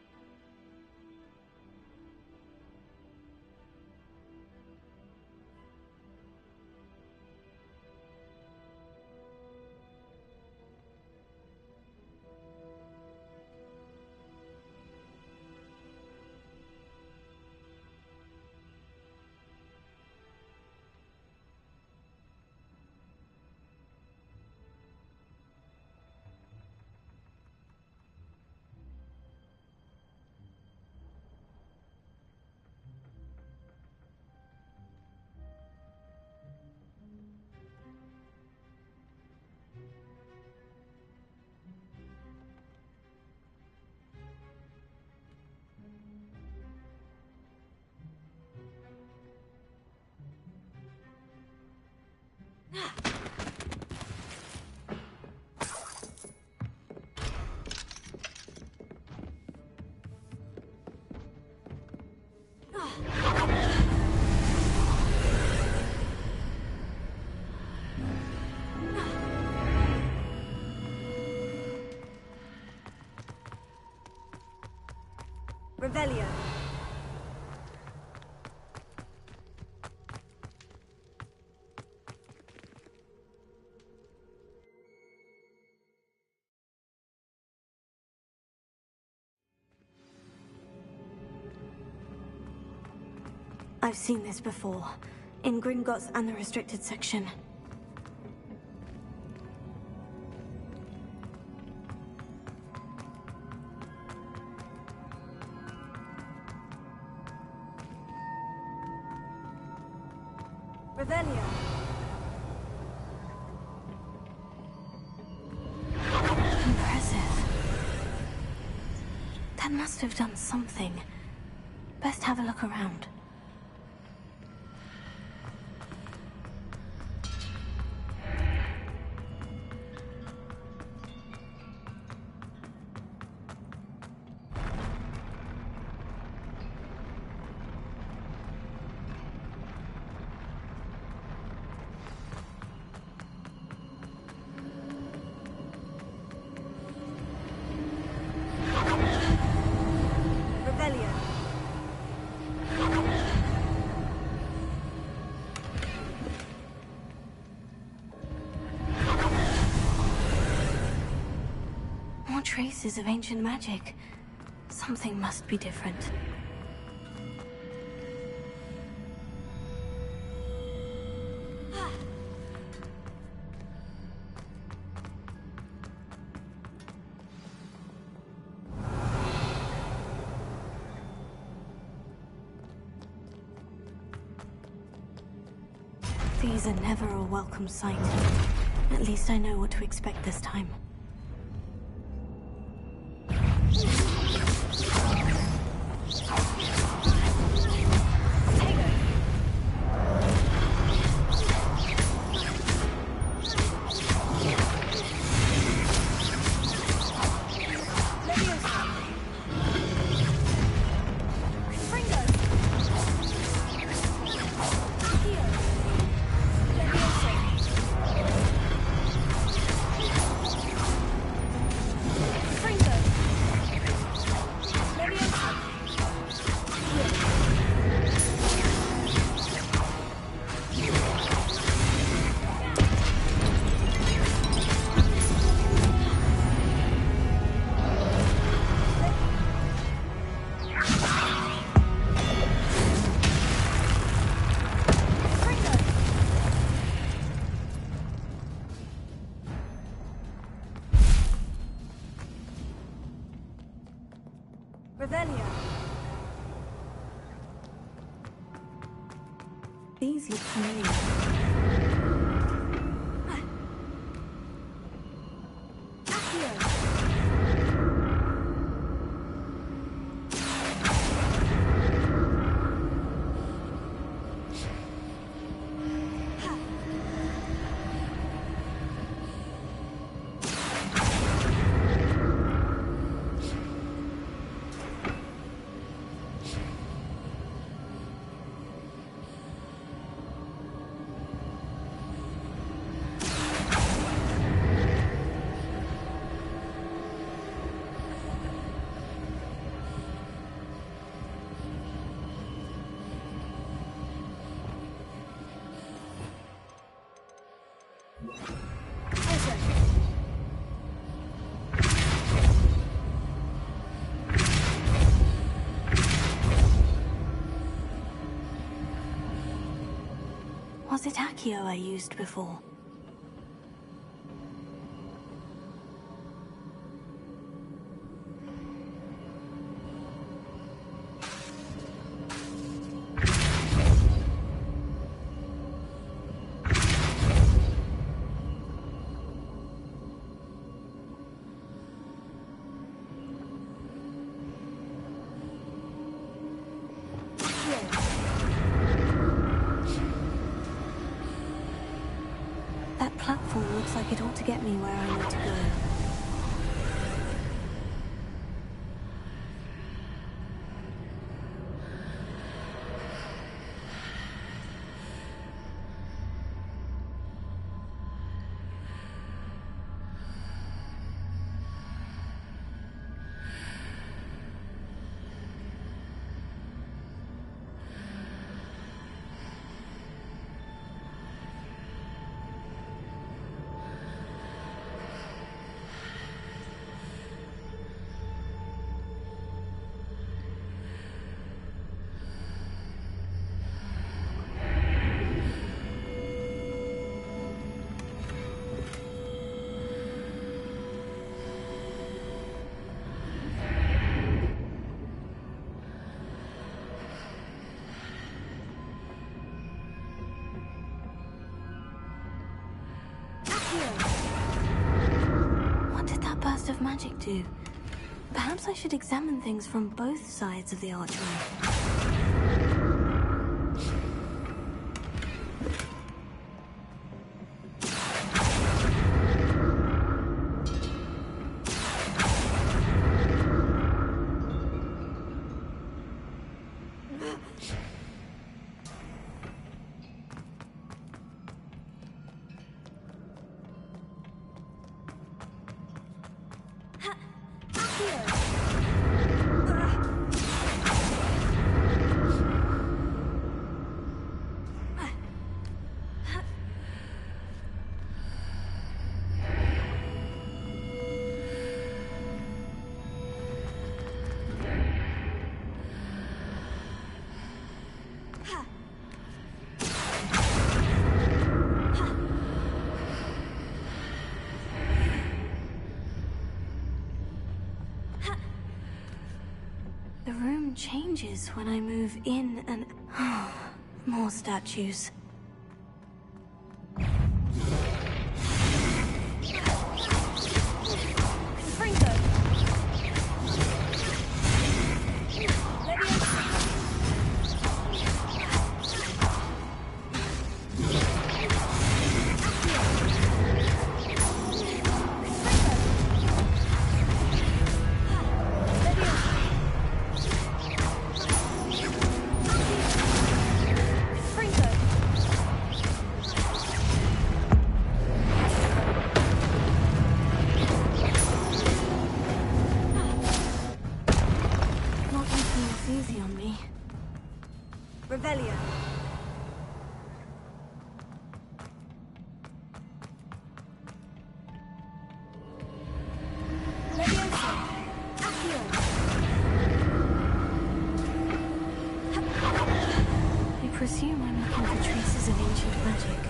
Revelio. I've seen this before, in Gringotts and the restricted section. Revelio. Impressive. That must have done something. Best have a look around. More traces of ancient magic. Something must be different. These are never a welcome sight. At least I know what to expect this time. Revelio. These look familiar. Was it Accio I used before? looks like it ought to get me where I need to go. What did that burst of magic do? Perhaps I should examine things from both sides of the archway. The room changes when I move in and... more statues. Easy on me. Revelio. I presume I'm looking for traces of ancient magic.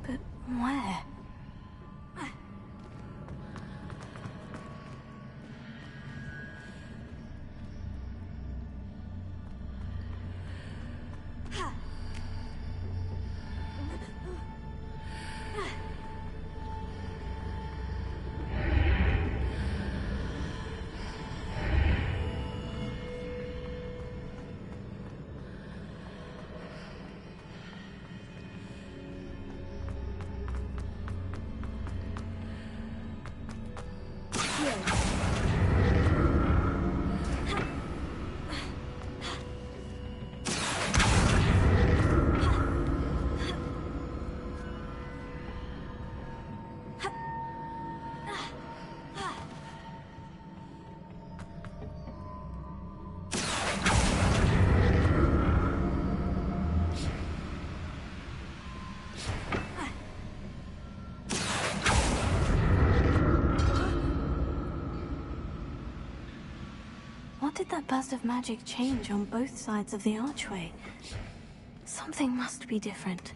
But where? What did that burst of magic change on both sides of the archway? Something must be different.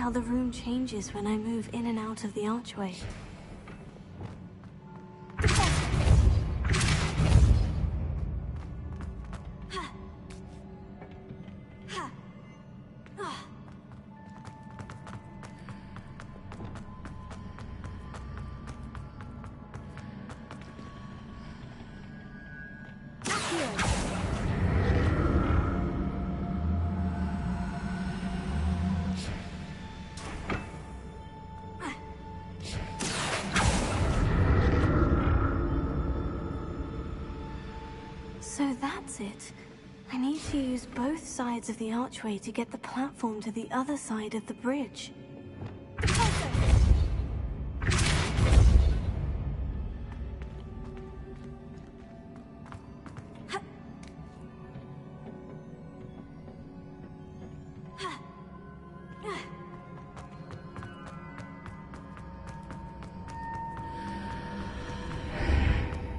how the room changes when I move in and out of the archway. So that's it. I need to use both sides of the archway to get the platform to the other side of the bridge.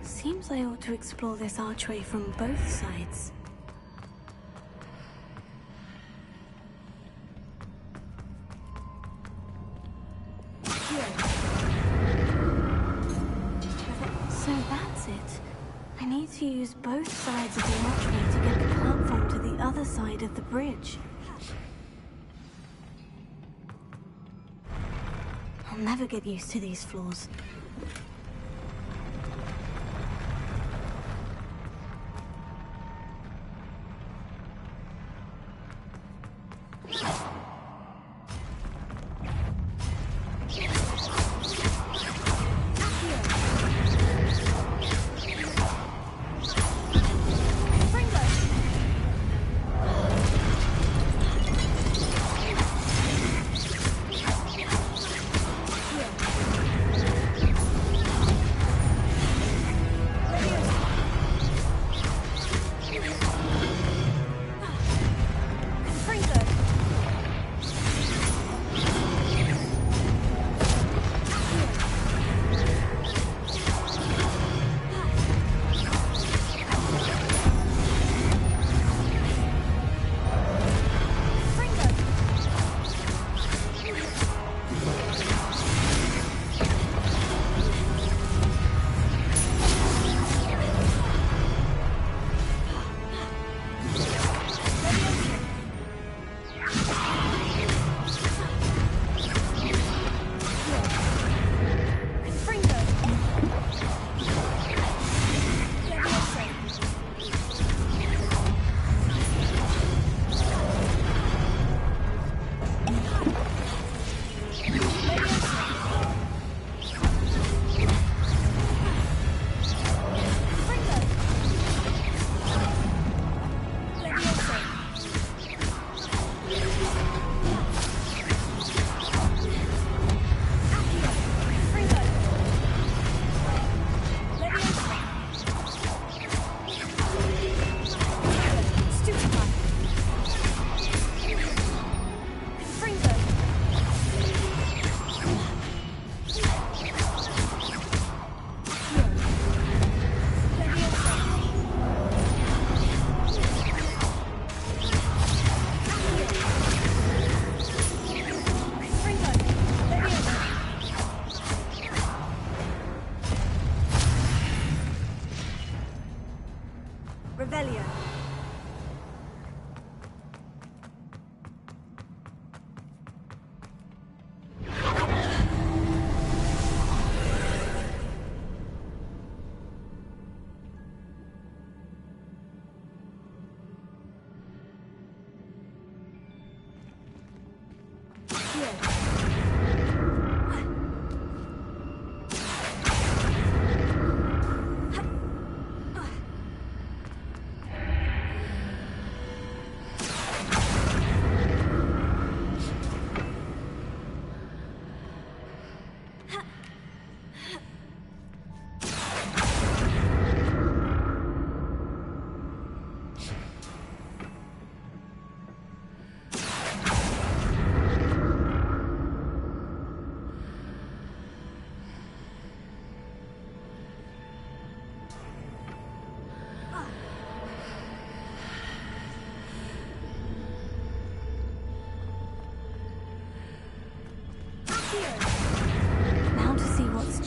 Seems I ought to explore this archway from both sides. So that's it. I need to use both sides of the archway to get the platform to the other side of the bridge. I'll never get used to these floors.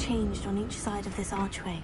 changed on each side of this archway.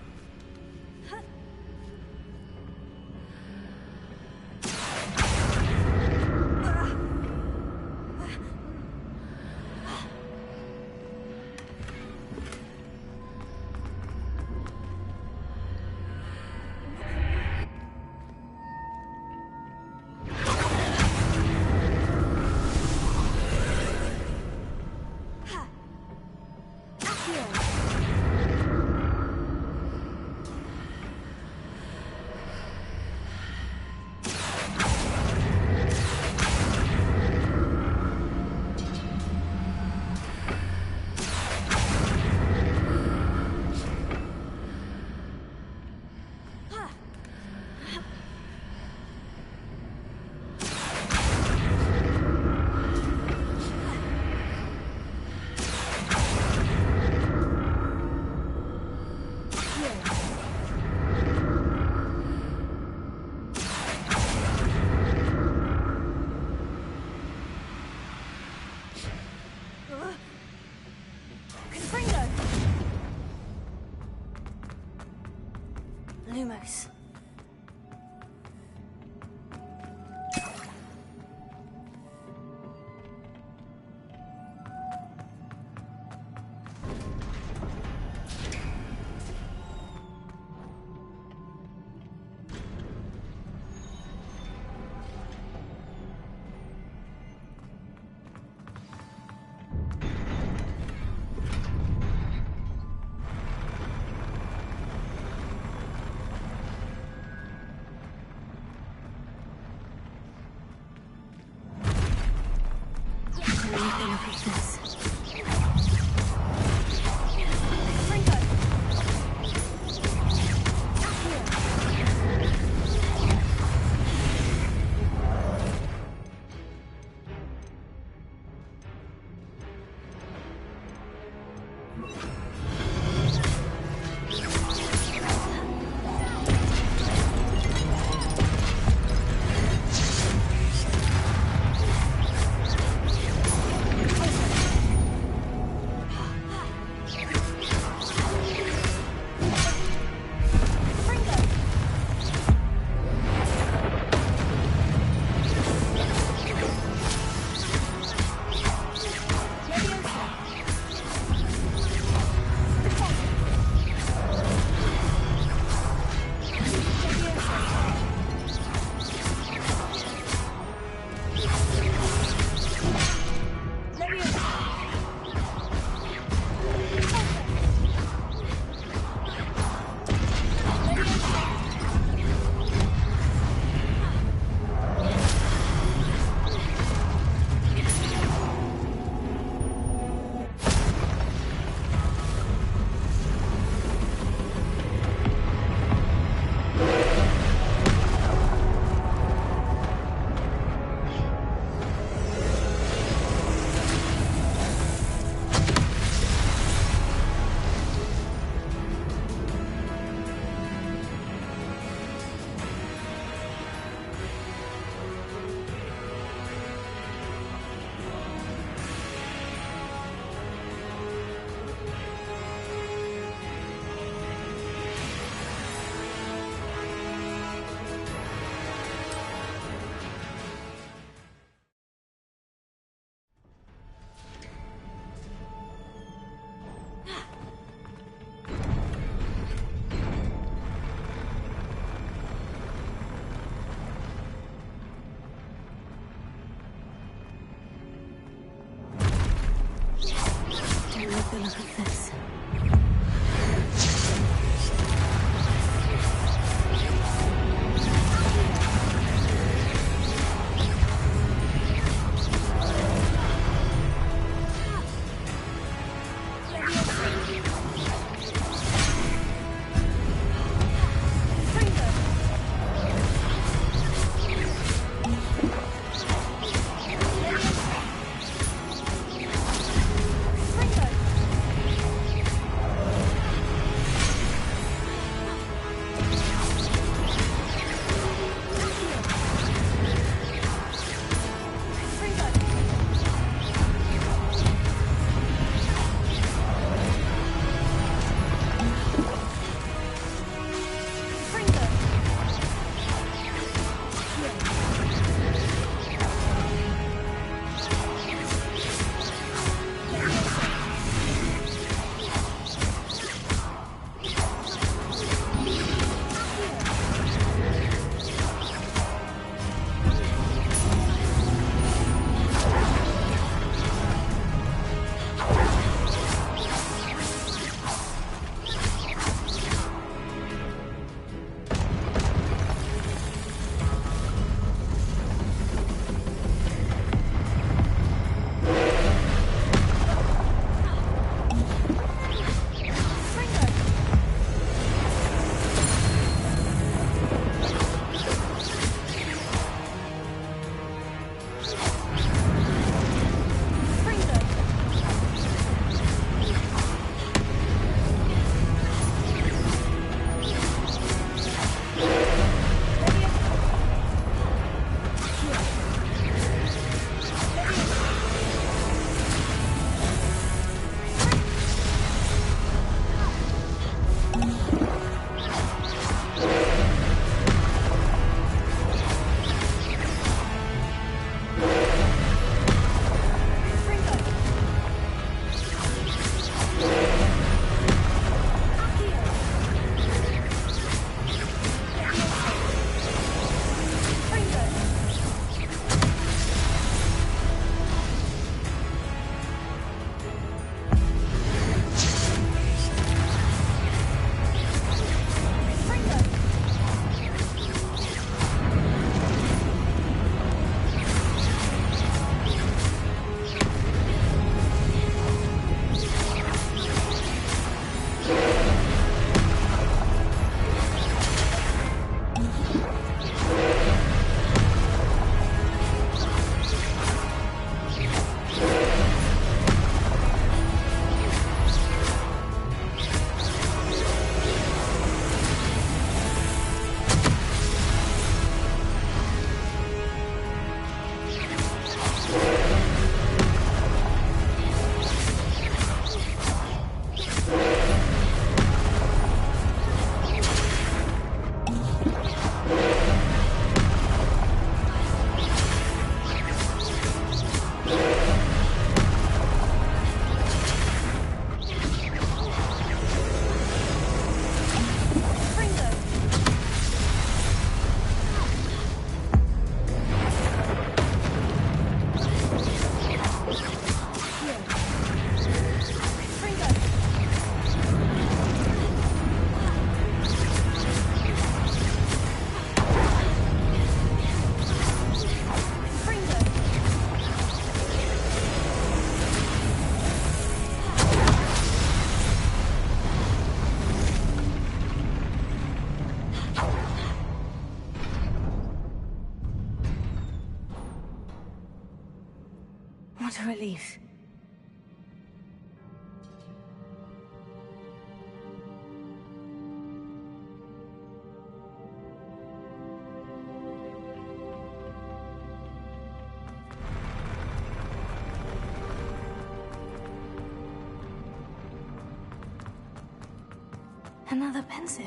What a relief. Another pensive.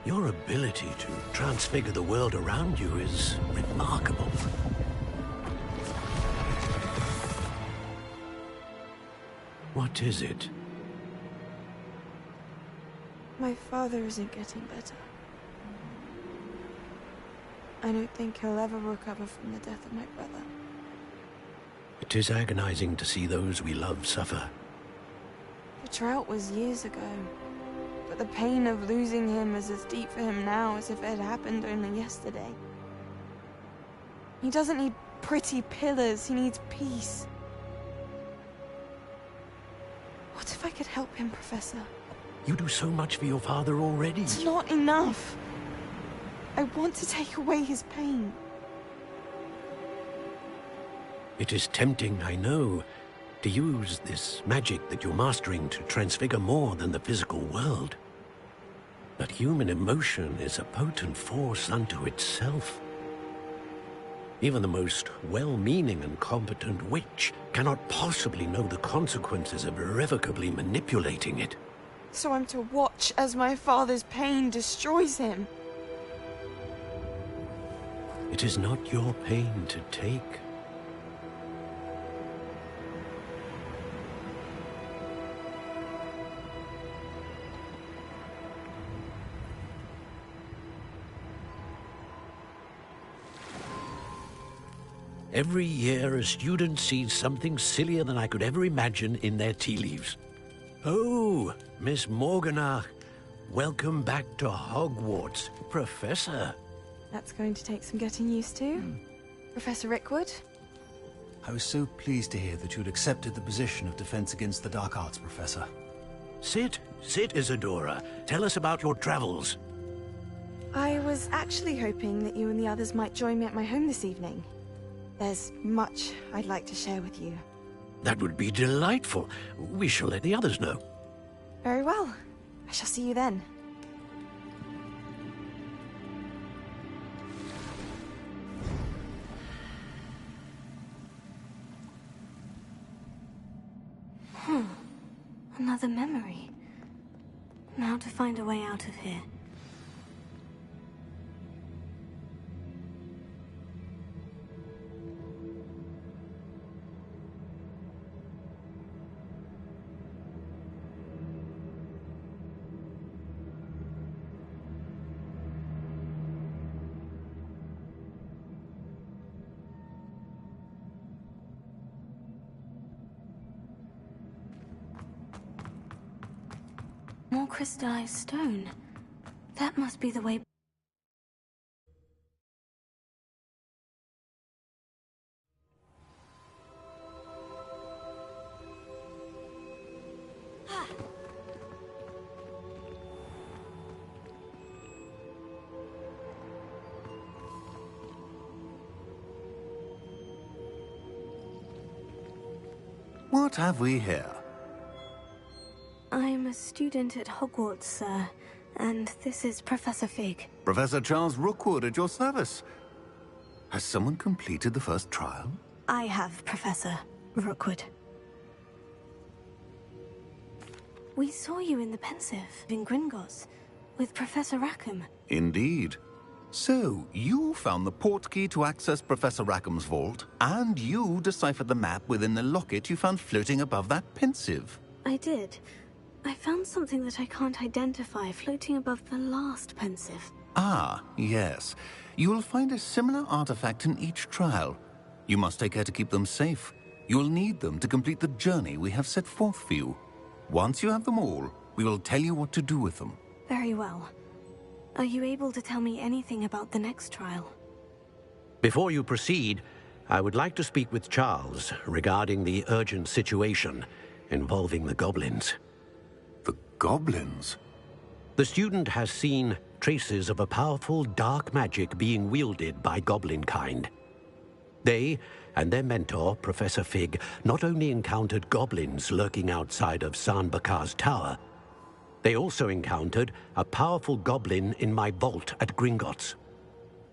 Your ability to transfigure the world around you is remarkable. What is it? My father isn't getting better. I don't think he'll ever recover from the death of my brother. It is agonizing to see those we love suffer. The drought was years ago, but the pain of losing him is as deep for him now as if it had happened only yesterday. He doesn't need pretty pillars, he needs peace. What if I could help him, Professor? You do so much for your father already. It's not enough. I want to take away his pain. It is tempting, I know, to use this magic that you're mastering to transfigure more than the physical world. But human emotion is a potent force unto itself. Even the most well-meaning and competent witch cannot possibly know the consequences of irrevocably manipulating it. So I'm to watch as my father's pain destroys him. It is not your pain to take. Every year, a student sees something sillier than I could ever imagine in their tea leaves. Oh, Miss Morganach, welcome back to Hogwarts, Professor. That's going to take some getting used to. Professor Rickwood? I was so pleased to hear that you'd accepted the position of Defense Against the Dark Arts, Professor. Sit, Isadora. Tell us about your travels. I was actually hoping that you and the others might join me at my home this evening. There's much I'd like to share with you. That would be delightful. We shall let the others know. Very well. I shall see you then. Another memory. Now to find a way out of here. More crystallized stone. That must be the way. What have we here? I'm a student at Hogwarts, sir, and this is Professor Fig. Professor Charles Rookwood at your service. Has someone completed the first trial? I have, Professor Rookwood. We saw you in the Pensive in Gringotts with Professor Rackham. Indeed. So, you found the portkey to access Professor Rackham's vault, and you deciphered the map within the locket you found floating above that Pensive. I did. I found something that I can't identify floating above the last Pensive. Ah, yes. You will find a similar artifact in each trial. You must take care to keep them safe. You'll need them to complete the journey we have set forth for you. Once you have them all, we will tell you what to do with them. Very well. Are you able to tell me anything about the next trial? Before you proceed, I would like to speak with Charles regarding the urgent situation involving the goblins. The goblins? The student has seen traces of a powerful dark magic being wielded by goblin kind. They and their mentor, Professor Fig, not only encountered goblins lurking outside of San Bakar's tower, they also encountered a powerful goblin in my vault at Gringotts.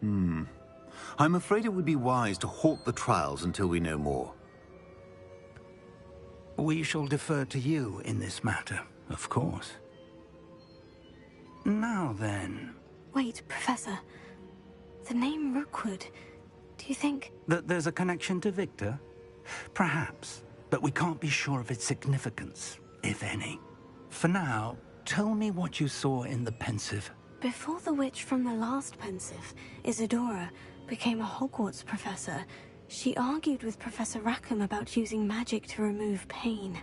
I'm afraid it would be wise to halt the trials until we know more. We shall defer to you in this matter, of course. Now then... Wait, Professor. The name Rookwood. Do you think... that there's a connection to Victor? Perhaps, but we can't be sure of its significance, if any. For now, tell me what you saw in the Pensive. Before the witch from the last Pensive, Isadora, became a Hogwarts professor, she argued with Professor Rackham about using magic to remove pain.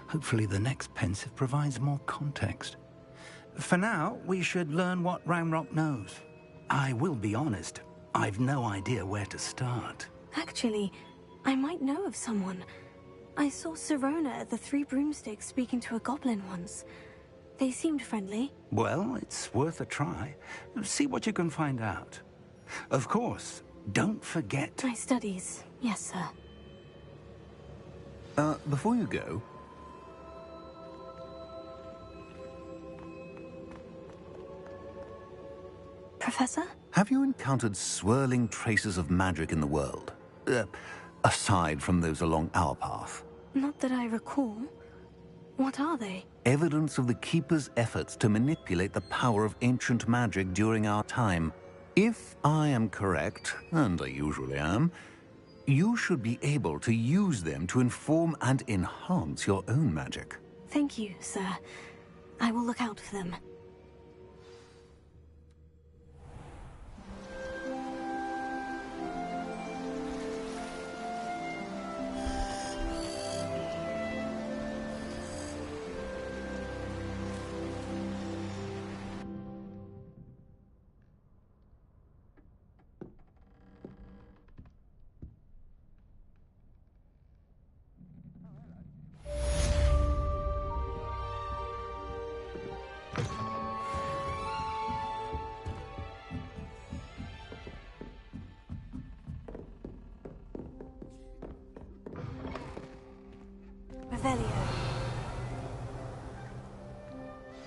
Hopefully the next Pensive provides more context. For now, we should learn what Ranrock knows. I will be honest, I've no idea where to start. Actually, I might know of someone. I saw Sirona at the Three Broomsticks speaking to a goblin once. They seemed friendly. Well, it's worth a try. See what you can find out. Of course, don't forget... My studies, yes, sir. Before you go... Professor? Have you encountered swirling traces of magic in the world? Aside from those along our path? Not that I recall. What are they? Evidence of the Keeper's efforts to manipulate the power of ancient magic during our time. If I am correct, and I usually am, you should be able to use them to inform and enhance your own magic. Thank you, sir. I will look out for them.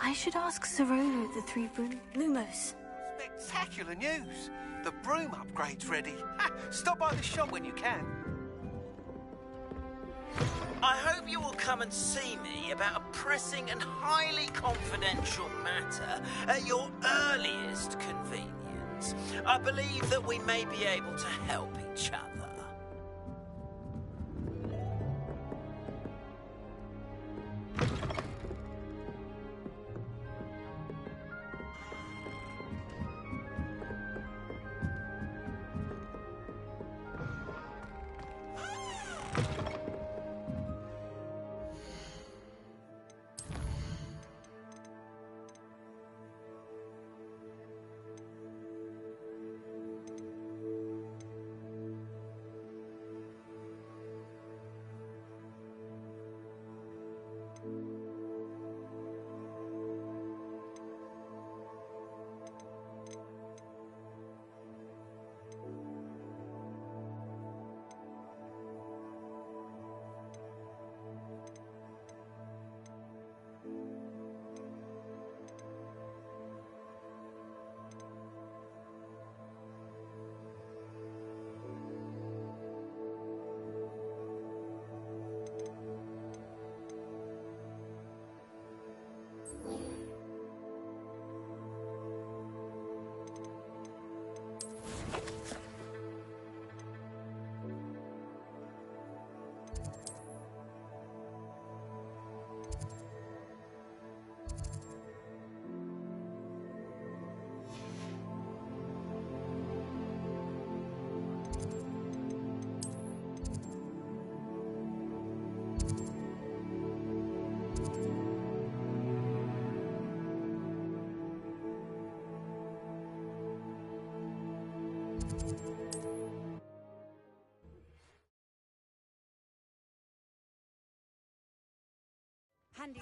I should ask Sorolo of the Three Lumos. Spectacular news! The broom upgrade's ready. Ha! Stop by the shop when you can. I hope you will come and see me about a pressing and highly confidential matter at your earliest convenience. I believe that we may be able to help each other.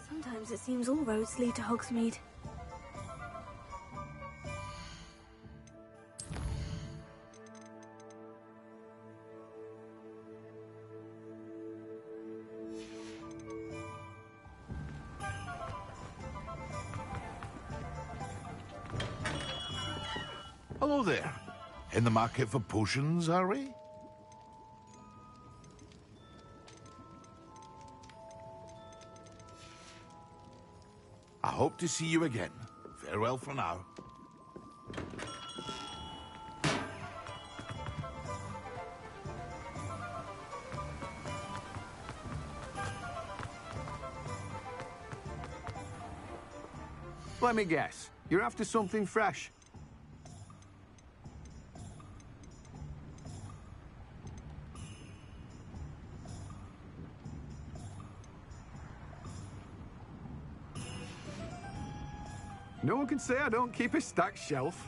Sometimes it seems all roads lead to Hogsmeade. Hello there. In the market for potions, are we? I hope to see you again. Farewell for now. Let me guess. You're after something fresh. No one can say I don't keep a stacked shelf.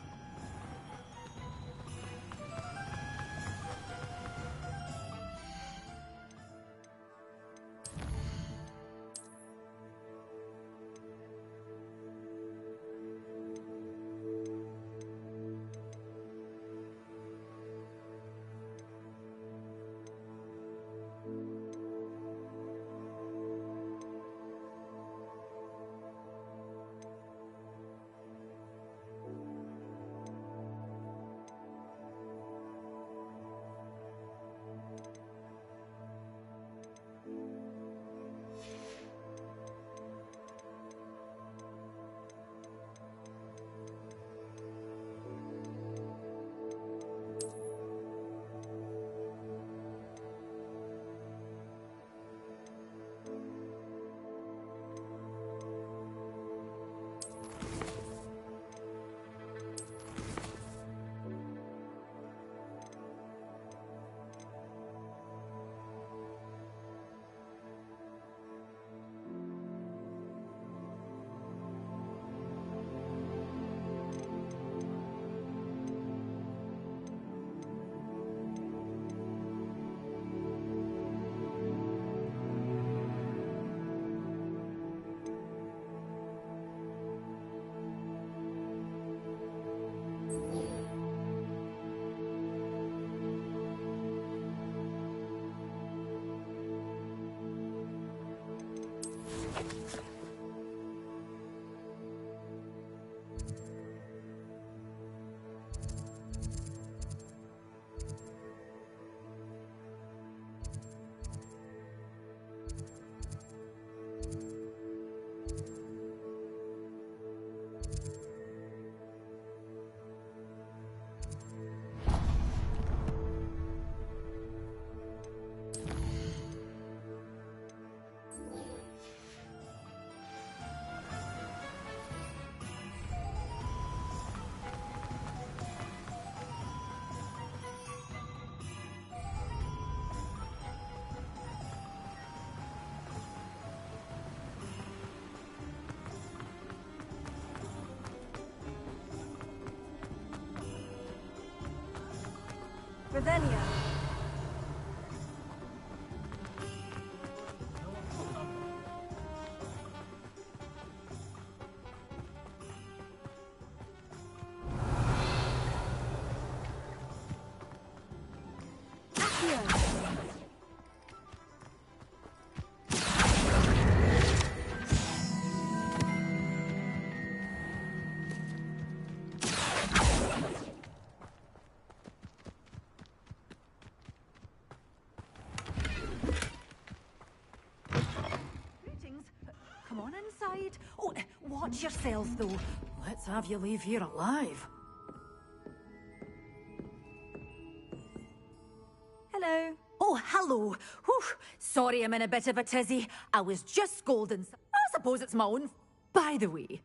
Revelio. Come on inside. Oh, watch yourself, though. Let's have you leave here alive. Hello. Oh, hello. Whew. Sorry I'm in a bit of a tizzy. I was just scolding. I suppose it's my own... By the way,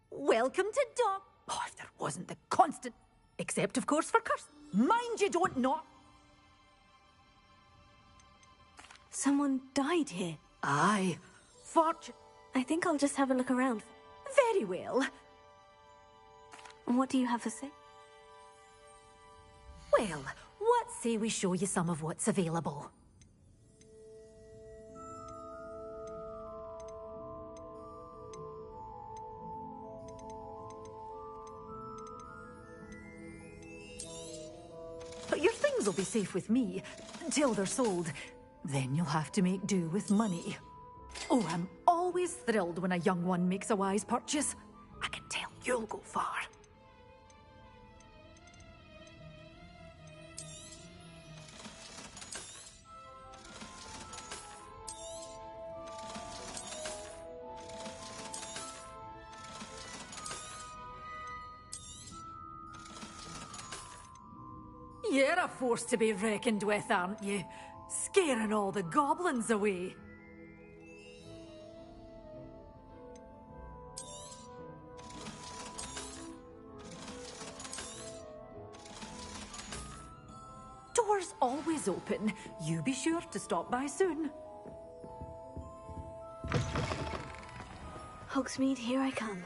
welcome to Doc. Oh, if there wasn't the constant... Except, of course, for curse. Mind you don't not... Someone died here. Aye. I think I'll just have a look around. Very well. What do you have to say? Well, what say we show you some of what's available? But your things will be safe with me, until they're sold. Then you'll have to make do with money. Oh, I'm always thrilled when a young one makes a wise purchase. I can tell you'll go far. You're a force to be reckoned with, aren't you? Scaring all the goblins away. Doors always open. You be sure to stop by soon. Hogsmeade, here I come.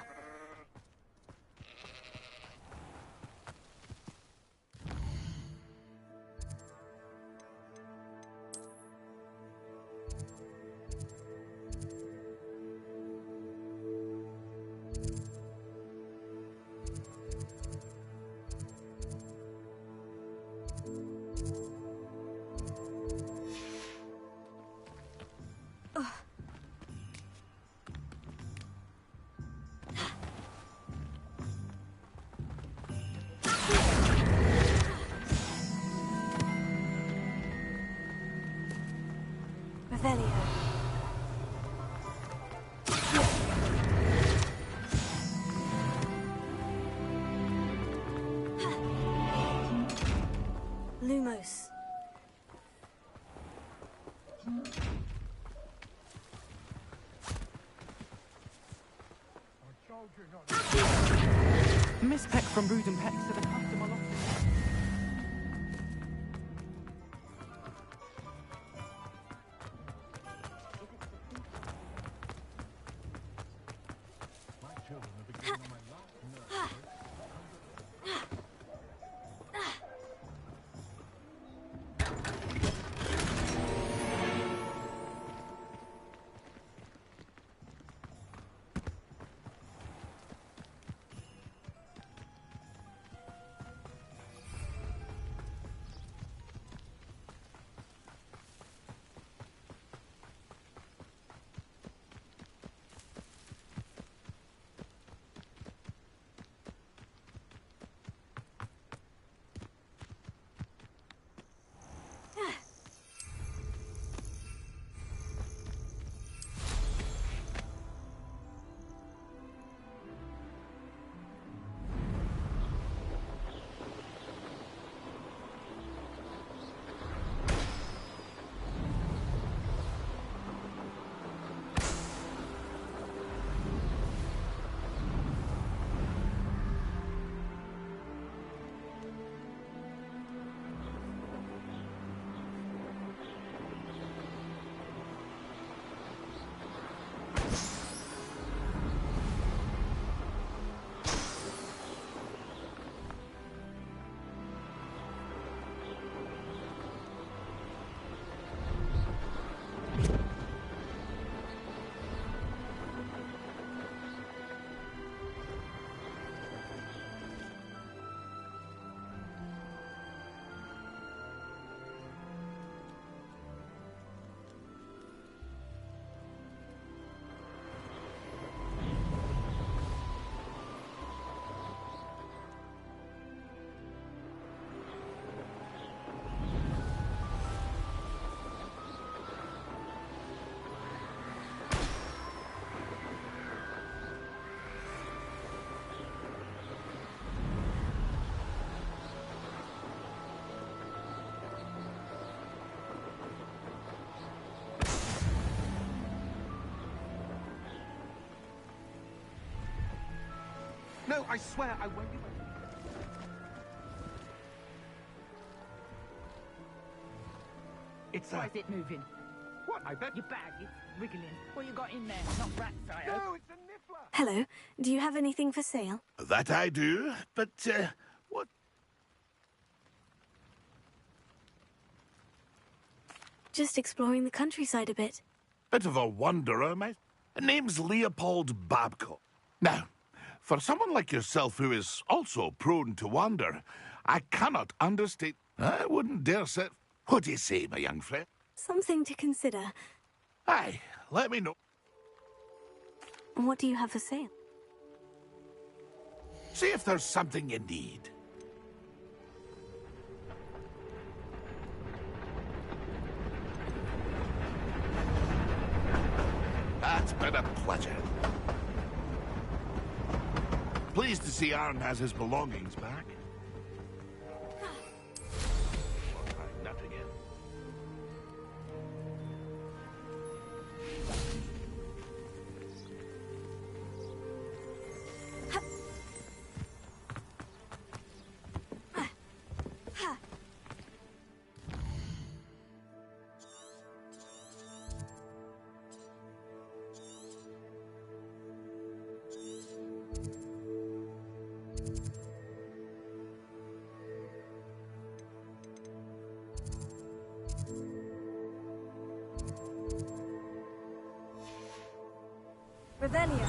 Revelio. Lumos. Miss Peck from Brood and Peck to the customer lot. No, I swear I won't give a... It's Why is it moving? What? I bet... Your bag, it's wriggling. What you got in there? Not rats, I hope. No, it's a niffler! Hello, do you have anything for sale? That I do, but, what? Just exploring the countryside a bit. Bit of a wanderer, mate. Name's Leopold Babcock. Now, for someone like yourself who is also prone to wander, I cannot understate... I wouldn't dare say... What do you say, my young friend? Something to consider. Aye, let me know. What do you have for sale? See if there's something you need. That's been a pleasure. Pleased to see Aaron has his belongings back. All right, not again. Revelio.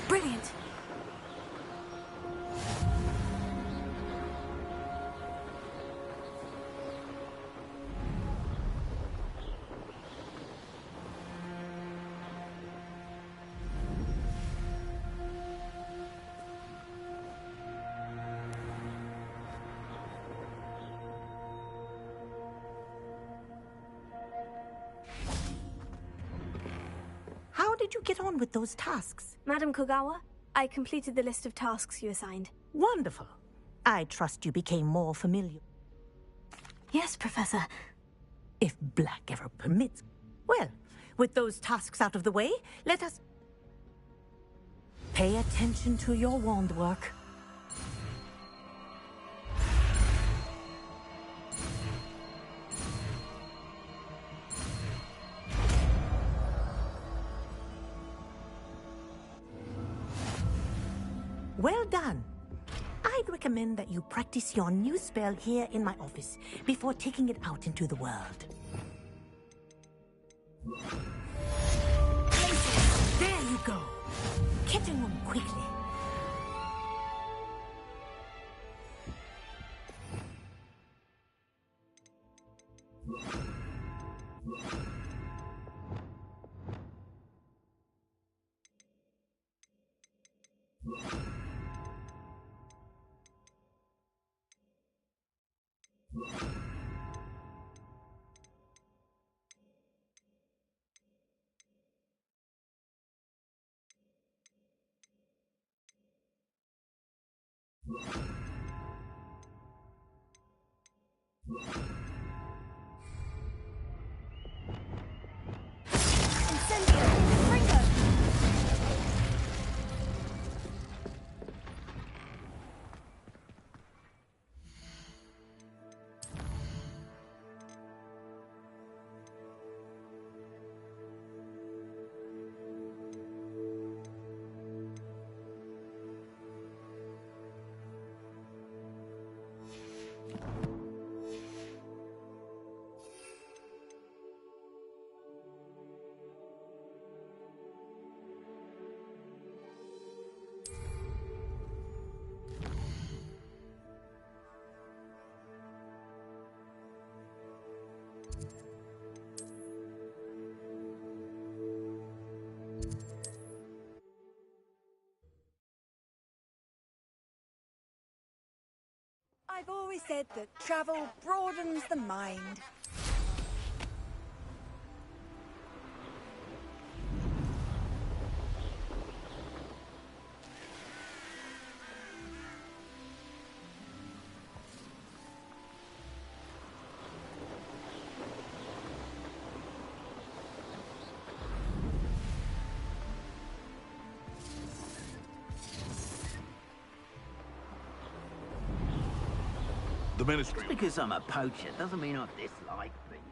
Brilliant. How did you get on with those tasks? Madam Kogawa, I completed the list of tasks you assigned. Wonderful. I trust you became more familiar. Yes, Professor. If Black ever permits. Well, with those tasks out of the way, let us pay attention to your wand work. Well done. I'd recommend that you practice your new spell here in my office before taking it out into the world. There you go. Catching them quickly. I've always said that travel broadens the mind. The Ministry. Just because I'm a poacher doesn't mean I dislike beasts.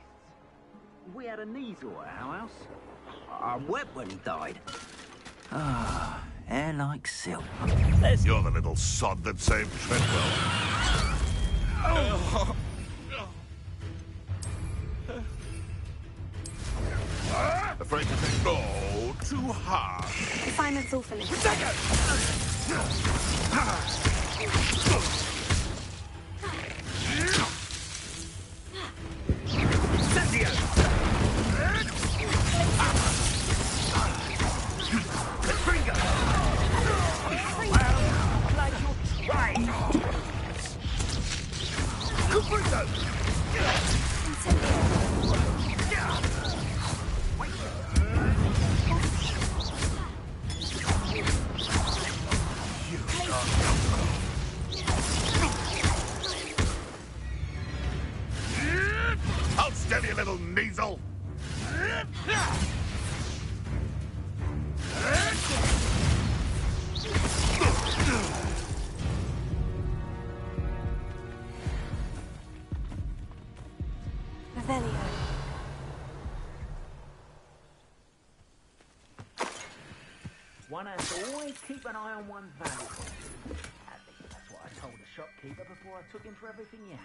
We had a Kneasel at our house. I wept when he died. Ah, hair like silk. You're the little sod that saved Treadwell. Afraid to think no, too hard. Refinement's all finished. Hold steady, little Kneasel. Revelio. One has to always keep an eye on one's valuables. At least that's what I told the shopkeeper before I took him for everything he had.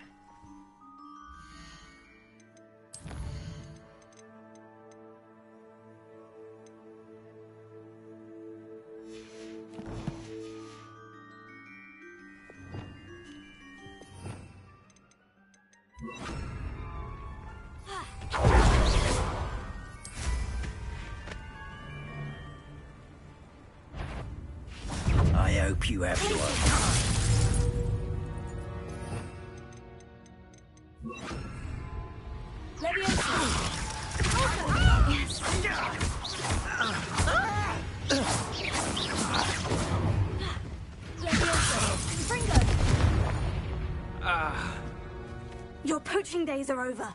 I hope you have your Your poaching days are over.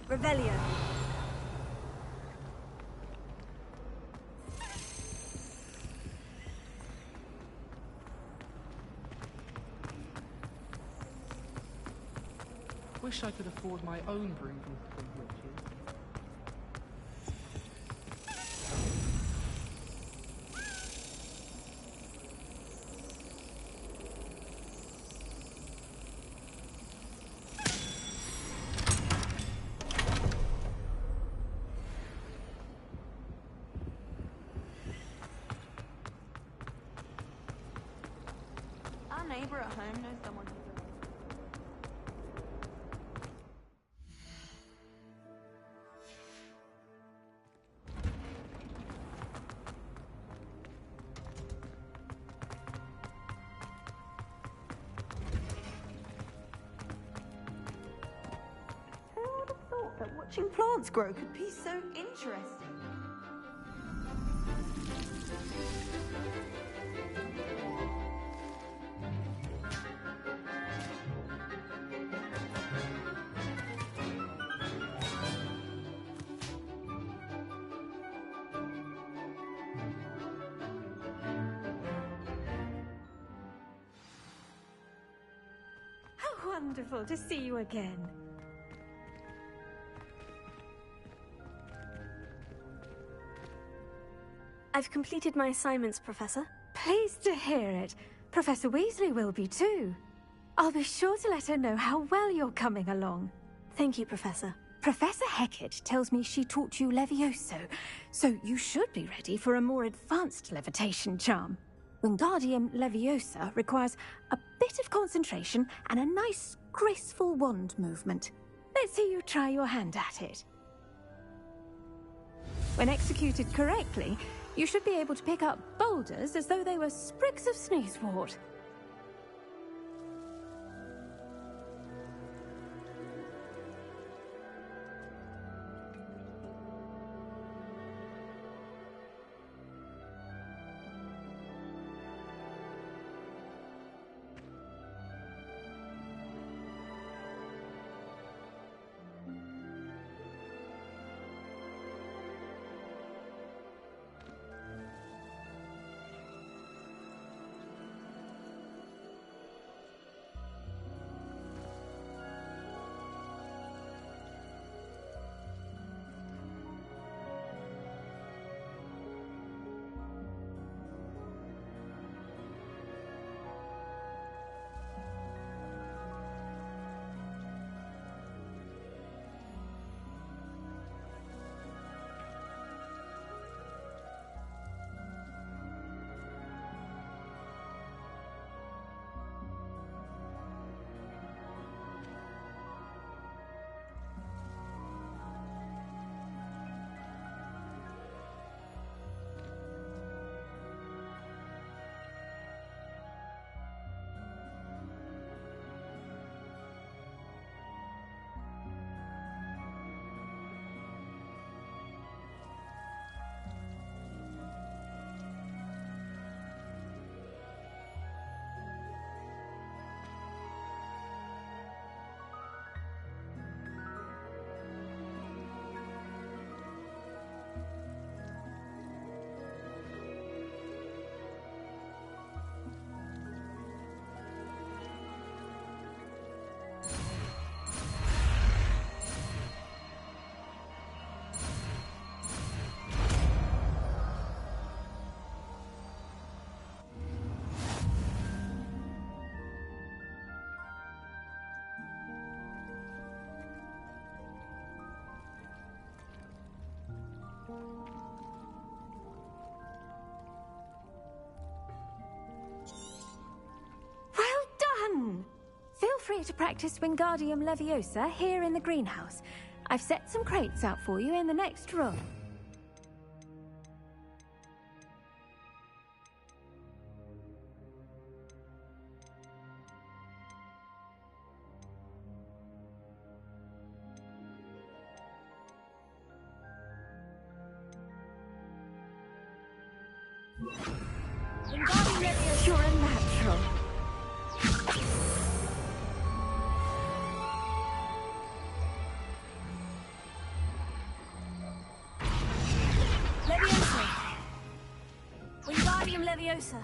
Revelio. Wish I could afford my own broom from riches. Our neighbor at home knows someone who's that watching plants grow could be so interesting. How wonderful to see you again. I've completed my assignments, Professor. Pleased to hear it. Professor Weasley will be too. I'll be sure to let her know how well you're coming along. Thank you, Professor. Professor Hecat tells me she taught you Levioso, so you should be ready for a more advanced levitation charm. Wingardium Leviosa requires a bit of concentration and a nice, graceful wand movement. Let's see you try your hand at it. When executed correctly, you should be able to pick up boulders as though they were sprigs of sneezewort. free to practice Wingardium Leviosa here in the greenhouse. I've set some crates out for you in the next room. Wingardium Leviosa, you're a natural. Leviosa! Wingardium Leviosa!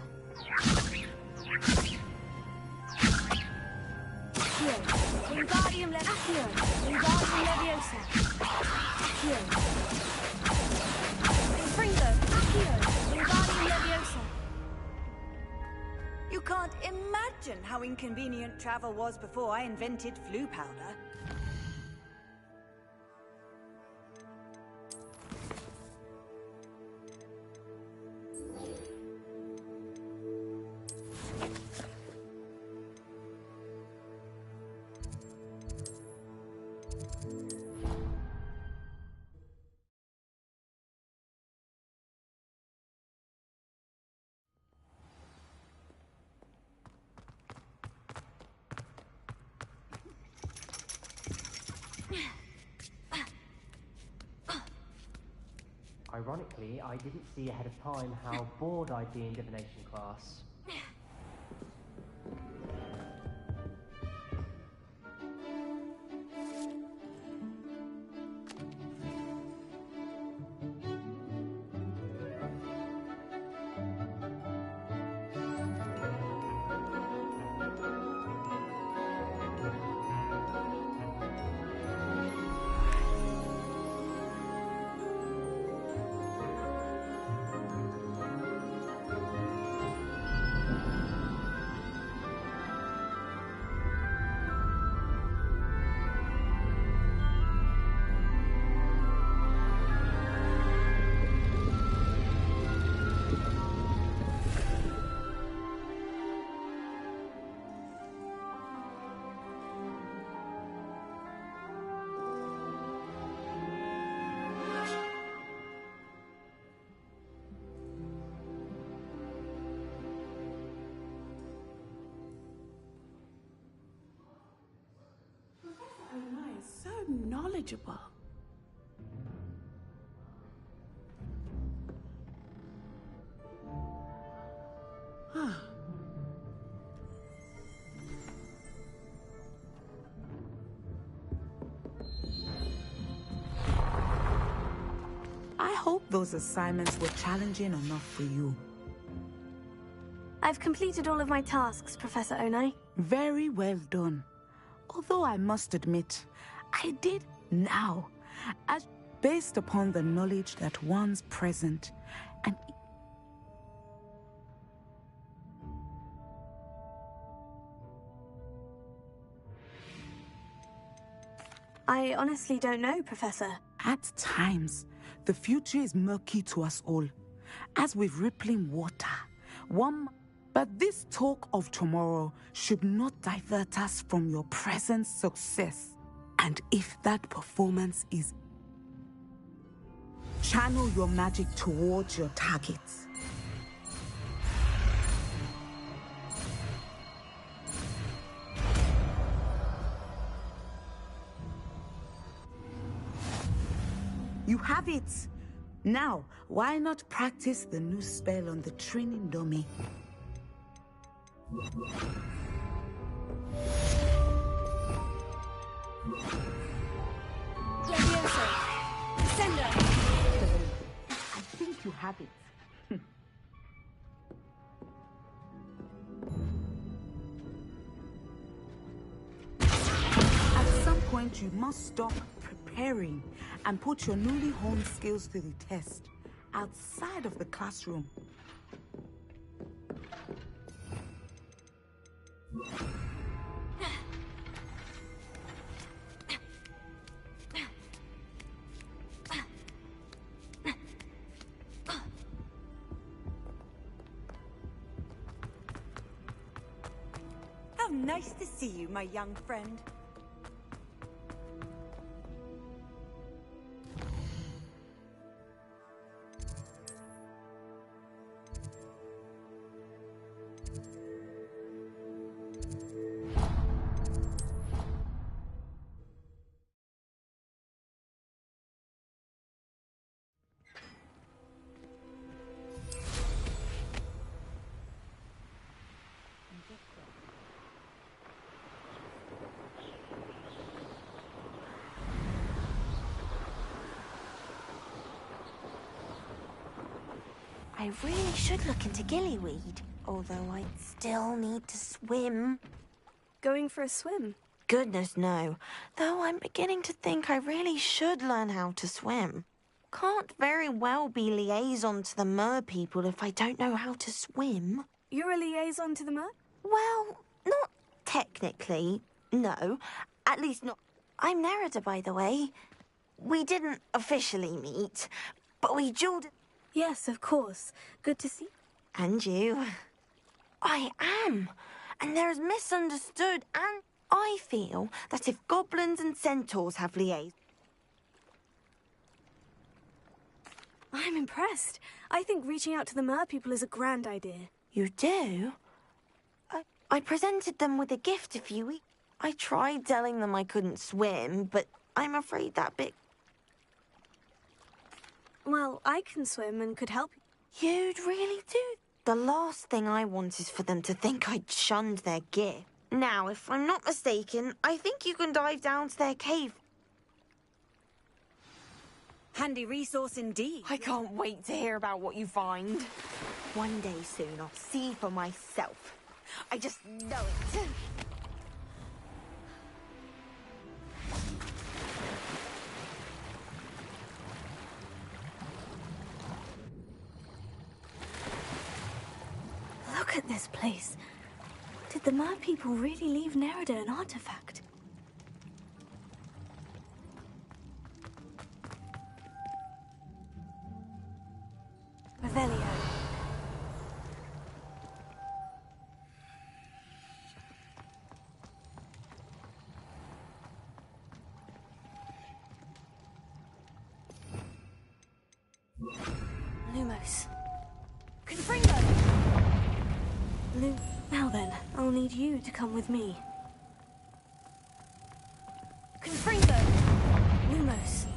Here. Wingardium Leviosa! Wingardium Leviosa! Here. Fringo! Here. Wingardium Leviosa! You can't imagine how inconvenient travel was before I invented flu powder. Ironically, I didn't see ahead of time how bored I'd be in divination class. So knowledgeable. I hope those assignments were challenging enough for you. I've completed all of my tasks, Professor Onai. Very well done. Although I must admit, I did now, as based upon the knowledge that one's present and I honestly don't know, Professor. At times, the future is murky to us all, as with rippling water. But this talk of tomorrow should not divert us from your present success. And if that performance is... channel your magic towards your targets. You have it! Now, why not practice the new spell on the training dummy? Leviosa! Descender! I think you have it. At some point, you must stop preparing and put your newly honed skills to the test outside of the classroom. Nice to see you, my young friend. I really should look into gillyweed, although I'd still need to swim. Going for a swim? Goodness, no. Though I'm beginning to think I really should learn how to swim. Can't very well be liaison to the mer people if I don't know how to swim. You're a liaison to the mer? Well, not technically, no. At least not. I'm Nerida, by the way. We didn't officially meet, but we dueled... Yes, of course. Good to see. And you. I am. And there is misunderstood, and I feel that if goblins and centaurs have liaison... I'm impressed. I think reaching out to the mer people is a grand idea. You do? I presented them with a gift a few weeks. I tried telling them I couldn't swim, but I'm afraid that bit... Well, I can swim and could help you. You'd really do? The last thing I want is for them to think I'd shunned their gift. Now, if I'm not mistaken, I think you can dive down to their cave. Handy resource indeed. I can't wait to hear about what you find. One day soon, I'll see for myself. I just know it. Look at this place. Did the mer people really leave Nerida an artifact? Revelio. Lumos. Confringo! Now then, I'll need you to come with me. Confringo! Lumos.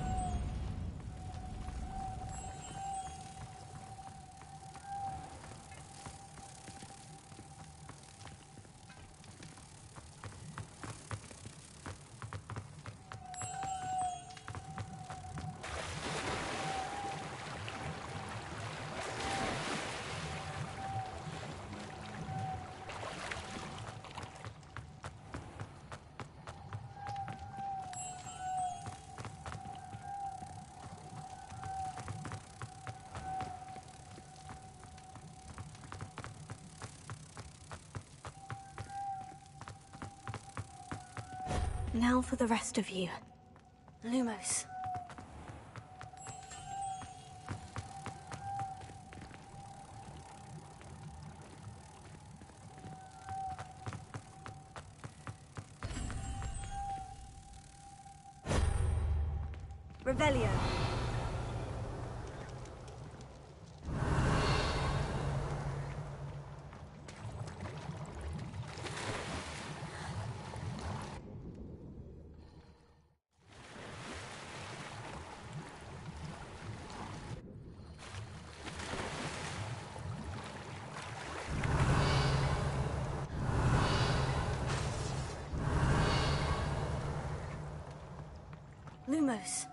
Now for the rest of you. Lumos. Revelio. Lumos.